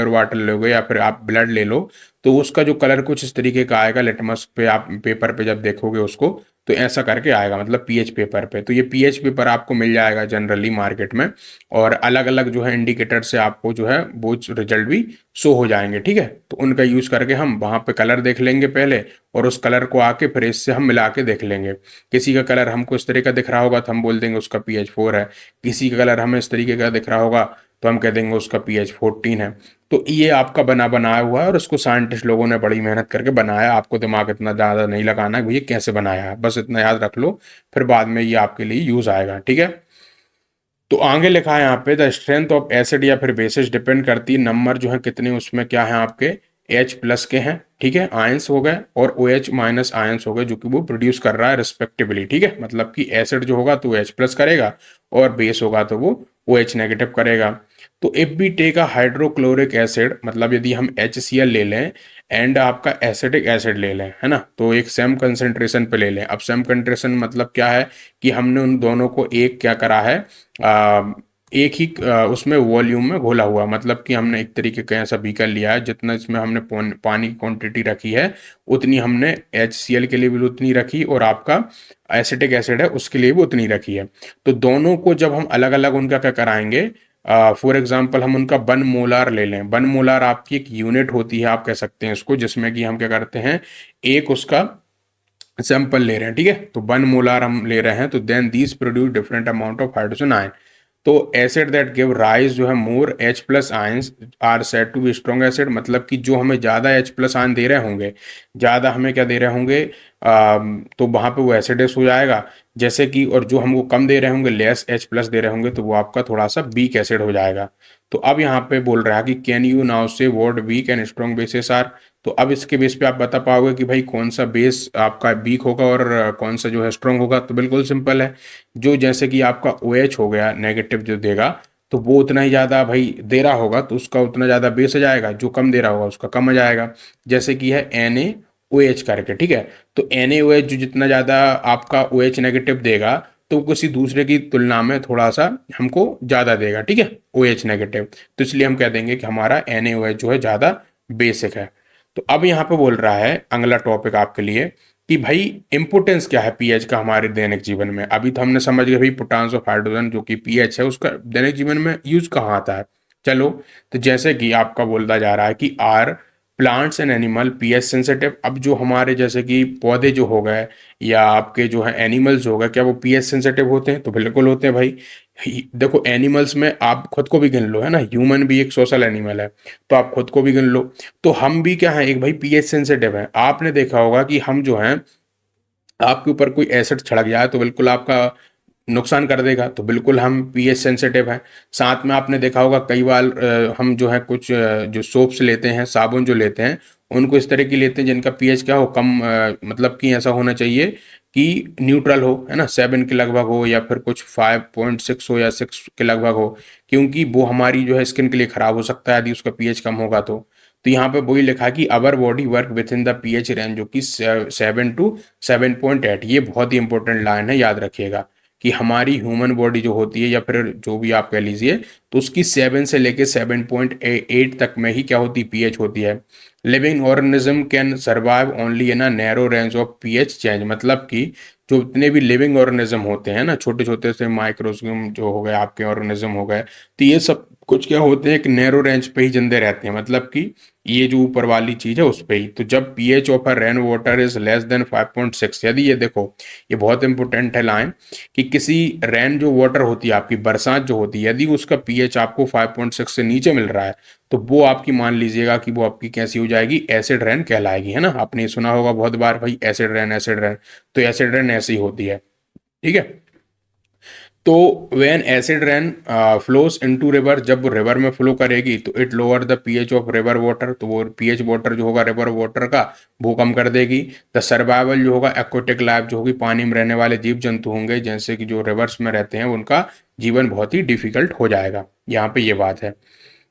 वाटर लोगे या फिर आप ब्लड ले लो, तो उसका जो कलर कुछ इस तरीके का आएगा, लिटमस पे आप पेपर पे जब देखोगे उसको, तो ऐसा करके आएगा, मतलब पीएच पेपर पे। तो ये पीएच पेपर आपको मिल जाएगा जनरली मार्केट में, और अलग अलग जो है इंडिकेटर से आपको जो है वो रिजल्ट भी शो हो जाएंगे। ठीक है, तो उनका यूज करके हम वहां पे कलर देख लेंगे पहले, और उस कलर को आके फिर इससे हम मिला के देख लेंगे। किसी का कलर हमको इस तरह का दिख रहा होगा तो हम बोल देंगे उसका पीएच 4 है, किसी का कलर हमें इस तरीके का दिख रहा होगा तो हम कह देंगे उसका पीएच 14 है। तो ये आपका बनाया हुआ है, और उसको साइंटिस्ट लोगों ने बड़ी मेहनत करके बनाया। आपको दिमाग इतना ज़्यादा नहीं लगाना है भैया कैसे बनाया है, बस इतना याद रख लो, फिर बाद में ये आपके लिए यूज आएगा। ठीक है, तो आगे लिखा है यहाँ पे, द स्ट्रेंथ ऑफ एसिड या फिर बेसिस डिपेंड करती है, नंबर जो है कितने उसमें क्या है आपके H प्लस के हैं, ठीक है, आयंस हो गए, और OH माइनस आयंस हो गए जो कि वो प्रोड्यूस कर रहा है रिस्पेक्टिवली। ठीक है, मतलब कि एसिड जो होगा तो H प्लस करेगा, और बेस होगा तो वो OH नेगेटिव करेगा। तो if we take a hydrochloric acid, मतलब यदि हम HCl ले लें एंड आपका एसिटिक एसिड ले लें, है ना, तो एक सेम कंसेंट्रेशन पे ले लें। अब सेम कंसेंट्रेशन मतलब क्या है कि हमने उन दोनों को एक क्या करा है, एक ही उसमें वॉल्यूम में घोला हुआ, मतलब कि हमने एक तरीके का ऐसा बीकर लिया है, जितना इसमें हमने पानी की क्वांटिटी रखी है उतनी हमने HCl के लिए भी उतनी रखी, और आपका एसिटिक एसिड है उसके लिए भी उतनी रखी है। तो दोनों को जब हम अलग अलग उनका क्या कराएंगे, फॉर एग्जाम्पल हम उनका 1 मोलार ले लें। 1 मोलार आपकी एक यूनिट होती है, आप कह सकते हैं इसको, जिसमें कि हम क्या करते हैं, एक उसका सैंपल ले रहे हैं। ठीक है, तो 1 मोलार हम ले रहे हैं, तो then these produce different amount of hydrogen ion. तो एसिड दैट गिव राइज जो है more H plus ions are said to be strong acid, मतलब कि जो हमें ज़्यादा H प्लस आयन दे रहे होंगे, ज़्यादा हमें क्या दे रहे होंगे, तो वहाँ पे वो एसिडस हो जाएगा। जैसे कि और जो हमको कम दे रहे होंगे, लेस H प्लस दे रहे होंगे, तो वो आपका थोड़ा सा वीक एसिड हो जाएगा। तो अब यहाँ पे बोल रहा है कि can you now say what weak and strong bases are. तो अब इसके बेस पे आप बता पाओगे कि भाई कौन सा बेस आपका वीक होगा और कौन सा जो है स्ट्रॉन्ग होगा। तो बिल्कुल सिंपल है, जो जैसे कि आपका OH हो गया नेगेटिव जो देगा, तो वो उतना ही ज़्यादा भाई दे रहा होगा तो उसका उतना ज़्यादा बेस आ जाएगा, जो कम दे रहा होगा उसका कम आ जाएगा। जैसे कि है NaOH करके, ठीक है, तो NaOH जो जितना ज़्यादा आपका OH नेगेटिव देगा, तो किसी दूसरे की तुलना में थोड़ा सा हमको ज़्यादा देगा। ठीक है, OH नेगेटिव, तो इसलिए हम कह देंगे कि हमारा NaOH जो है ज़्यादा बेसिक है। तो अब यहाँ पे बोल रहा है अगला टॉपिक आपके लिए कि भाई इंपोर्टेंस क्या है पीएच का हमारे दैनिक जीवन में। अभी तो हमने समझ गए भाई पोटांस ऑफ हाइड्रोजन जो कि पीएच है उसका दैनिक जीवन में यूज कहाँ आता है। चलो, तो जैसे कि आपका बोलता जा रहा है कि are plants and animal pH sensitive. अब जो हमारे जैसे कि पौधे जो हो गए या आपके जो है एनिमल्स हो गए, क्या वो पीएच सेंसिटिव होते हैं? तो बिल्कुल होते हैं भाई। देखो एनिमल्स में आप खुद को भी गिन लो, है ना, ह्यूमन भी एक सोशल एनिमल है, तो आप खुद को भी गिन लो। तो हम भी क्या है, एक भाई पीएच सेंसिटिव है। आपने देखा होगा कि हम जो हैं, आपके ऊपर कोई एसिड छिड़क जाए तो बिल्कुल आपका नुकसान कर देगा, तो बिल्कुल हम पीएच सेंसिटिव हैं। साथ में आपने देखा होगा कई बार हम जो है कुछ जो सोप्स लेते हैं, साबुन जो लेते हैं, उनको इस तरह की लेते हैं जिनका पीएच क्या हो, कम मतलब कि ऐसा होना चाहिए कि न्यूट्रल हो, है ना, 7 के लगभग हो या फिर कुछ 5.6 हो या 6 के लगभग हो, क्योंकि वो हमारी जो है स्किन के लिए खराब हो सकता है यदि उसका पीएच कम होगा तो। तो यहाँ पे वही लिखा है कि our body work with in the pH range, जो कि 7 to 7.8। ये बहुत ही इंपॉर्टेंट लाइन है, याद रखिएगा कि हमारी ह्यूमन बॉडी जो होती है या फिर जो भी आप कह लीजिए, तो उसकी 7 से लेके 7.8 तक में ही क्या होती, पीएच होती है। Living organism can survive only in a narrow range of pH change, मतलब कि जो इतने भी लिविंग ऑर्गेनिज्म होते हैं ना, छोटे छोटे से माइक्रोस्कोप जो हो गए आपके ऑर्गेनिज्म हो गए, तो ये सब कुछ क्या होते हैं, एक नैरो रेंज पे ही जिंदे रहते हैं, मतलब कि ये जो ऊपर वाली चीज है उस पे ही। तो जब pH of a rain water is less than 5.6, यदि ये देखो, ये बहुत इंपॉर्टेंट है लाइन, कि किसी रेन जो वाटर होती है आपकी बरसात जो होती है, यदि उसका पीएच आपको 5.6 से नीचे मिल रहा है, तो वो आपकी मान लीजिएगा कि वो आपकी कैसी हो जाएगी, एसिड रेन कहलाएगी, है ना। आपने सुना होगा बहुत बार भाई, एसिड रेन एसिड रेन, तो एसिड रेन ऐसी होती है, ठीक है। तो when acid rain flows into river, जब रिवर में फ्लो करेगी तो it lower the pH of river water, तो वो पीएच वाटर जो होगा रिवर वाटर का, वो कम कर देगी। द सर्वाइवल जो होगा एक्वेटिक लाइफ, जो होगी पानी में रहने वाले जीव जंतु होंगे, जैसे कि जो रिवर्स में रहते हैं, उनका जीवन बहुत ही डिफिकल्ट हो जाएगा। यहाँ पे ये बात है।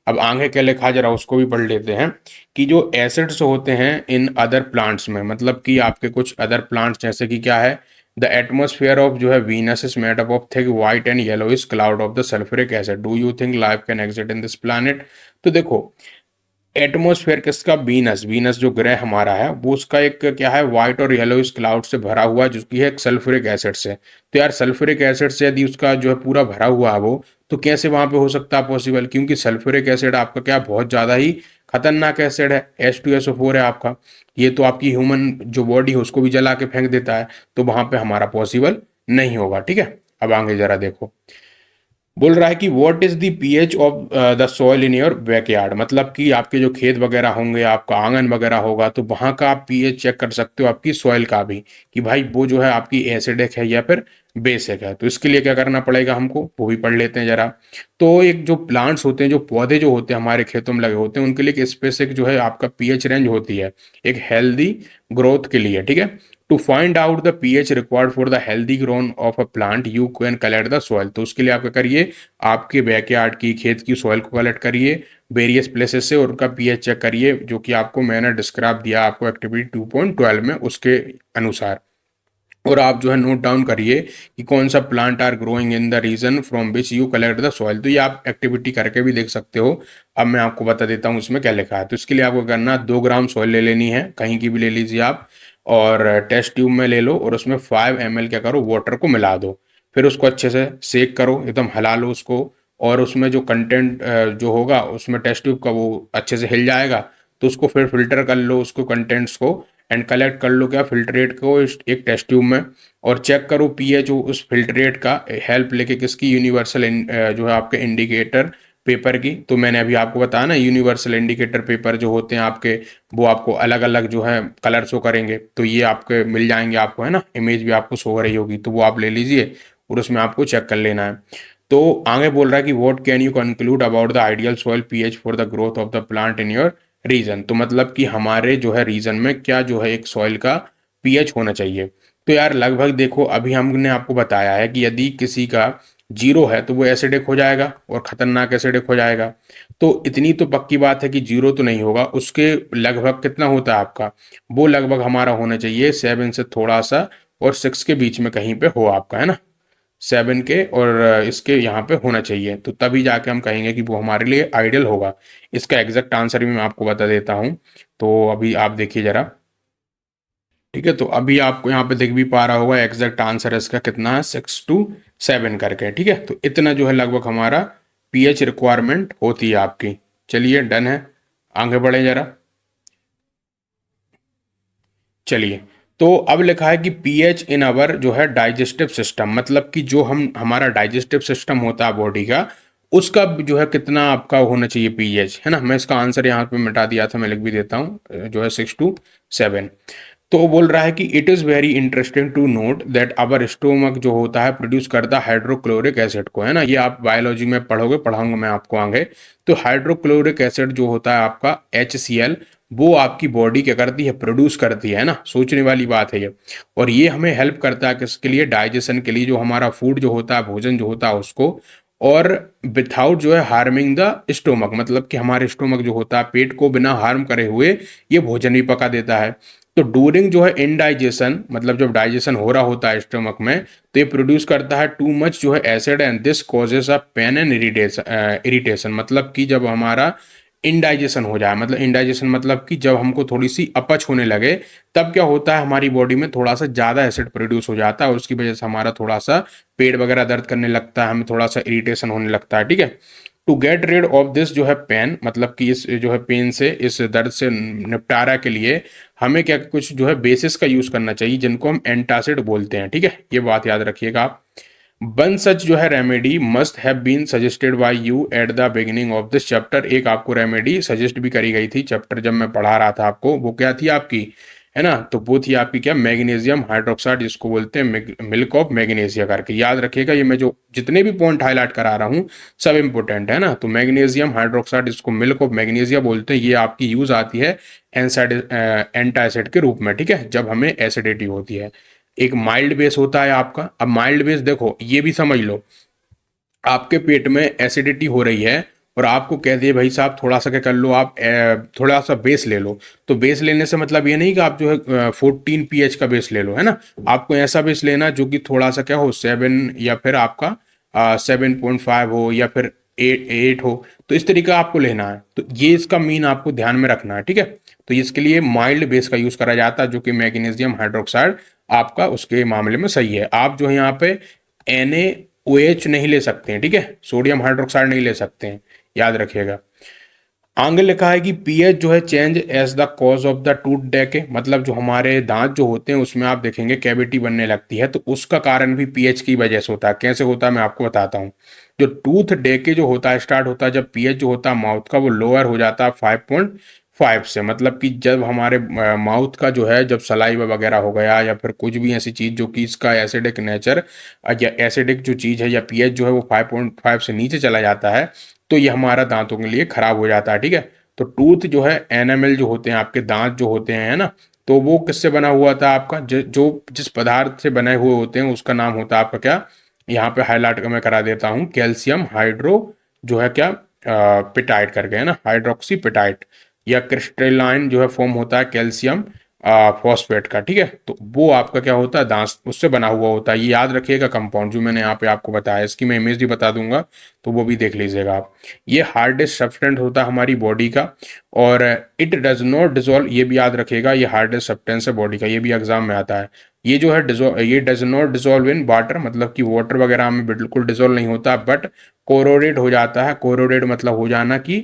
अब आगे क्या लिखा, जरा उसको भी पढ़ लेते हैं, कि जो एसिड्स होते हैं इन अदर प्लांट्स में, मतलब कि आपके कुछ अदर प्लांट्स, जैसे कि क्या है, द एटमोस्फियर ऑफ जो है Venus is made up of thick white and yellowish cloud of the sulphuric acid, do you think life can exist in this planet. तो देखो, एटमॉस्फेयर किसका, वीनस, वीनस जो ग्रह हमारा है, वो उसका एक क्या है, व्हाइट और येलोइश क्लाउड से भरा हुआ, जो कि है एक सल्फ्यूरिक एसिड से। तो यार सल्फ्यूरिक एसिड से यदि उसका जो है पूरा भरा हुआ है वो, तो कैसे वहां पे हो सकता है पॉसिबल, क्योंकि सल्फ्यूरिक एसिड आपका क्या, बहुत ज्यादा ही खतरनाक एसिड है, H2SO4 है आपका। ये तो आपकी ह्यूमन जो बॉडी है उसको भी जला के फेंक देता है, तो वहां पे हमारा पॉसिबल नहीं होगा, ठीक है। अब आगे जरा देखो, बोल रहा है कि what is the pH of the soil in your backyard, मतलब कि आपके जो खेत वगैरह होंगे, आपका आंगन वगैरह होगा, तो वहां का आप पीएच चेक कर सकते हो, आपकी सॉइल का भी, कि भाई वो जो है आपकी एसिडिक है या फिर बेसिक है। तो इसके लिए क्या करना पड़ेगा हमको, वो भी पढ़ लेते हैं जरा। तो एक जो प्लांट्स होते हैं, जो पौधे जो होते हैं हमारे खेतों में लगे होते हैं, उनके लिए एक स्पेसिफिक जो है आपका पीएच रेंज होती है, एक हेल्दी ग्रोथ के लिए, ठीक है। To find out the pH required for the healthy growth of a plant, you can collect the soil. तो उसके लिए आप क्या करिए, आपके बैकयार्ड की खेत की सॉइल को कलेक्ट करिए वेरियस प्लेसेस से, और उनका पीएच चेक करिए, जो कि आपको मैंने डिस्क्राइब दिया आपको एक्टिविटी 2.12 में, उसके अनुसार। और आप जो है नोट डाउन करिए कि कौन सा plant are growing in the region from which you collect the soil. तो ये आप एक्टिविटी करके भी देख सकते हो। अब मैं आपको बता देता हूँ इसमें क्या लिखा है। तो इसके लिए आपको करना, 2 ग्राम सॉइल ले लेनी है, कहीं की भी ले लीजिए आप, और टेस्ट ट्यूब में ले लो, और उसमें 5 ml क्या करो, वाटर को मिला दो। फिर उसको अच्छे से सेक करो, एकदम हिला लो उसको, और उसमें जो कंटेंट जो होगा उसमें टेस्ट ट्यूब का, वो अच्छे से हिल जाएगा। तो उसको फिर फिल्टर कर लो उसको, कंटेंट्स को, एंड कलेक्ट कर लो क्या, फिल्ट्रेट को एक टेस्ट ट्यूब में, और चेक करो पीएच उस फिल्ट्रेट का, हेल्प लेके किसकी, यूनिवर्सल जो है आपके इंडिकेटर पेपर की। तो मैंने अभी आपको बताया ना, यूनिवर्सल इंडिकेटर पेपर जो होते हैं आपके, वो आपको अलग अलग जो है कलर शो करेंगे, तो ये आपके मिल जाएंगे आपको, है ना, इमेज भी आपको शो हो रही होगी, तो वो आप ले लीजिए और उसमें आपको चेक कर लेना है। तो आगे बोल रहा है कि what can you conclude about the ideal soil pH for the growth of the plant in your region. तो मतलब कि हमारे जो है रीजन में क्या जो है एक सॉइल का पीएच होना चाहिए। तो यार लगभग देखो, अभी हमने आपको बताया है कि यदि किसी का 0 है तो वो एसिडिक हो जाएगा, और खतरनाक एसिडिक हो जाएगा। तो इतनी तो पक्की बात है कि 0 तो नहीं होगा, उसके लगभग कितना होता है आपका, वो लगभग हमारा होना चाहिए 7 से थोड़ा सा और 6 के बीच में कहीं पे हो आपका, है ना, 7 के और इसके यहाँ पे होना चाहिए, तो तभी जाके हम कहेंगे कि वो हमारे लिए आइडियल होगा। इसका एग्जैक्ट आंसर भी मैं आपको बता देता हूँ। तो अभी आप देखिए जरा, ठीक है। तो अभी आपको यहाँ पे दिख भी पा रहा होगा एग्जैक्ट आंसर इसका कितना है, 6 to 7 करके, ठीक है। तो इतना जो है लगभग हमारा पीएच रिक्वायरमेंट होती है आपकी। चलिए डन है, आगे बढ़े जरा। चलिए, तो अब लिखा है कि पीएच इन अवर जो है डाइजेस्टिव सिस्टम, मतलब कि जो हम हमारा डाइजेस्टिव सिस्टम होता है बॉडी का, उसका जो है कितना आपका होना चाहिए पीएच, है ना। मैं इसका आंसर यहाँ पे मिटा दिया था, मैं लिख भी देता हूँ, जो है 6 to 7। तो वो बोल रहा है कि it is very interesting to note that our stomach जो होता है प्रोड्यूस करता है हाइड्रोक्लोरिक एसिड को, है ना। ये आप बायोलॉजी में पढ़ोगे, पढ़ाऊंगा मैं आपको आगे। तो हाइड्रोक्लोरिक एसिड जो होता है आपका HCl, वो आपकी बॉडी क्या करती है, प्रोड्यूस करती है ना। सोचने वाली बात है ये। और ये हमें हेल्प करता है किसके लिए, डाइजेशन के लिए, जो हमारा फूड जो होता है, भोजन जो होता है उसको और विथआउट जो है हार्मिंग द स्टोमक, मतलब कि हमारे स्टोमक जो होता है, पेट को बिना हार्म करे हुए ये भोजन भी पका देता है। तो डूरिंग जो है इनडाइजेशन, मतलब जब डाइजेशन हो रहा होता है स्टोमक में, तो ये प्रोड्यूस करता है टू मच जो है acid and this causes a pain and irritation, मतलब कि जब हमारा इनडाइजेशन हो जाए, मतलब इनडाइजेशन मतलब कि जब हमको थोड़ी सी अपच होने लगे, तब क्या होता है हमारी बॉडी में थोड़ा सा ज़्यादा एसिड प्रोड्यूस हो जाता है और उसकी वजह से हमारा थोड़ा सा पेट वगैरह दर्द करने लगता है, हमें थोड़ा सा इरिटेशन होने लगता है, ठीक है। To get rid of this जो है पेन, मतलब कि इस जो है पेन से, इस दर्द से निपटारा के लिए हमें क्या कुछ जो है बेसिस का यूज़ करना चाहिए, जिनको हम एंटासिड बोलते हैं, ठीक है। ये बात याद रखिएगा आप। वन सच जो है remedy must have been suggested by you at the beginning of this chapter, एक आपको रेमेडी सजेस्ट भी करी गई थी चैप्टर जब मैं पढ़ा रहा था आपको, वो क्या थी आपकी, है ना, तो वो थी आपकी क्या, मैग्नीशियम हाइड्रोक्साइड, जिसको बोलते हैं मिल्क ऑफ मैग्नीशिया करके। याद रखिएगा, ये मैं जो जितने भी पॉइंट हाईलाइट करा रहा हूँ सब इंपॉर्टेंट है ना। तो मैग्नीशियम हाइड्रोक्साइड, जिसको मिल्क ऑफ मैग्नीशिया बोलते हैं, ये आपकी यूज आती है एंटासिड के रूप में, ठीक है, जब हमें एसिडिटी होती है। एक माइल्ड बेस होता है आपका। अब माइल्ड बेस देखो, ये भी समझ लो, आपके पेट में एसिडिटी हो रही है और आपको कह दिए भाई साहब थोड़ा सा क्या कर लो आप, थोड़ा सा बेस ले लो। तो बेस लेने से मतलब ये नहीं कि आप जो है 14 pH का बेस ले लो, है ना। आपको ऐसा बेस लेना जो कि थोड़ा सा क्या हो, 7 या फिर आपका 7.5 हो या फिर 8 हो, तो इस तरीके का आपको लेना है। तो ये इसका मीन आपको ध्यान में रखना है, ठीक है। तो इसके लिए माइल्ड बेस का यूज करा जाता है, जो कि मैग्नीशियम हाइड्रोक्साइड आपका उसके मामले में सही है। आप जो है यहाँ पे NaOH नहीं ले सकते हैं, ठीक है, सोडियम हाइड्रोक्साइड नहीं ले सकते हैं, याद रखिएगा। आगे लिखा है कि पीएच जो है change as the cause of the tooth decay, मतलब जो हमारे दांत जो होते हैं उसमें आप देखेंगे कैविटी बनने लगती है, तो उसका कारण भी पीएच की वजह से होता है। कैसे होता है मैं आपको बताता हूँ। जो टूथ डेके जो होता है स्टार्ट होता है जब पीएच जो होता है माउथ का वो लोअर हो जाता है 5.5 से, मतलब कि जब हमारे माउथ का जो है, जब सलाइवा वगैरह हो गया या फिर कुछ भी ऐसी चीज जो कि इसका एसिडिक नेचर या एसिडिक जो चीज है या पीएच जो है वो 5.5 से नीचे चला जाता है, तो ये हमारा दांतों के लिए खराब हो जाता है, ठीक है। तो टूथ जो है, एनामेल जो होते हैं आपके दांत जो होते हैं, है ना, तो वो किससे बना हुआ था आपका, जो जिस पदार्थ से बने हुए होते हैं उसका नाम होता है आपका क्या, यहाँ पे हाईलाइट मैं करा देता हूँ, कैल्शियम हाइड्रो जो है क्या, पिटाइट करके, है ना, हाइड्रोक्सी पिटाइट, या क्रिस्टलाइन जो है फॉर्म होता है कैल्शियम फॉस्फेट का, ठीक है। तो वो आपका क्या होता है, दांत उससे बना हुआ होता है। ये याद रखिएगा कंपाउंड जो मैंने यहाँ पे आपको बताया, इसकी मैं इमेज भी बता दूंगा, तो वो भी देख लीजिएगा आप। ये हार्डेस्ट सब्सटेंस होता है हमारी बॉडी का, और इट डज नॉट डिजोल्व, ये भी याद रखिएगा, ये हार्डेस्ट सब्सटेंस है बॉडी का, ये भी एग्जाम में आता है। ये जो है ये does not dissolve in water, मतलब कि वाटर वगैरह में बिल्कुल डिजोल्व नहीं होता, बट कोरोडेड हो जाता है। कोरोडेड मतलब हो जाना कि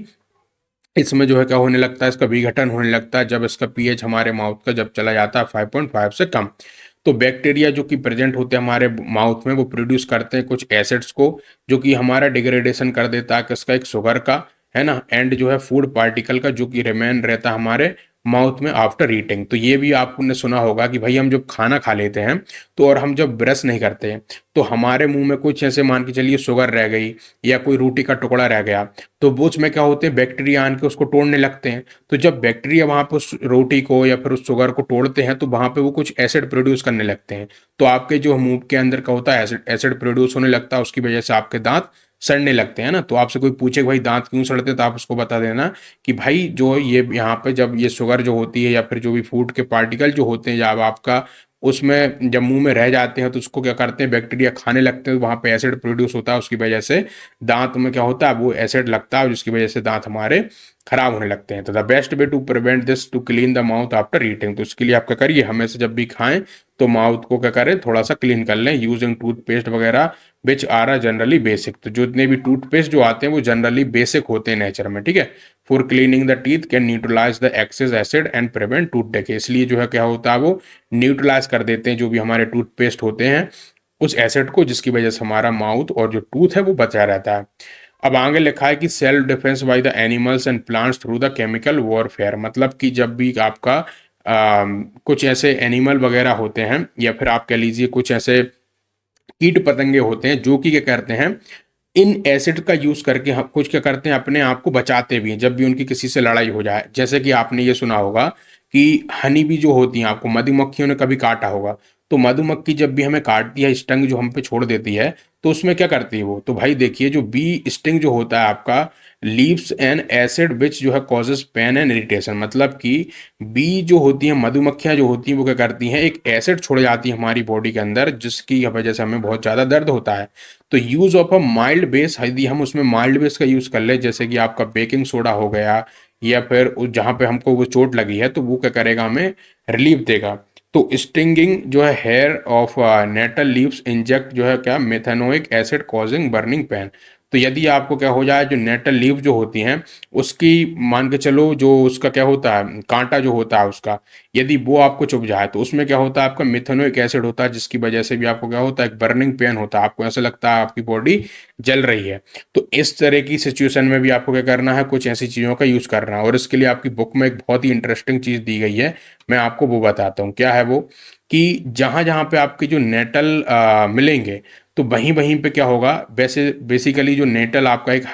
इसमें जो है क्या होने लगता है, इसका विघटन होने लगता है जब इसका पीएच हमारे माउथ का जब चला जाता है 5.5 से कम। तो बैक्टीरिया जो कि प्रेजेंट होते हैं हमारे माउथ में, वो प्रोड्यूस करते हैं कुछ एसिड्स को, जो कि हमारा डिग्रेडेशन कर देता है किसका, एक शुगर का, है ना, एंड जो है फूड पार्टिकल का, जो कि रिमेन रहता है हमारे माउथ में आफ्टर ईटिंग। तो ये भी आपने सुना होगा कि भाई हम जब खाना खा लेते हैं तो, और हम जब ब्रश नहीं करते हैं, तो हमारे मुंह में कुछ ऐसे मान के चलिए शुगर रह गई या कोई रोटी का टुकड़ा रह गया, तो वो उसमें क्या होते हैं, बैक्टीरिया आन के उसको तोड़ने लगते हैं। तो जब बैक्टीरिया वहां पे उस रोटी को या फिर उस शुगर को तोड़ते हैं, तो वहां पे वो कुछ एसिड प्रोड्यूस करने लगते हैं। तो आपके जो मुंह के अंदर का होता है एसिड एसिड प्रोड्यूस होने लगता है, उसकी वजह से आपके दांत सड़ने लगते हैं ना। तो आपसे कोई पूछे कि भाई दांत क्यों सड़ते हैं, तो आप उसको बता देना कि भाई जो ये यहाँ पे जब ये शुगर जो होती है या फिर जो भी फूड के पार्टिकल जो होते हैं, जब आपका उसमें जब मुंह में रह जाते हैं, तो उसको क्या करते हैं, बैक्टीरिया खाने लगते हैं, तो वहां पे एसिड प्रोड्यूस होता है, उसकी वजह से दांत में क्या होता है, वो एसिड लगता है, जिसकी वजह से दांत हमारे खराब होने लगते हैं। तो the best way to prevent this to clean the mouth after eating, तो इसके लिए आप क्या करिए, हमेशा जब भी खाएं तो माउथ को क्या करें, थोड़ा सा क्लीन कर लें यूजिंग टूथपेस्ट वगैरह विच आर जनरली बेसिक। तो जितने भी टूथपेस्ट जो आते हैं वो जनरली बेसिक होते हैं नेचर में, ठीक है। For cleaning the teeth can neutralize the excess acid and prevent tooth decay, इसलिए जो है क्या होता है, वो न्यूट्रलाइज कर देते हैं जो भी हमारे टूथपेस्ट होते हैं उस एसिड को, जिसकी वजह से हमारा माउथ और जो टूथ है वो बचा रहता है। अब आगे लिखा है कि self defence by the animals and plants through the chemical warfare, मतलब कि जब भी आपका कुछ ऐसे एनिमल वगैरह होते हैं या फिर आप कह लीजिए कुछ ऐसे कीट पतंगे होते हैं जो कि क्या करते हैं, इन एसिड का यूज करके हम कुछ क्या करते हैं, अपने आप को बचाते भी हैं जब भी उनकी किसी से लड़ाई हो जाए। जैसे कि आपने ये सुना होगा कि हनी बी जो होती हैं, आपको मधुमक्खियों ने कभी काटा होगा, तो मधुमक्खी जब भी हमें काटती है, स्टंग जो हम पे छोड़ देती है, तो उसमें क्या करती है वो, तो भाई देखिए जो बी स्टिंग जो होता है आपका, लीव्स एन एसिड विच जो है कॉजेज पेन एंड इरिटेशन, मतलब कि बी जो होती है, मधुमक्खियां जो होती हैं, वो क्या करती हैं, एक एसिड छोड़ जाती है हमारी बॉडी के अंदर, जिसकी वजह से हमें बहुत ज़्यादा दर्द होता है। तो use of a mild base, यदि हम उसमें माइल्ड बेस का यूज़ कर ले, जैसे कि आपका बेकिंग सोडा हो गया, या फिर जहाँ पे हमको वो चोट लगी है, तो वो क्या करेगा, हमें रिलीफ देगा। तो स्टिंगिंग जो है hair of nettle leaves inject जो है क्या, methanoic acid causing burning pain. तो यदि आपको क्या हो जाए, जो नेटल लीव जो होती हैं उसकी, मान के चलो जो उसका क्या होता है, कांटा जो होता है उसका, यदि वो आपको चुभ जाए, तो उसमें क्या होता है, आपका मिथेनोइक एसिड होता है, जिसकी वजह से भी आपको क्या होता है, एक बर्निंग पेन होता है, आपको ऐसा लगता है आपकी बॉडी जल रही है। तो इस तरह की सिचुएशन में भी आपको क्या करना है, कुछ ऐसी चीज़ों का यूज़ करना है। और इसके लिए आपकी बुक में एक बहुत ही इंटरेस्टिंग चीज़ दी गई है, मैं आपको वो बताता हूँ। क्या है वो, कि जहाँ जहाँ पे आपके जो नेटल मिलेंगे, तो वहीं वहीं पे क्या होगा, वैसे बेसिकली जो नेटल आपका एक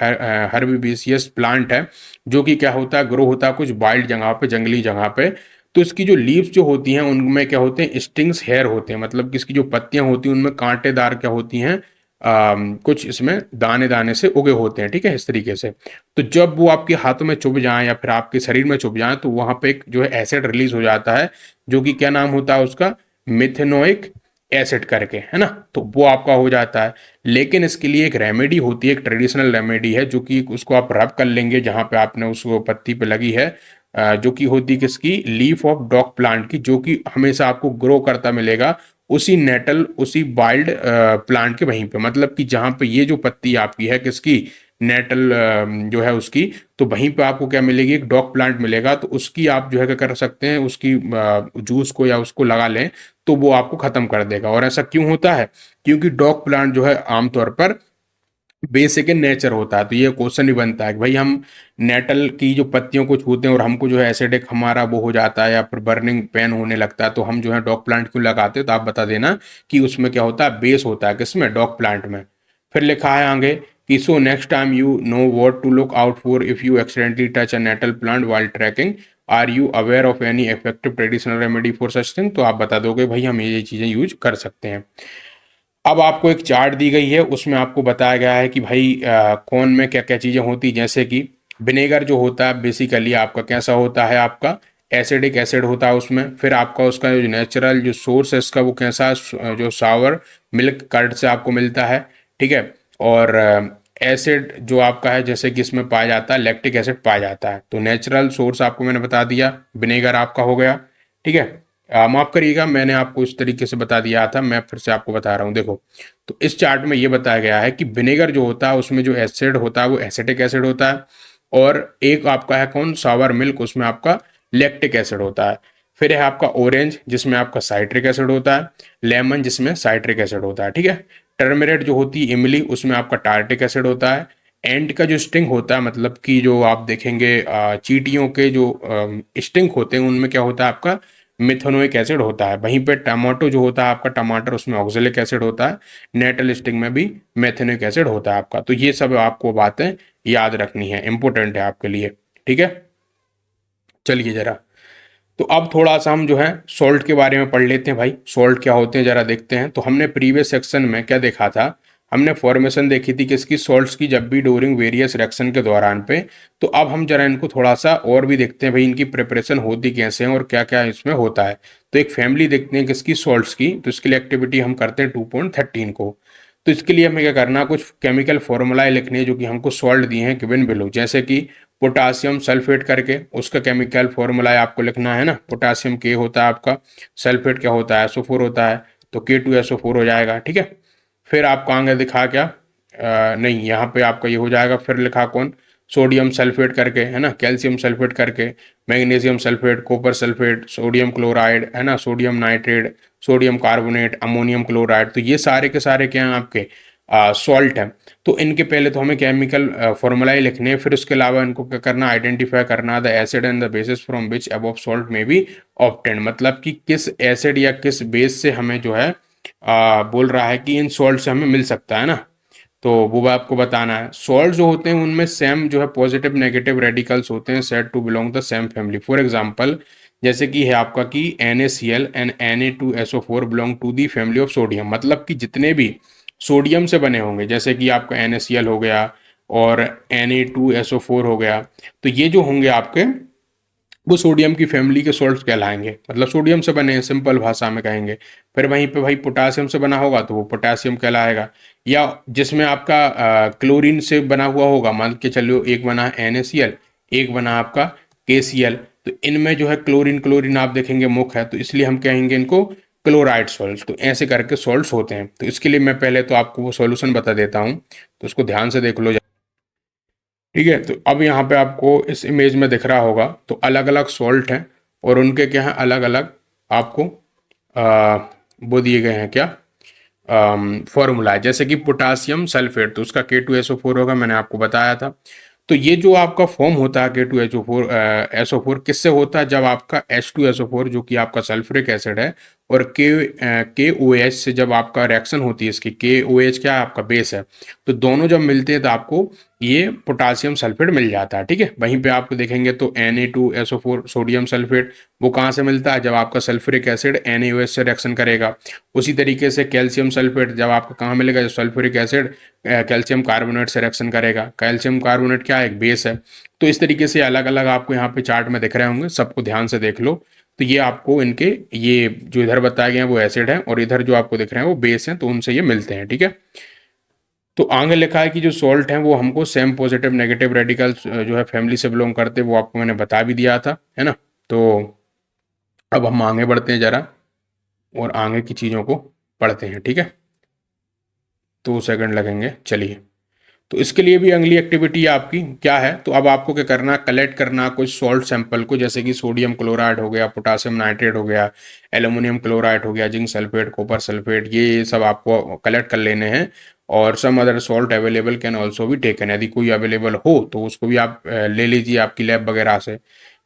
हर्बिवेसियस प्लांट है, जो कि क्या होता है, ग्रो होता है कुछ वाइल्ड जगह पे, जंगली जगह पे। तो इसकी जो लीव्स जो होती हैं उनमें क्या होते हैं, स्टिंग्स हेयर होते हैं, मतलब कि इसकी जो पत्तियां होती हैं उनमें कांटेदार क्या होती हैं, कुछ इसमें दाने दाने से उगे होते हैं, ठीक है, इस तरीके से। तो जब वो आपके हाथों में चुभ जाए या फिर आपके शरीर में चुभ जाए, तो वहां पे एक जो है एसिड रिलीज हो जाता है, जो कि क्या नाम होता है उसका, मिथेनोइक एसिड करके, है ना। तो वो आपका हो जाता है। लेकिन इसके लिए एक रेमेडी होती है, एक ट्रेडिशनल रेमेडी है, जो कि उसको आप रब कर लेंगे जहां पे आपने उसको पत्ती पे लगी है, जो कि होती है किसकी, लीफ ऑफ डॉग प्लांट की, जो कि हमेशा आपको ग्रो करता मिलेगा उसी नेटल, उसी वाइल्ड प्लांट के वहीं पे, मतलब कि जहां पे ये जो पत्ती आपकी है किसकी, नेटल जो है उसकी, तो वहीं पे आपको क्या मिलेगी, एक डॉग प्लांट मिलेगा। तो उसकी आप जो है क्या कर सकते हैं, उसकी जूस को या उसको लगा लें, तो वो आपको खत्म कर देगा। और ऐसा क्यों होता है, क्योंकि डॉग प्लांट जो है आमतौर पर बेसिक इन नेचर होता है। तो ये क्वेश्चन ही बनता है कि भाई हम नेटल की जो पत्तियों को छूते हैं और हमको जो है एसिडिक हमारा वो हो जाता है या फिर बर्निंग पेन होने लगता है, तो हम जो है डॉग प्लांट क्यों लगाते हैं। तो आप बता देना कि उसमें क्या होता है, बेस होता है किसमें, डॉग प्लांट में। फिर लिखा है आगे कि so next time you know what to look out for if you accidentally touch a nettle plant while trekking, are you aware of any effective traditional remedy for such thing. तो आप बता दोगे भाई हम ये चीज़ें यूज कर सकते हैं। अब आपको एक चार्ट दी गई है, उसमें आपको बताया गया है कि भाई कौन में क्या क्या चीज़ें होती, जैसे कि विनेगर जो होता है बेसिकली आपका कैसा होता है, आपका एसिडिक एसिड होता है उसमें। फिर आपका उसका जो नेचुरल जो सोर्स है इसका, वो कैसा जो सावर मिल्क कर्ड से आपको मिलता है, ठीक है। और एसिड जो आपका है, जैसे कि इसमें पाया जाता है लैक्टिक एसिड पाया जाता है। तो नेचुरल सोर्स आपको मैंने बता दिया, विनेगर आपका हो गया, ठीक है। माफ करिएगा, मैंने आपको इस तरीके से बता दिया था, मैं फिर से आपको बता रहा हूँ। देखो, तो इस चार्ट में ये बताया गया है कि विनेगर जो होता है उसमें जो एसिड होता है वो एसिटिक एसिड होता है, और एक आपका है कौन, सावर मिल्क, उसमें आपका लैक्टिक एसिड होता है। फिर है आपका ऑरेंज, जिसमें आपका साइट्रिक एसिड होता है। लेमन, जिसमें साइट्रिक एसिड होता है, ठीक है। टर्मरिक जो होती है इमली, उसमें आपका टार्टिक एसिड होता है। एंड का जो स्टिंग होता है, मतलब कि जो आप देखेंगे चींटियों के जो स्टिंग होते हैं उनमें क्या होता है, आपका मिथेनोइक एसिड होता है। वहीं पे टमाटो जो होता है आपका, टमाटर, उसमें ऑक्जेलिक एसिड होता है। नेटल स्टिंग में भी मेथेनोइक एसिड होता है आपका। तो ये सब आपको बातें याद रखनी है, इंपॉर्टेंट है आपके लिए, ठीक है। चलिए जरा, तो अब थोड़ा सा हम जो है सॉल्ट के बारे में पढ़ लेते हैं। भाई सॉल्ट क्या होते हैं जरा देखते हैं। तो हमने प्रीवियस सेक्शन में क्या देखा था, हमने फॉर्मेशन देखी थी किसकी, सॉल्ट्स की, जब भी ड्यूरिंग वेरियस रिएक्शन के दौरान पे। तो अब हम जरा इनको थोड़ा सा और भी देखते हैं, भाई इनकी प्रिपरेशन होती कैसे है और क्या क्या इसमें होता है। तो एक फैमिली देखते हैं किसकी, सॉल्ट्स की। तो इसके लिए एक्टिविटी हम करते हैं 2.13 को। तो इसके लिए हमें क्या करना, कुछ केमिकल फॉर्मूलाए लिखने हैं जो कि हमको सॉल्ट दिए हैं गिवन बिलो, जैसे कि पोटासियम सल्फेट करके उसका केमिकल फॉर्मूला आपको लिखना है ना। पोटासियम के होता है आपका, सल्फेट क्या होता है, SO4 होता है, तो K2SO4 हो जाएगा, ठीक है। फिर आपको आगे दिखा क्या, नहीं यहाँ पे आपका ये हो जाएगा। फिर लिखा कौन, सोडियम सल्फेट करके, है ना, कैल्शियम सल्फेट करके, magnesium sulphate, copper sulphate, sodium chloride, है ना, sodium nitrate, sodium carbonate, ammonium chloride. तो ये सारे के सारे क्या हैं आपके, सॉल्ट हैं। तो इनके पहले तो हमें केमिकल फॉर्मूला ही लिखने हैं, फिर उसके अलावा इनको क्या करना, आइडेंटिफाई करना the acid and the basis from which above salt में बी ऑब्टेंड, मतलब कि किस एसिड या किस बेस से हमें जो है बोल रहा है कि इन सॉल्ट से हमें मिल सकता है ना। तो वो आपको बताना है। सॉल्ट जो होते हैं उनमें सेम जो है पॉजिटिव नेगेटिव रेडिकल्स होते हैं, said to belong the same family. For example जैसे कि है आपका कि NaCl and Na2SO4 belong to the family of sodium, मतलब कि जितने भी सोडियम से बने होंगे, जैसे कि आपका NaCl हो गया और Na2SO4 हो गया, तो ये जो होंगे आपके वो सोडियम की फैमिली के सॉल्ट्स कहलाएंगे, मतलब सोडियम से बने हैं, सिंपल भाषा में कहेंगे। फिर वहीं पे भाई पोटासियम से बना होगा तो वो पोटासियम कहलाएगा, या जिसमें आपका क्लोरीन से बना हुआ होगा, मान के चलो एक बना है NaCl, एक बना आपका KCl, तो इनमें जो है क्लोरीन क्लोरीन आप देखेंगे मुख्य है, तो इसलिए हम कहेंगे इनको क्लोराइड सॉल्ट्स। तो ऐसे करके सॉल्ट्स होते हैं। तो इसके लिए मैं पहले तो आपको वो सॉल्यूशन बता देता हूँ, तो उसको ध्यान से देख लो। ठीक है, तो अब यहाँ पे आपको इस इमेज में दिख रहा होगा, तो अलग अलग सॉल्ट हैं और उनके क्या है अलग अलग आपको आ, वो दिए गए हैं क्या फॉर्मूला है। जैसे कि पोटासियम सल्फेट, तो उसका K2SO4 होगा, मैंने आपको बताया था। तो ये जो आपका फॉर्म होता है K2SO4 किससे होता है, जब आपका H2SO4 जो कि आपका सल्फ्यूरिक एसिड है और KOH से जब आपका रिएक्शन होती है, इसकी KOH क्या है आपका बेस है, तो दोनों जब मिलते हैं तो आपको ये पोटासियम सल्फेट मिल जाता है। ठीक है, वहीं पे आपको देखेंगे तो Na2SO4 सोडियम सल्फेट, वो कहाँ से मिलता है, जब आपका सल्फ्यूरिक एसिड NaOH से रिएक्शन करेगा। उसी तरीके से कैल्शियम सल्फेट जब आपको कहाँ मिलेगा, जब सल्फ्यूरिक एसिड कैल्शियम कार्बोनेट से रिएक्शन करेगा। कैल्शियम कार्बोनेट क्या है, एक बेस है। तो इस तरीके से अलग अलग आपको यहाँ पे चार्ट में दिख रहे होंगे, सबको ध्यान से देख लो। तो ये आपको इनके ये जो इधर बताए गए हैं वो एसिड है और इधर जो आपको दिख रहे हैं वो बेस हैं, तो उनसे ये मिलते हैं। ठीक है, तो आगे लिखा है कि जो सॉल्ट हैं वो हमको सेम पॉजिटिव नेगेटिव रेडिकल्स जो है फैमिली से बिलोंग करते हैं, वो आपको मैंने बता भी दिया था, है ना। तो अब हम आगे बढ़ते हैं जरा और आगे की चीज़ों को पढ़ते हैं। ठीक है, 2 सेकंड लगेंगे, चलिए। तो इसके लिए भी अगली एक्टिविटी आपकी क्या है, तो अब आपको क्या करना, कलेक्ट करना कुछ सॉल्ट सैंपल को, जैसे कि सोडियम क्लोराइड हो गया, पोटासियम नाइट्रेट हो गया, एल्यूमिनियम क्लोराइड हो गया, जिंक सल्फेट, कॉपर सल्फेट, ये सब आपको कलेक्ट कर लेने हैं। और some other salt available can also भी टेकन, यदि कोई अवेलेबल हो तो उसको भी आप ले लीजिए आपकी लैब वगैरह से।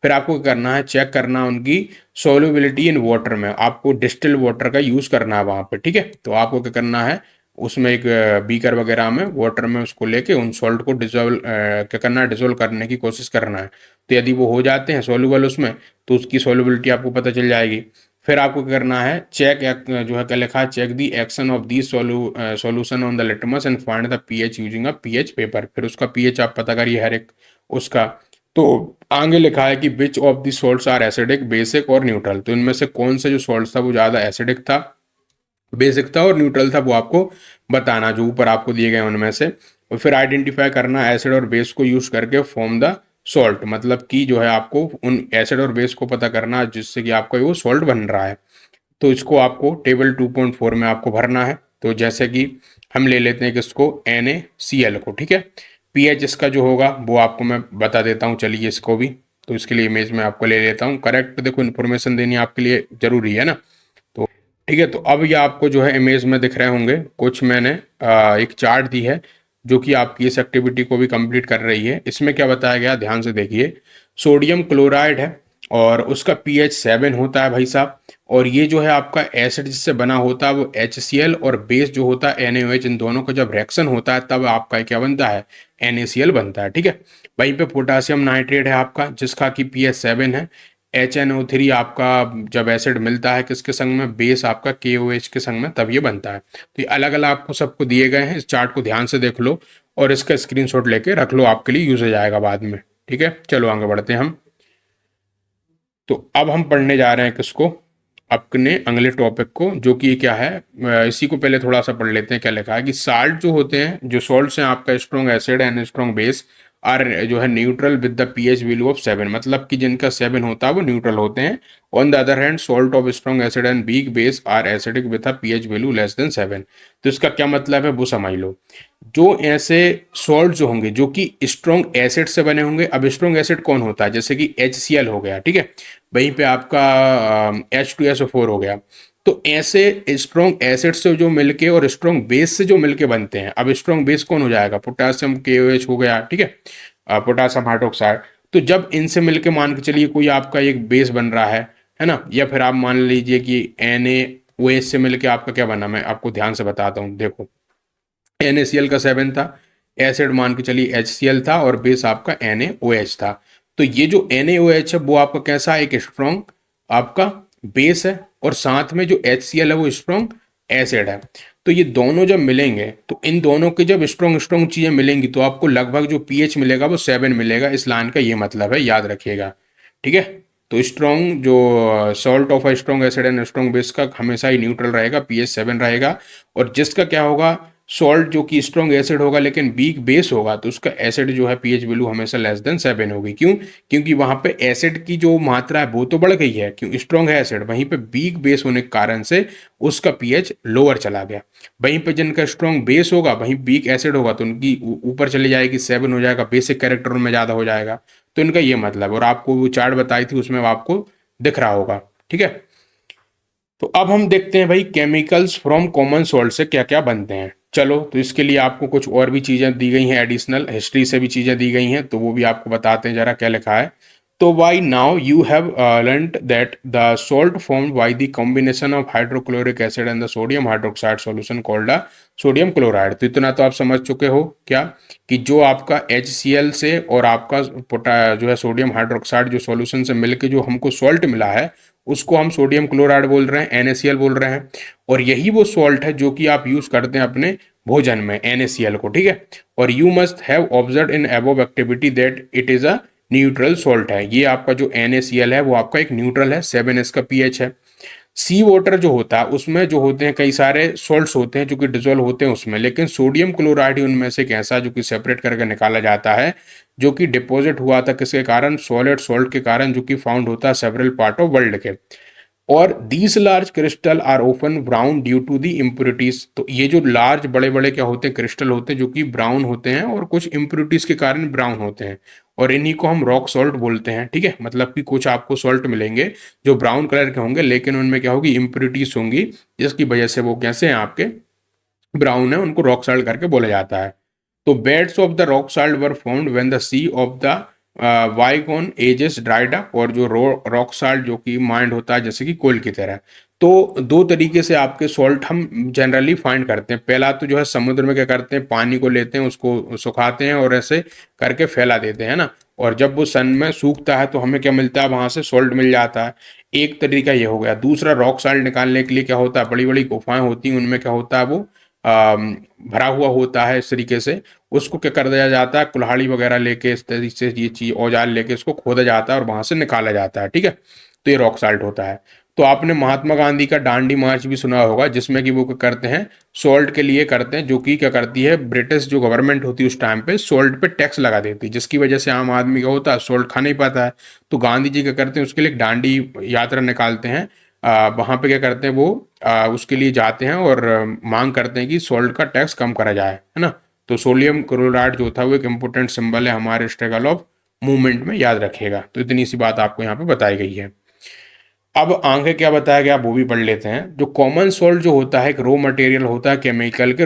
फिर आपको क्या करना है, चेक करना उनकी सोल्युबिलिटी इन वाटर में, आपको डिस्टिल वाटर का यूज़ करना है वहाँ पे। ठीक है, तो आपको क्या करना है, उसमें एक बीकर वगैरह में वाटर में उसको लेके उन सॉल्ट को डिजोल्व क्या करना है, डिजोल्व करने की कोशिश करना है। तो यदि वो हो जाते हैं सॉल्युबल उसमें, तो उसकी सॉल्युबिलिटी आपको पता चल जाएगी। फिर आपको क्या करना है, चेक जो है क्या लिखा है, check the action of the solution on the litmus and find the pH using a pH paper. फिर उसका पीएच आप पता करिए हर एक उसका। तो आगे लिखा है कि which of the salts are acidic, basic और न्यूट्रल, तो इनमें से कौन से जो सॉल्ट था वो ज़्यादा एसिडिक था, बेसिक था और न्यूट्रल था, वो आपको बताना जो ऊपर आपको दिए गए उनमें से। और फिर आइडेंटिफाई करना एसिड और बेस को यूज करके फॉर्म द सॉल्ट, मतलब कि जो है आपको उन एसिड और बेस को पता करना जिससे कि आपका वो सॉल्ट बन रहा है। तो इसको आपको टेबल 2.4 में आपको भरना है। तो जैसे कि हम ले लेते हैं किसको, NaCl को। ठीक है, पीएच इसका जो होगा वो आपको मैं बता देता हूँ, चलिए इसको भी। तो इसके लिए इमेज में आपको ले लेता हूँ, करेक्ट देखो इन्फॉर्मेशन देनी आपके लिए जरूरी है ना। तो ठीक है, तो अब ये आपको जो है इमेज में दिख रहे होंगे कुछ, मैंने एक चार्ट दी है जो कि आपकी इस एक्टिविटी को भी कंप्लीट कर रही है। इसमें क्या बताया गया, ध्यान से देखिए। सोडियम क्लोराइड है और उसका पीएच 7 होता है भाई साहब। और ये जो है आपका एसिड जिससे बना होता है वो HCl, और बेस जो होता है NaOH, इन दोनों का जब रिएक्शन होता है तब आपका क्या बनता है, NaCl बनता है। ठीक है, वहीं पे पोटासियम नाइट्रेट है आपका जिसका कि pH 7 है। HNO3 आपका जब एसिड मिलता है किसके संग में, बेस आपका KOH के संग में, तब ये बनता है। तो ये अलग अलग आपको सबको दिए गए हैं, इस चार्ट को ध्यान से देख लो और इसका स्क्रीनशॉट लेके रख लो, आपके लिए यूज हो जाएगा बाद में। ठीक है, चलो आगे बढ़ते हैं हम। तो अब हम पढ़ने जा रहे हैं किसको, अपने अगले टॉपिक को, जो कि क्या है, इसी को पहले थोड़ा सा पढ़ लेते हैं। क्या लिखा है कि साल्ट जो होते हैं, जो सॉल्ट्स हैं आपका, strong acid and strong base are जो है neutral with the pH value of 7, मतलब कि जिनका 7 होता है वो न्यूट्रल होते हैं। On the other hand salt of strong acid and weak base are acidic with a pH value less than 7। तो इसका क्या मतलब है वो समझ लो। जो ऐसे सॉल्ट जो होंगे जो कि स्ट्रॉन्ग एसिड से बने होंगे, अब स्ट्रॉन्ग एसिड कौन होता है, जैसे कि HCl हो गया, ठीक है, वहीं पे आपका H2SO4 हो गया। तो ऐसे स्ट्रॉन्ग एसिड से जो मिलके और स्ट्रॉन्ग बेस से जो मिलके बनते हैं, अब स्ट्रॉन्ग बेस कौन हो जाएगा, पोटासियम KOH हो गया, ठीक है, पोटासियम हाइड्रोक्साइड। तो जब इनसे मिलके मान के चलिए कोई आपका एक बेस बन रहा है ना, या फिर आप मान लीजिए कि NaOH से मिलके आपका क्या बना, मैं आपको ध्यान से बताता हूँ, देखो NaCl का 7 था, एसिड मान के चलिए HCl था और बेस आपका NaOH था। तो ये जो NaOH है वो आपका कैसा है, एक स्ट्रॉन्ग आपका बेस है और साथ में जो HCl है वो स्ट्रॉन्ग एसिड है। तो ये दोनों जब मिलेंगे तो इन दोनों के जब स्ट्रॉन्ग स्ट्रॉन्ग चीज़ें मिलेंगी तो आपको लगभग जो पीएच मिलेगा वो 7 मिलेगा। इस लाइन का ये मतलब है, याद रखिएगा। ठीक है, तो स्ट्रॉन्ग जो salt of a strong acid and strong base का हमेशा ही न्यूट्रल रहेगा, पीएच 7 रहेगा। और जिसका क्या होगा, सॉल्ट जो कि स्ट्रॉन्ग एसिड होगा लेकिन वीक बेस होगा, तो उसका एसिड जो है पीएच वैल्यू हमेशा लेस देन 7 होगी। क्यों? क्योंकि वहां पे एसिड की जो मात्रा है वो तो बढ़ गई है, क्यों? स्ट्रॉन्ग है एसिड, वहीं पे वीक बेस होने के कारण से उसका पीएच लोअर चला गया। वहीं पे जिनका स्ट्रॉन्ग बेस होगा वहीं वीक एसिड होगा तो उनकी ऊपर चली जाएगी, 7 हो जाएगा, बेसिक कैरेक्टर में ज़्यादा हो जाएगा। तो इनका ये मतलब, और आपको वो चार्ट बताई थी उसमें आपको दिख रहा होगा। ठीक है, तो अब हम देखते हैं भाई केमिकल्स फ्रॉम कॉमन सॉल्ट से क्या क्या बनते हैं। चलो, तो इसके लिए आपको कुछ और भी चीज़ें दी गई हैं, एडिशनल हिस्ट्री से भी चीज़ें दी गई हैं, तो वो भी आपको बताते हैं जरा क्या लिखा है। तो why now you have learned that the salt formed by the combination of hydrochloric acid and the sodium hydroxide solution called the sodium chloride. तो इतना तो आप समझ चुके हो क्या, कि जो आपका HCl से और आपका जो है सोडियम हाइड्रोक्साइड जो सॉल्यूशन से मिलके जो हमको सॉल्ट मिला है उसको हम सोडियम क्लोराइड बोल रहे हैं, NaCl बोल रहे हैं। और यही वो सॉल्ट है जो कि आप यूज करते हैं अपने भोजन में, NaCl को। ठीक है, और you must have observe in above activity that it is a neutral salt है। ये आपका जो NaCl है वो आपका एक न्यूट्रल है, 7s का पीएच है। सी वाटर जो होता है उसमें जो होते हैं कई सारे सॉल्ट्स होते हैं जो कि डिजोल्व होते हैं उसमें, लेकिन सोडियम क्लोराइड ही उनमें से एक ऐसा जो कि सेपरेट करके निकाला जाता है, जो कि डिपॉजिट हुआ था किसके कारण, सॉलिड सॉल्ट के कारण, जो कि फाउंड होता है सेवरल पार्ट ऑफ वर्ल्ड के। और these large crystal are often brown due to the impurities. तो ये जो लार्ज बड़े बड़े क्या होते हैं, क्रिस्टल होते हैं जो कि ब्राउन होते हैं और कुछ इम्प्योरिटीज के कारण ब्राउन होते हैं, और इन्हीं को हम रॉक सॉल्ट बोलते हैं। ठीक है, मतलब कि कुछ आपको सॉल्ट मिलेंगे जो ब्राउन कलर के होंगे लेकिन उनमें क्या होगी, इम्प्योरिटीज होंगी, जिसकी वजह से वो कैसे हैं आपके ब्राउन है, उनको रॉक सॉल्ट करके बोला जाता है। तो beds of the rock salt were found when the sea of the bygone ages dried up. और जो रॉक सॉल्ट जो कि माइंड होता है जैसे कि कोल की तरह। तो दो तरीके से आपके सॉल्ट हम जनरली फाइंड करते हैं। पहला तो जो है समुद्र में क्या करते हैं, पानी को लेते हैं, उसको सुखाते हैं और ऐसे करके फैला देते हैं ना, और जब वो सन में सूखता है तो हमें क्या मिलता है, वहां से सॉल्ट मिल जाता है। एक तरीका ये हो गया। दूसरा, रॉक सॉल्ट निकालने के लिए क्या होता है, बड़ी बड़ी गुफाएं होती हैं, उनमें क्या होता है, वो भरा हुआ होता है इस तरीके से। उसको क्या कर दिया जाता है, कुल्हाड़ी वगैरह लेके इस तरीके से ये चीज औजार लेके इसको खोदा जाता है और वहां से निकाला जाता है। ठीक है, तो ये रॉक साल्ट होता है। तो आपने महात्मा गांधी का दांडी मार्च भी सुना होगा, जिसमें कि वो क्या करते हैं, सॉल्ट के लिए करते हैं, जो कि क्या करती है, ब्रिटिश जो गवर्नमेंट होती है उस टाइम पे सॉल्ट पे टैक्स लगा देती है, जिसकी वजह से आम आदमी का होता है सॉल्ट खा नहीं पाता है। तो गांधी जी क्या करते हैं, उसके लिए एक दांडी यात्रा निकालते हैं। वहां पे क्या करते हैं, वो उसके लिए जाते हैं और मांग करते हैं कि सॉल्ट का टैक्स कम करा जाए, है ना। तो सोडियम क्लोराइड जो था वो एक इम्पोर्टेंट सिंबल है हमारे स्ट्रगल ऑफ मूवमेंट में, याद रखिएगा। तो इतनी सी बात आपको यहाँ पे बताई गई है। अब आगे क्या बताया गया वो भी पढ़ लेते हैं। जो कॉमन सॉल्ट जो होता है एक रॉ मटेरियल होता है केमिकल के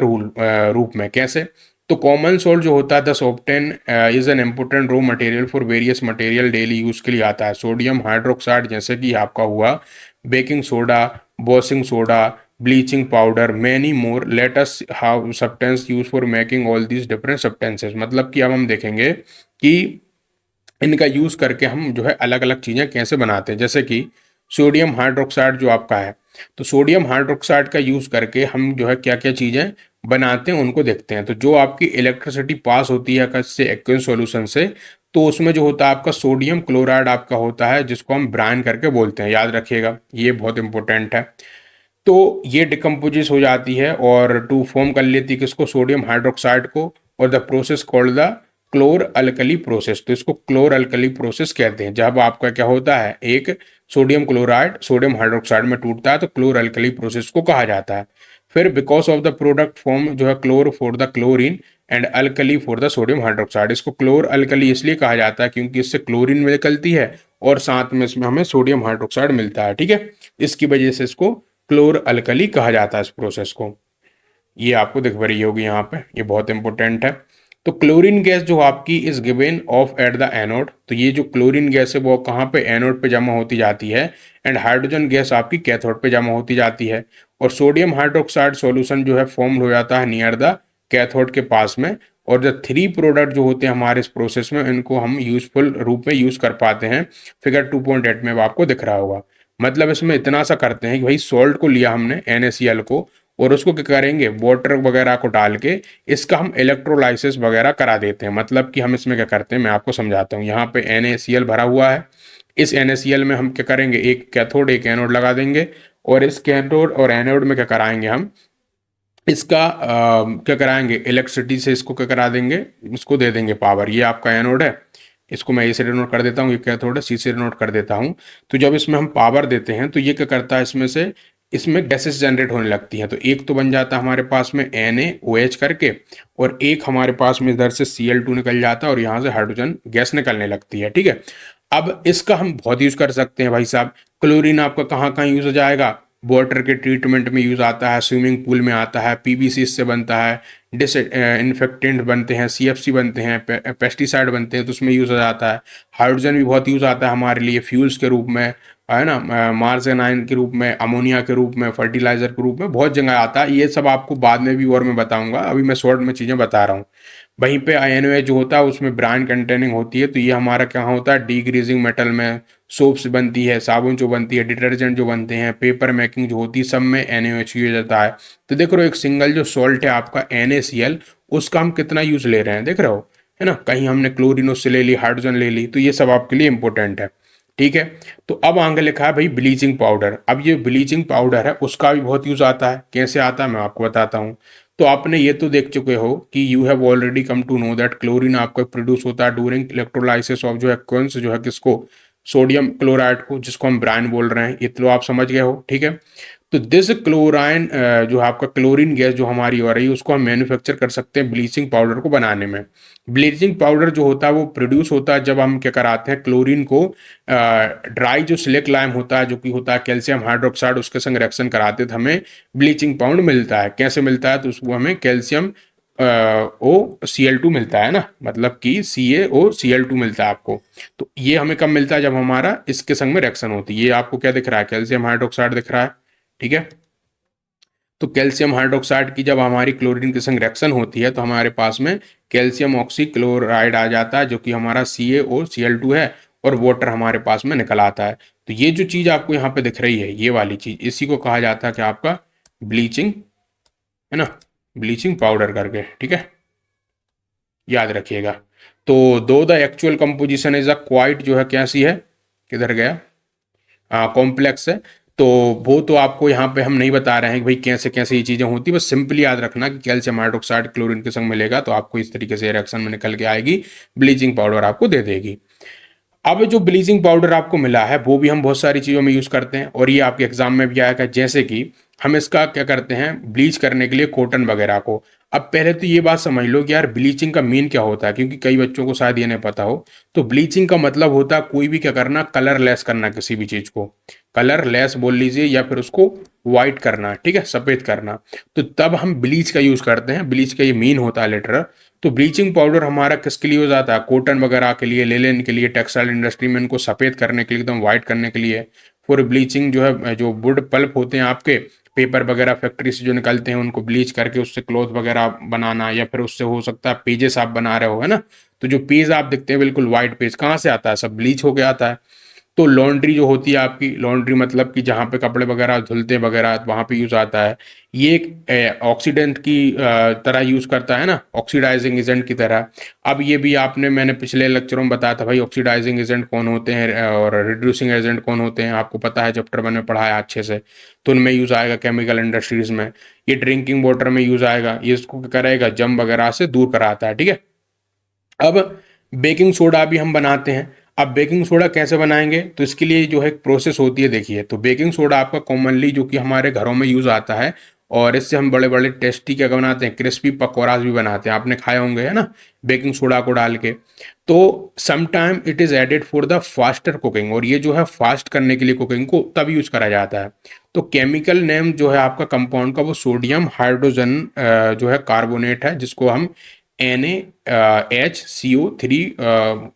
रूप में। कैसे? तो कॉमन सॉल्ट जो होता है thus obtain is an important raw material for various material daily use के लिए आता है। सोडियम हाइड्रोक्साइड जैसे कि आपका हुआ, baking soda, washing soda, bleaching powder, many more let us how substance use for making all these different substances. मतलब कि अब हम देखेंगे कि इनका यूज करके हम जो है अलग अलग चीजें कैसे बनाते हैं। जैसे कि सोडियम हाइड्रोक्साइड जो आपका है, तो सोडियम हाइड्रोक्साइड का यूज करके हम जो है क्या क्या चीजें बनाते हैं उनको देखते हैं। तो जो आपकी इलेक्ट्रिसिटी पास होती है से एक्वेस सॉल्यूशन से, तो उसमें जो होता है आपका सोडियम क्लोराइड आपका होता है, जिसको हम ब्राइन करके बोलते हैं, याद रखिएगा, ये बहुत इंपॉर्टेंट है। तो ये डिकम्पोजिस हो जाती है और टू फॉर्म कर लेती है किसको, सोडियम हाइड्रोक्साइड को। और the process called the क्लोर alkali process. तो इसको क्लोर अल्कली प्रोसेस कहते हैं। जब आपका क्या होता है, एक सोडियम क्लोराइड सोडियम हाइड्रोक्साइड में टूटता है तो क्लोर अल्कली प्रोसेस को कहा जाता है। फिर because of the product form जो है chlor for the chlorine and alkali for the sodium hydroxide. इसको क्लोर अल्कली इसलिए कहा जाता है क्योंकि इससे क्लोरीन निकलती है और साथ में इसमें हमें सोडियम हाइड्रोक्साइड मिलता है। ठीक है, इसकी वजह से इसको क्लोर अल्कली कहा जाता है इस प्रोसेस को। ये आपको दिख रही होगी यहाँ पे, ये बहुत इंपॉर्टेंट है। तो क्लोरीन गैस जो आपकी is given of at the anode. तो ये जो क्लोरीन गैस है वो कहाँ पे, एनोड पे जमा होती जाती है। एंड हाइड्रोजन गैस आपकी कैथोड पे जमा होती जाती है। और सोडियम हाइड्रोक्साइड सॉल्यूशन जो है फॉर्म हो जाता है नियर द कैथोड के पास में। और जो थ्री प्रोडक्ट जो होते हैं हमारे इस प्रोसेस में, इनको हम यूजफुल रूप में यूज कर पाते हैं। फिगर 2.8 में आपको दिख रहा होगा। मतलब इसमें इतना सा करते हैं कि भाई सॉल्ट को लिया हमने NaCl को, और उसको क्या करेंगे, वाटर वगैरह को डाल के इसका हम इलेक्ट्रोलाइसिस वगैरह करा देते हैं। मतलब कि हम इसमें क्या करते हैं, मैं आपको समझाता हूँ। यहाँ पे NaCl भरा हुआ है, इस NaCl में हम क्या करेंगे, एक कैथोड एक एनोड लगा देंगे, और इस कैथोड और एनोड में क्या कराएंगे हम, इसका क्या कराएंगे, इलेक्ट्रिसिटी से इसको क्या करा देंगे, इसको दे देंगे पावर। ये आपका एनोड है, इसको मैं ए से डिनोट कर देता हूँ, ये कैथोड है, सी से डिनोट कर देता हूँ। तो जब इसमें हम पावर देते हैं तो ये क्या करता है, इसमें से इसमें गैसेस जनरेट होने लगती हैं। तो एक तो बन जाता है हमारे पास में NaOH करके, और एक हमारे पास में इधर से Cl2 निकल जाता है, और यहाँ से हाइड्रोजन गैस निकलने लगती है। ठीक है, अब इसका हम बहुत यूज कर सकते हैं भाई साहब। क्लोरीन आपका कहाँ कहाँ यूज हो जाएगा, वाटर के ट्रीटमेंट में यूज आता है, स्विमिंग पूल में आता है, PVC इससे बनता है, डिस इन्फेक्टेंट बनते हैं, CFC बनते हैं, पेस्टिसाइड बनते हैं, तो उसमें यूज हो जाता है। हाइड्रोजन भी बहुत यूज आता है हमारे लिए फ्यूल्स के रूप में, है ना, मार्जन के रूप में, अमोनिया के रूप में, फर्टिलाइजर के रूप में, बहुत जगह आता है। ये सब आपको बाद में भी और मैं बताऊंगा, अभी मैं शॉर्ट में चीज़ें बता रहा हूँ। वहीं पे NaOH जो होता है उसमें ब्रांड कंटेनिंग होती है, तो ये हमारा क्या होता है, डीग्रीजिंग मेटल में सोप्स बनती है, साबुन जो बनती है, डिटर्जेंट जो बनते हैं, पेपर मेकिंग जो होती है, सब में NaOH यूज होता है। तो देख रहे हो, एक सिंगल जो सॉल्ट है आपका NaCl, उसका हम कितना यूज ले रहे हैं, देख रहे हो, है ना। कहीं हमने क्लोरीन उससे ले ली, हाइड्रोजन ले ली, तो ये सब आपके लिए इंपॉर्टेंट है। ठीक है, तो अब आगे लिखा है भाई ब्लीचिंग पाउडर। अब ये ब्लीचिंग पाउडर है, उसका भी बहुत यूज आता है। कैसे आता है मैं आपको बताता हूँ। तो आपने ये तो देख चुके हो कि you have already come to know that chlorine आपका प्रोड्यूस होता है ड्यूरिंग इलेक्ट्रोलाइसिस ऑफ जो एक्वेंस जो है किसको, सोडियम क्लोराइड को, जिसको हम ब्राइन बोल रहे हैं। ये तो आप समझ गए हो। ठीक है, तो दिस क्लोराइन जो है आपका क्लोरीन गैस जो हमारी हो रही है, उसको हम मैन्युफैक्चर कर सकते हैं ब्लीचिंग पाउडर को बनाने में। ब्लीचिंग पाउडर जो होता है वो प्रोड्यूस होता है जब हम क्या कराते हैं, क्लोरीन को ड्राई जो सिलिक लाइम होता है, जो कि होता है कैल्शियम हाइड्रोक्साइड, उसके संग रिएक्शन कराते हैं तो हमें ब्लीचिंग पाउडर मिलता है। कैसे मिलता है, तो उसको हमें कैल्शियम OCl2 मिलता है ना, मतलब कि CaOCl2 मिलता है आपको। तो ये हमें कब मिलता है, जब हमारा इसके संग में रिएक्शन होती है। ये आपको क्या दिख रहा है, कैल्शियम हाइड्रोक्साइड दिख रहा है। ठीक है, तो कैल्शियम हाइड्रोक्साइड की जब हमारी क्लोरीन के संग रिएक्शन होती है तो हमारे पास में कैल्शियम ऑक्सी क्लोराइड आ जाता है, जो कि हमारा CaOCl2 है, और वाटर हमारे पास में निकल आता है। तो ये जो चीज आपको यहाँ पे दिख रही है, ये वाली चीज, इसी को कहा जाता है कि आपका ब्लीचिंग, है ना, ब्लीचिंग पाउडर करके। ठीक है, याद रखिएगा। तो दो the actual composition is a quite जो है कैसी है, किधर गया, कॉम्प्लेक्स है। तो वो तो आपको यहाँ पे हम नहीं बता रहे हैं कि भाई कैसे कैसे ये चीज़ें होती, बस सिंपली याद रखना कि कैल्शियम हाइड्रोक्साइड क्लोरीन के संग मिलेगा तो आपको इस तरीके से रिएक्शन में निकल के आएगी, ब्लीचिंग पाउडर आपको दे देगी। अब जो ब्लीचिंग पाउडर आपको मिला है वो भी हम बहुत सारी चीज़ों में यूज़ करते हैं, और ये आपके एग्जाम में भी आएगा। जैसे कि हम इसका क्या करते हैं, ब्लीच करने के लिए कॉटन वगैरह को। अब पहले तो ये बात समझ लो कि यार ब्लीचिंग का मीन क्या होता है, क्योंकि कई बच्चों को शायद ये नहीं पता हो। तो ब्लीचिंग का मतलब होता है कोई भी क्या करना, कलरलेस करना किसी भी चीज़ को, कलरलेस बोल लीजिए, या फिर उसको वाइट करना, ठीक है, सफ़ेद करना। तो तब हम ब्लीच का यूज़ करते हैं, ब्लीच का ये मीन होता है लेटर। तो ब्लीचिंग पाउडर हमारा किसके लिए हो जाता है, कॉटन वगैरह के लिए, लेलिन के लिए, टेक्सटाइल इंडस्ट्री में इनको सफ़ेद करने के लिए, एकदम वाइट करने के लिए। फॉर ब्लीचिंग जो है, जो वुड पल्प होते हैं आपके, पेपर वगैरह फैक्ट्री से जो निकलते हैं, उनको ब्लीच करके उससे क्लॉथ वगैरह बनाना, या फिर उससे हो सकता है पेजेस आप बना रहे हो, है ना। तो जो पेज आप देखते हैं बिल्कुल वाइट पेज, कहाँ से आता है, सब ब्लीच होके आता है। तो लॉन्ड्री जो होती है आपकी, लॉन्ड्री मतलब कि जहाँ पे कपड़े वगैरह धुलते वगैरह, वहाँ पे यूज़ आता है। ये एक ऑक्सीडेंट की तरह यूज़ करता है ना, ऑक्सीडाइजिंग एजेंट की तरह। अब ये भी आपने, मैंने पिछले लेक्चरों में बताया था भाई, ऑक्सीडाइजिंग एजेंट कौन होते हैं और रिड्यूसिंग एजेंट कौन होते हैं, आपको पता है, चैप्टर 1 में पढ़ाया अच्छे से। तो उनमें यूज़ आएगा केमिकल इंडस्ट्रीज़ में। ये ड्रिंकिंग वाटर में यूज़ आएगा, ये इसको क्या करेगा, जम वगैरह से दूर कराता है। ठीक है, अब बेकिंग सोडा भी हम बनाते हैं। अब बेकिंग सोडा कैसे बनाएंगे, तो इसके लिए जो है एक प्रोसेस होती है, देखिए। तो बेकिंग सोडा आपका कॉमनली जो कि हमारे घरों में यूज़ आता है, और इससे हम बड़े बड़े टेस्टी क्या बनाते हैं, क्रिस्पी पकौड़ाज भी बनाते हैं, आपने खाए होंगे, है ना, बेकिंग सोडा को डाल के। तो sometime it is added for the faster cooking, और ये जो है फास्ट करने के लिए कुकिंग को तब यूज़ करा जाता है। तो केमिकल नेम जो है आपका कंपाउंड का, वो सोडियम हाइड्रोजन जो है कार्बोनेट है, जिसको हम NaHCO3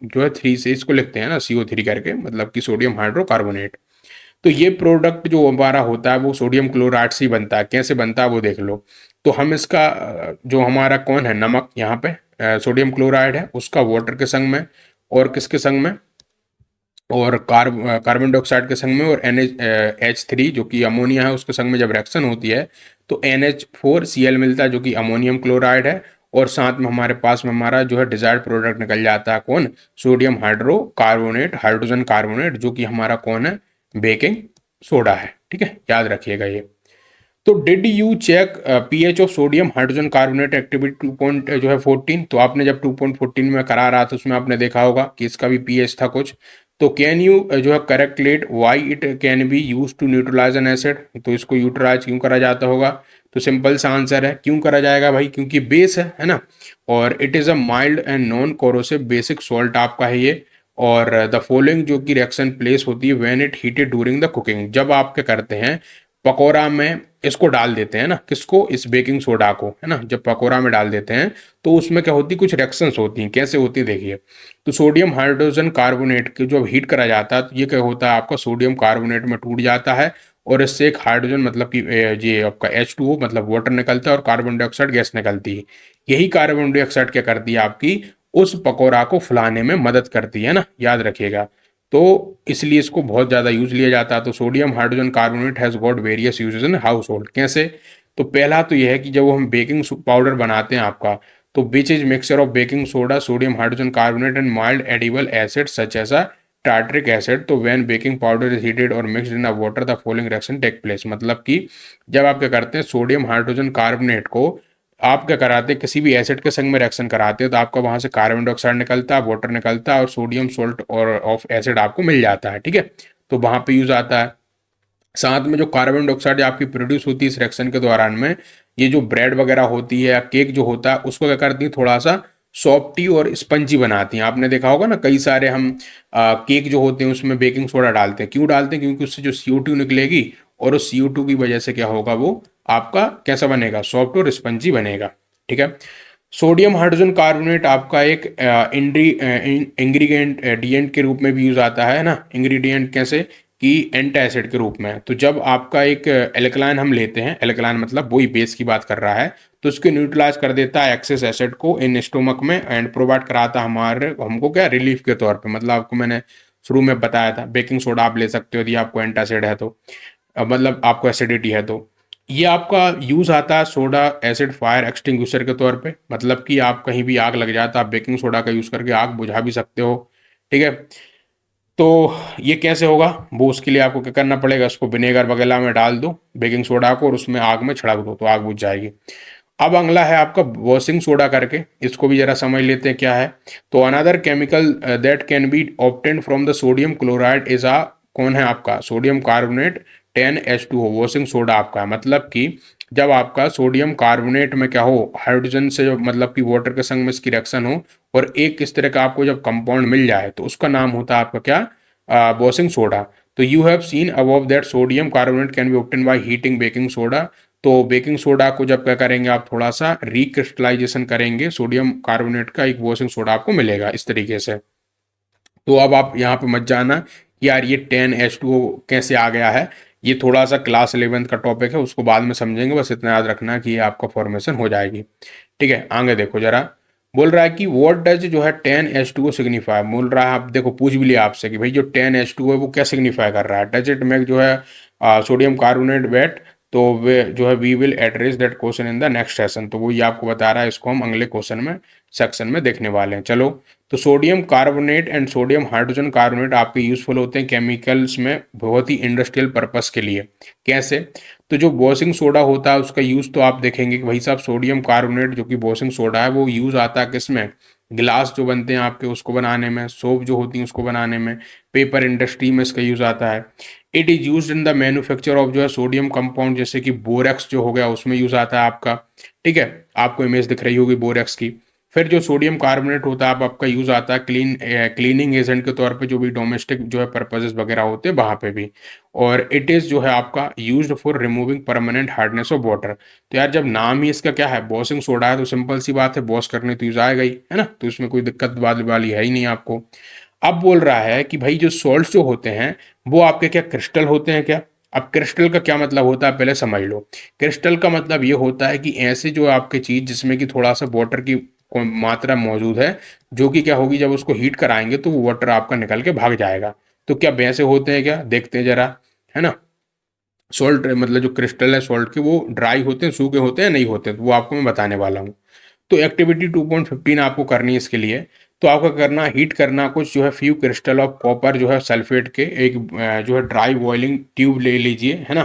जो है 3 से इसको लिखते हैं ना, CO3 करके, मतलब कि सोडियम हाइड्रोकार्बोनेट। तो ये प्रोडक्ट जो हमारा होता है वो सोडियम क्लोराइड से ही बनता है। कैसे बनता है वो देख लो। तो हम इसका जो हमारा कौन है, नमक, यहाँ पे सोडियम क्लोराइड है, उसका वाटर के संग में, और किसके संग में, और कार्बन डाइऑक्साइड के संग में और NH3 जो कि अमोनिया है उसके संग में जब रिएक्शन होती है तो NH4Cl मिलता है जो कि अमोनियम क्लोराइड है। और साथ में हमारे पास में हमारा जो है डिजायर्ड प्रोडक्ट निकल जाता है कौन, सोडियम हाइड्रोकार्बोनेट, हाइड्रोजन कार्बोनेट, जो कि हमारा कौन है, बेकिंग सोडा है। ठीक है, याद रखिएगा ये। तो did you check pH of sodium hydrogen carbonate activity 2 point जो है 14, तो आपने जब 2.14 में करा रहा था उसमें आपने देखा होगा कि इसका भी पीएच था कुछ। तो कैन यू जो है calculate why it can be use to neutralize an acid, तो इसको यूटिलाइज क्यों करा जाता होगा, तो सिंपल सा आंसर है क्यों करा जाएगा भाई, क्योंकि बेस है ना। और it is a mild and non corrosive basic salt आपका है ये। और द फॉलोइंग जो कि रिएक्शन प्लेस होती है when it heated during the cooking, जब आप क्या करते हैं पकौड़ा में इसको डाल देते हैं ना, किसको, इस बेकिंग सोडा को, है ना, जब पकौड़ा में डाल देते हैं तो उसमें क्या होती है, कुछ रिएक्शंस होती हैं, कैसे होती है देखिए। तो सोडियम हाइड्रोजन कार्बोनेट के जो हीट करा जाता है तो ये क्या होता है आपका सोडियम कार्बोनेट में टूट जाता है और इससे एक हाइड्रोजन मतलब कि ये आपका H2O मतलब वाटर निकलता है और कार्बन डाइऑक्साइड गैस निकलती है। यही कार्बन डाइऑक्साइड क्या करती है आपकी, उस पकौड़ा को फुलाने में मदद करती है ना, याद रखिएगा। तो इसलिए इसको बहुत ज़्यादा यूज लिया जाता है। तो sodium hydrogen carbonate has got various uses in house hold, कैसे, तो पहला तो यह है कि जब हम बेकिंग पाउडर बनाते हैं आपका, तो which is mixture of baking soda, sodium hydrogen carbonate and mild edible acid such as a tartaric acid, तो when baking powder is heated or mixed in a water the following reaction take place, मतलब कि जब आप क्या करते हैं sodium hydrogen carbonate को आप क्या कराते हैं किसी भी एसिड के संग में रिएक्शन कराते हो तो आपका वहां से कार्बन डाइऑक्साइड निकलता है, वाटर निकलता है और सोडियम सोल्ट और ऑफ एसिड आपको मिल जाता है। ठीक है, तो वहां पे यूज आता है। साथ में जो कार्बन डाइऑक्साइड आपकी प्रोड्यूस होती है इस रिएक्शन के दौरान में, ये जो ब्रेड वगैरह होती है या केक जो होता है उसको क्या करती है थोड़ा सा सॉफ्टी और स्पंजी बनाती हैं। आपने देखा होगा ना कई सारे हम केक जो होते हैं उसमें बेकिंग सोडा डालते हैं, क्यों डालते हैं, क्योंकि उससे जो CO2 निकलेगी और उस CO2 की वजह से क्या होगा, वो आपका कैसा बनेगा, सॉफ्ट और स्पंजी बनेगा। ठीक है, सोडियम हाइड्रोजन कार्बोनेट आपका एक इंग्रीडियंट डिएंट के रूप में भी यूज आता है ना, इंग्रेडिएंट कैसे कि एंटासिड के रूप में। तो जब आपका एक एल्कलाइन हम लेते हैं, एल्कलाइन मतलब वही बेस की बात कर रहा है, तो उसको न्यूट्रलाइज कर देता है एक्सेस एसिड को इन स्टोमक में एंड प्रोवाइड कराता है हमारे हमको क्या, रिलीफ के तौर पे। मतलब आपको मैंने शुरू में बताया था बेकिंग सोडा आप ले सकते हो यदि आपको एंटासिड है तो, मतलब आपको एसिडिटी है तो। ये आपका यूज आता है सोडा एसिड फायर एक्सटिंग्विशर के तौर पे, मतलब कि आप कहीं भी आग लग जाए तो आप बेकिंग सोडा का यूज करके आग बुझा भी सकते हो। ठीक है, तो ये कैसे होगा, वो उसके लिए आपको क्या करना पड़ेगा, उसको विनेगर वगैरह में डाल दो बेकिंग सोडा को और उसमें आग में छिड़क दो तो आग बुझ जाएगी। अब अगला है आपका वॉशिंग सोडा करके, इसको भी जरा समझ लेते हैं क्या है। तो another chemical that can be obtained from the sodium chloride is uh, कौन है आपका, sodium carbonate 10H2O, washing soda आपका है। मतलब कि जब आपका सोडियम कार्बोनेट में क्या हो, हाइड्रोजन से जो मतलब कि वाटर के संग में इसकी रिएक्शन हो और एक इस तरह का आपको जब कंपाउंड मिल जाए तो उसका नाम होता है आपका क्या, वॉशिंग सोडा। तो you have seen above that sodium carbonate can be obtain by heating baking soda. तो बेकिंग सोडा को जब क्या करेंगे आप थोड़ा सा रिक्रिस्टलाइजेशन करेंगे सोडियम कार्बोनेट का, एक वॉशिंग सोडा आपको मिलेगा इस तरीके से। तो अब आप यहाँ पे मत जाना कि यार ये 10H2O कैसे आ गया है, ये थोड़ा सा क्लास 11th का टॉपिक है, उसको बाद में समझेंगे, बस इतना याद रखना कि ये आपका फॉर्मेशन हो जाएगी। ठीक है, आगे देखो जरा, बोल रहा है कि व्हाट डज जो है 10H2O सिग्निफाई, बोल रहा है आप देखो पूछ भी लिया आपसे कि भाई जो 10H2O है वो क्या सिग्निफाई कर रहा है, डज इट मेक जो है सोडियम कार्बोनेट वेट। तो वे जो है we will address that question in the next session, तो वो ये आपको बता रहा है, इसको हम अगले क्वेश्चन में सेक्शन में देखने वाले हैं। चलो, तो sodium carbonate and sodium hydrogen carbonate आपके यूजफुल होते हैं केमिकल्स में बहुत ही इंडस्ट्रियल पर्पस के लिए। कैसे, तो जो वॉशिंग सोडा होता है उसका यूज तो आप देखेंगे कि भाई साहब सोडियम कार्बोनेट जो कि वॉशिंग सोडा है वो यूज आता है किसमें, गिलास जो बनते हैं आपके उसको बनाने में, सोप जो होती है उसको बनाने में, पेपर इंडस्ट्री में इसका यूज आता है। It is use in the manufacture of जो है सोडियम कंपाउंड, जैसे कि बोरेक्स जो हो गया उसमें यूज आता है आपका। ठीक है, आपको इमेज दिख रही होगी बोरेक्स की। फिर जो सोडियम कार्बोनेट होता है आपका यूज आता है क्लीनिंग एजेंट के तौर पे, जो भी डोमेस्टिक जो है पर्पजेस वगैरह होते हैं वहां पे भी। और इट इज जो है आपका used for removing permanent hardness of water. तो यार जब नाम ही इसका क्या है वॉशिंग सोडा है तो सिंपल सी बात है वॉश करने तो यूज आएगा ही, है ना, तो इसमें कोई दिक्कत वाली है ही नहीं आपको। अब बोल रहा है कि भाई जो सॉल्ट्स जो होते हैं वो आपके क्या क्रिस्टल होते हैं क्या। अब क्रिस्टल का क्या मतलब होता है पहले समझ लो। क्रिस्टल का मतलब ये होता है कि ऐसे जो आपके चीज जिसमें कि थोड़ा सा वाटर की मात्रा मौजूद है, जो कि क्या होगी जब उसको हीट कराएंगे तो वो वाटर आपका निकल के भाग जाएगा। तो क्या वैसे होते हैं क्या, देखते हैं जरा, है ना। सॉल्ट मतलब जो क्रिस्टल है सॉल्ट के, वो ड्राई होते हैं, सूखे होते हैं, नहीं होते हैं, तो वो आपको मैं बताने वाला हूँ। तो एक्टिविटी 2.15 आपको करनी है इसके लिए। तो आपको करना, हीट करना कुछ जो है फ्यू क्रिस्टल ऑफ कॉपर जो है सल्फेट के, एक जो है ड्राई बॉइलिंग ट्यूब ले लीजिए, है ना।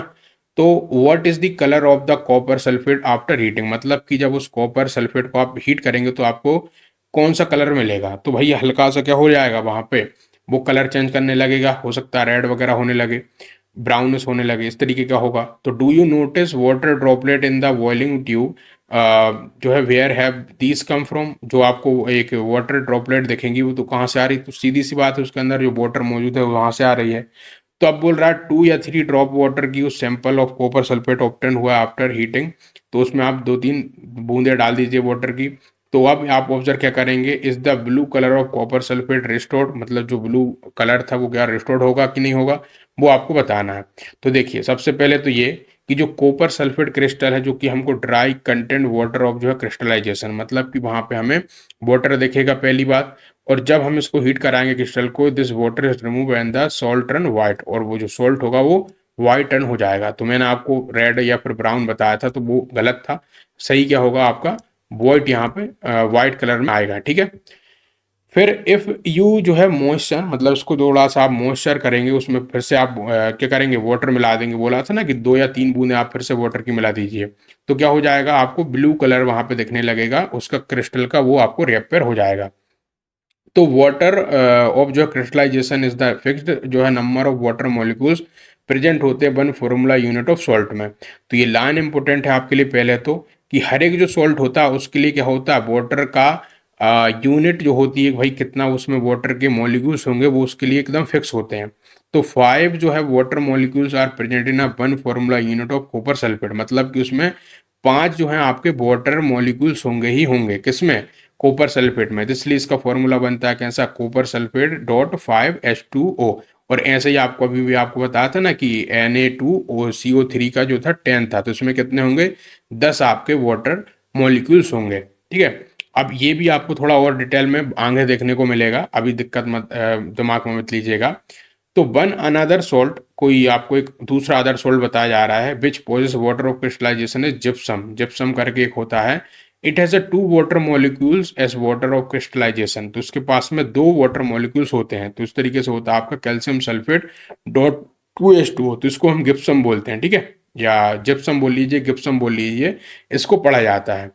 तो what is the colour of the copper sulphate after heating, मतलब कि जब उस कॉपर सल्फेट को आप हीट करेंगे तो आपको कौन सा कलर मिलेगा। तो भैया हल्का सा क्या हो जाएगा वहां पे, वो कलर चेंज करने लगेगा, हो सकता है रेड वगैरह होने लगे, ब्राउनिश होने लगे, इस तरीके का होगा। तो do you notice water droplet in the boiling tube, जो है where have these come from, जो आपको एक वाटर ड्रॉपलेट देखेंगी वो तो कहाँ से आ रही, तो सीधी सी बात है उसके अंदर जो वाटर मौजूद है वहां से आ रही है। तो अब बोल रहा है 2 या 3 ड्रॉप वाटर की उस sample of copper sulphate obtain हुआ आफ्टर हीटिंग, तो उसमें आप 2-3 बूंदे डाल दीजिए वाटर की। तो अब आप ऑब्जर्व क्या करेंगे, is the blue colour of copper sulphate restored, मतलब जो ब्लू कलर था वो क्या रिस्टोर्ड होगा कि नहीं होगा, वो आपको बताना है। तो देखिए सबसे पहले तो ये कि जो कॉपर सल्फेट क्रिस्टल है, जो कि हमको ड्राई कंटेंट वाटर ऑफ जो है क्रिस्टलाइजेशन, मतलब कि वहां पे हमें वाटर दिखेगा पहली बात। और जब हम इसको हीट कराएंगे क्रिस्टल को, this water is remove and the salt turn white, और वो जो सॉल्ट होगा वो व्हाइट टर्न हो जाएगा। तो मैंने आपको रेड या फिर ब्राउन बताया था, तो वो गलत था। सही क्या होगा आपका, व्हाइट, यहाँ पे व्हाइट कलर में आएगा, ठीक है। फिर इफ यू जो है मॉइस्चर, मतलब इसको थोड़ा सा आप मॉइस्चर करेंगे, उसमें फिर से आप क्या करेंगे, वाटर मिला देंगे, बोला था ना कि 2 या 3 बूंदे आप फिर से वाटर की मिला दीजिए। तो क्या हो जाएगा, आपको ब्लू कलर वहां पे दिखने लगेगा उसका क्रिस्टल का, वो आपको रिपेयर हो जाएगा। तो वाटर ऑफ जो क्रिस्टलाइजेशन इज द फिक्स्ड जो है number of water molecules present होते हैं 1 फॉर्मूला यूनिट ऑफ सॉल्ट में। तो ये लाइन इंपॉर्टेंट है आपके लिए पहले तो, कि हर एक जो सॉल्ट होता है उसके लिए क्या होता है, वाटर का यूनिट जो होती है भाई, कितना उसमें वाटर के मॉलिक्यूल्स होंगे वो उसके लिए एकदम फिक्स होते हैं। तो 5 जो है water molecules are present in 1 formula unit of copper sulphate, मतलब कि उसमें 5 जो है आपके वाटर मॉलिक्यूल्स होंगे ही होंगे, किसमें, कॉपर सल्फेट में। तो इसलिए इसका फॉर्मूला बनता है कैसा, कॉपर सल्फेट डॉट 5H2O। और ऐसे ही आपको अभी भी आपको बताया था ना कि Na2CO3 का जो था 10 था, तो इसमें कितने होंगे, 10 आपके वाटर मॉलिक्यूल्स होंगे, ठीक है। अब ये भी आपको थोड़ा और डिटेल में आगे देखने को मिलेगा, अभी दिक्कत मत दिमाग में मत लीजिएगा। तो वन अनदर सॉल्ट, कोई आपको एक दूसरा अदर सॉल्ट बताया जा रहा है, which possess water of crystallization is gypsum, gypsum करके एक होता है। It has a 2 water molecules as water of crystallization, तो उसके पास में 2 वाटर मॉलिक्यूल्स होते हैं, तो इस तरीके से होता है आपका कैल्शियम सल्फेट डॉट 2H2O, तो इसको हम गिप्सम बोलते हैं, ठीक है, या जिप्सम बोल लीजिए, गिप्सम बोल लीजिए, इसको पढ़ा जाता है।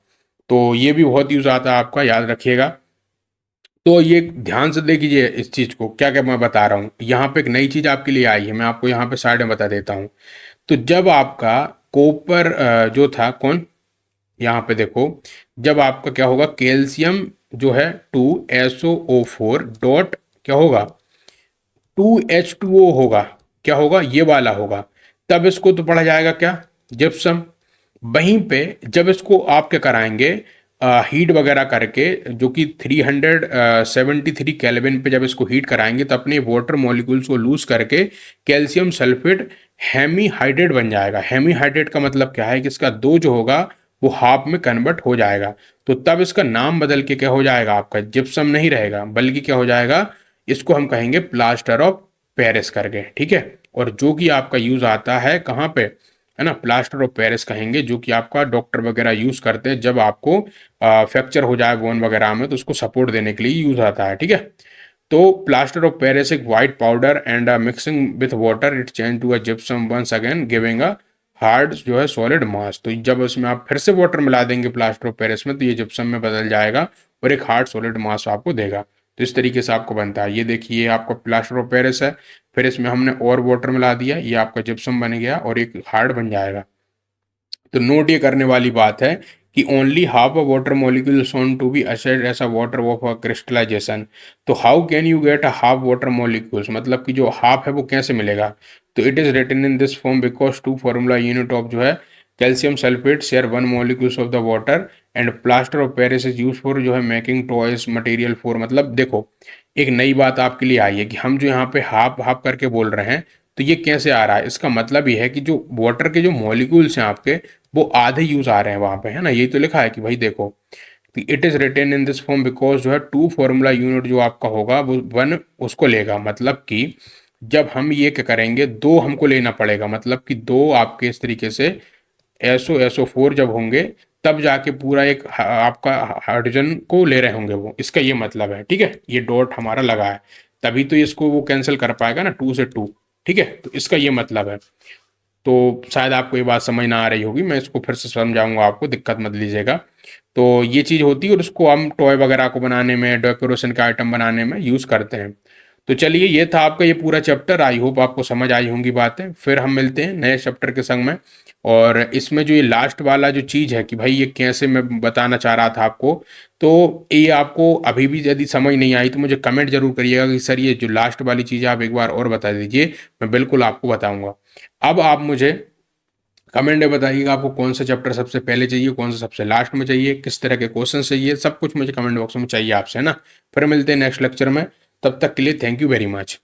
तो ये भी बहुत यूज आता है आपका, याद रखिएगा। तो ये ध्यान से देखिए इस चीज को, क्या क्या मैं बता रहा हूँ। यहाँ पे एक नई चीज आपके लिए आई है, मैं आपको यहाँ पे साइड में बता देता हूँ। तो जब आपका कॉपर जो था कौन, यहाँ पे देखो, जब आपका क्या होगा, कैल्शियम जो है 2SO4 डॉट क्या होगा, 2H2O होगा, क्या होगा, ये वाला होगा। तब इसको तो पढ़ा जाएगा क्या, जिप्सम। वहीं पे जब इसको आप क्या कराएंगे, हीट वगैरह करके, जो कि 373 केल्विन पे जब इसको हीट कराएंगे तो अपने वाटर मॉलिक्यूल्स को लूज करके कैल्शियम सल्फेट हेमीहाइड्रेट बन जाएगा। हेमीहाइड्रेट का मतलब क्या है कि इसका दो जो होगा वो हाफ में कन्वर्ट हो जाएगा। तो तब इसका नाम बदल के क्या हो जाएगा, आपका जिप्सम नहीं रहेगा, बल्कि क्या हो जाएगा, इसको हम कहेंगे प्लास्टर ऑफ पेरिस करके, ठीक है। और जो कि आपका यूज आता है कहाँ पे, है ना, प्लास्टर ऑफ पेरिस कहेंगे, जो कि आपका डॉक्टर वगैरह यूज करते हैं जब आपको फ्रैक्चर हो जाए बोन वगैरह में, तो उसको सपोर्ट देने के लिए यूज आता है, ठीक है। तो प्लास्टर ऑफ पेरिस एक white powder and mixing with water it change to a gypsum once again giving a hard जो है सॉलिड मास। तो जब उसमें आप फिर से वाटर मिला देंगे प्लास्टर ऑफ पेरिस में, तो ये जिप्सम में बदल जाएगा और एक हार्ड सॉलिड मास आपको देगा। तो इस तरीके से आपको बनता है। ये देखिए आपका प्लास्टर ऑफ पेरिस है, फिर इसमें हमने और वाटर मिला दिया, ये आपका जिप्सम बन गया और एक हार्ड बन जाएगा। तो नोट ये करने वाली बात है कि only half a water molecule shown to be attached as a water of a crystallization. तो how can you get a half water molecules, मतलब कि जो हाफ है वो कैसे मिलेगा। तो it is written in this form because 2 formula unit of जो है calcium sulphate share 1 molecules of the water and plaster of Paris is use for जो है मेकिंग टॉयज मटेरियल फॉर। मतलब देखो एक नई बात आपके लिए आई है कि हम जो यहाँ पे हाफ हाफ करके बोल रहे हैं, तो ये कैसे आ रहा है, इसका मतलब ये है कि जो वाटर के जो मॉलिक्यूल्स हैं आपके, वो आधे यूज आ रहे हैं वहां पे, है ना। यही तो लिखा है कि भाई देखो, it is written in this form because जो है 2 फॉर्मूला यूनिट जो आपका होगा वो 1 उसको लेगा, मतलब कि जब हम ये क्या करेंगे, दो हमको लेना पड़ेगा, मतलब कि दो आपके इस तरीके से SO4 जब होंगे तब जाके पूरा एक आपका हाइड्रोजन को ले रहे होंगे वो, इसका ये मतलब है। ठीक है, ये डॉट हमारा लगा है, तभी तो इसको वो कैंसिल कर पाएगा ना, 2 से 2। ठीक है, तो इसका ये मतलब है। तो शायद आपको ये बात समझ ना आ रही होगी, मैं इसको फिर से समझाऊंगा आपको, दिक्कत मत लीजिएगा। तो ये चीज़ होती है और उसको हम टॉय वगैरह को बनाने में, डेकोरेशन का आइटम बनाने में यूज़ करते हैं। तो चलिए, ये था आपका ये पूरा चैप्टर। आई होप आपको समझ आई होंगी बातें। फिर हम मिलते हैं नए चैप्टर के संग में। और इसमें जो ये लास्ट वाला जो चीज़ है कि भाई ये कैसे मैं बताना चाह रहा था आपको, तो ये आपको अभी भी यदि समझ नहीं आई तो मुझे कमेंट जरूर करिएगा कि सर ये जो लास्ट वाली चीज़ है आप एक बार और बता दीजिए, मैं बिल्कुल आपको बताऊंगा। अब आप मुझे कमेंट में बताइएगा आपको कौन सा चैप्टर सबसे पहले चाहिए, कौन सा सबसे लास्ट में चाहिए, किस तरह के क्वेश्चन चाहिए, सब कुछ मुझे कमेंट बॉक्स में चाहिए आपसे, है ना। फिर मिलते हैं नेक्स्ट लेक्चर में, तब तक के लिए थैंक यू वेरी मच।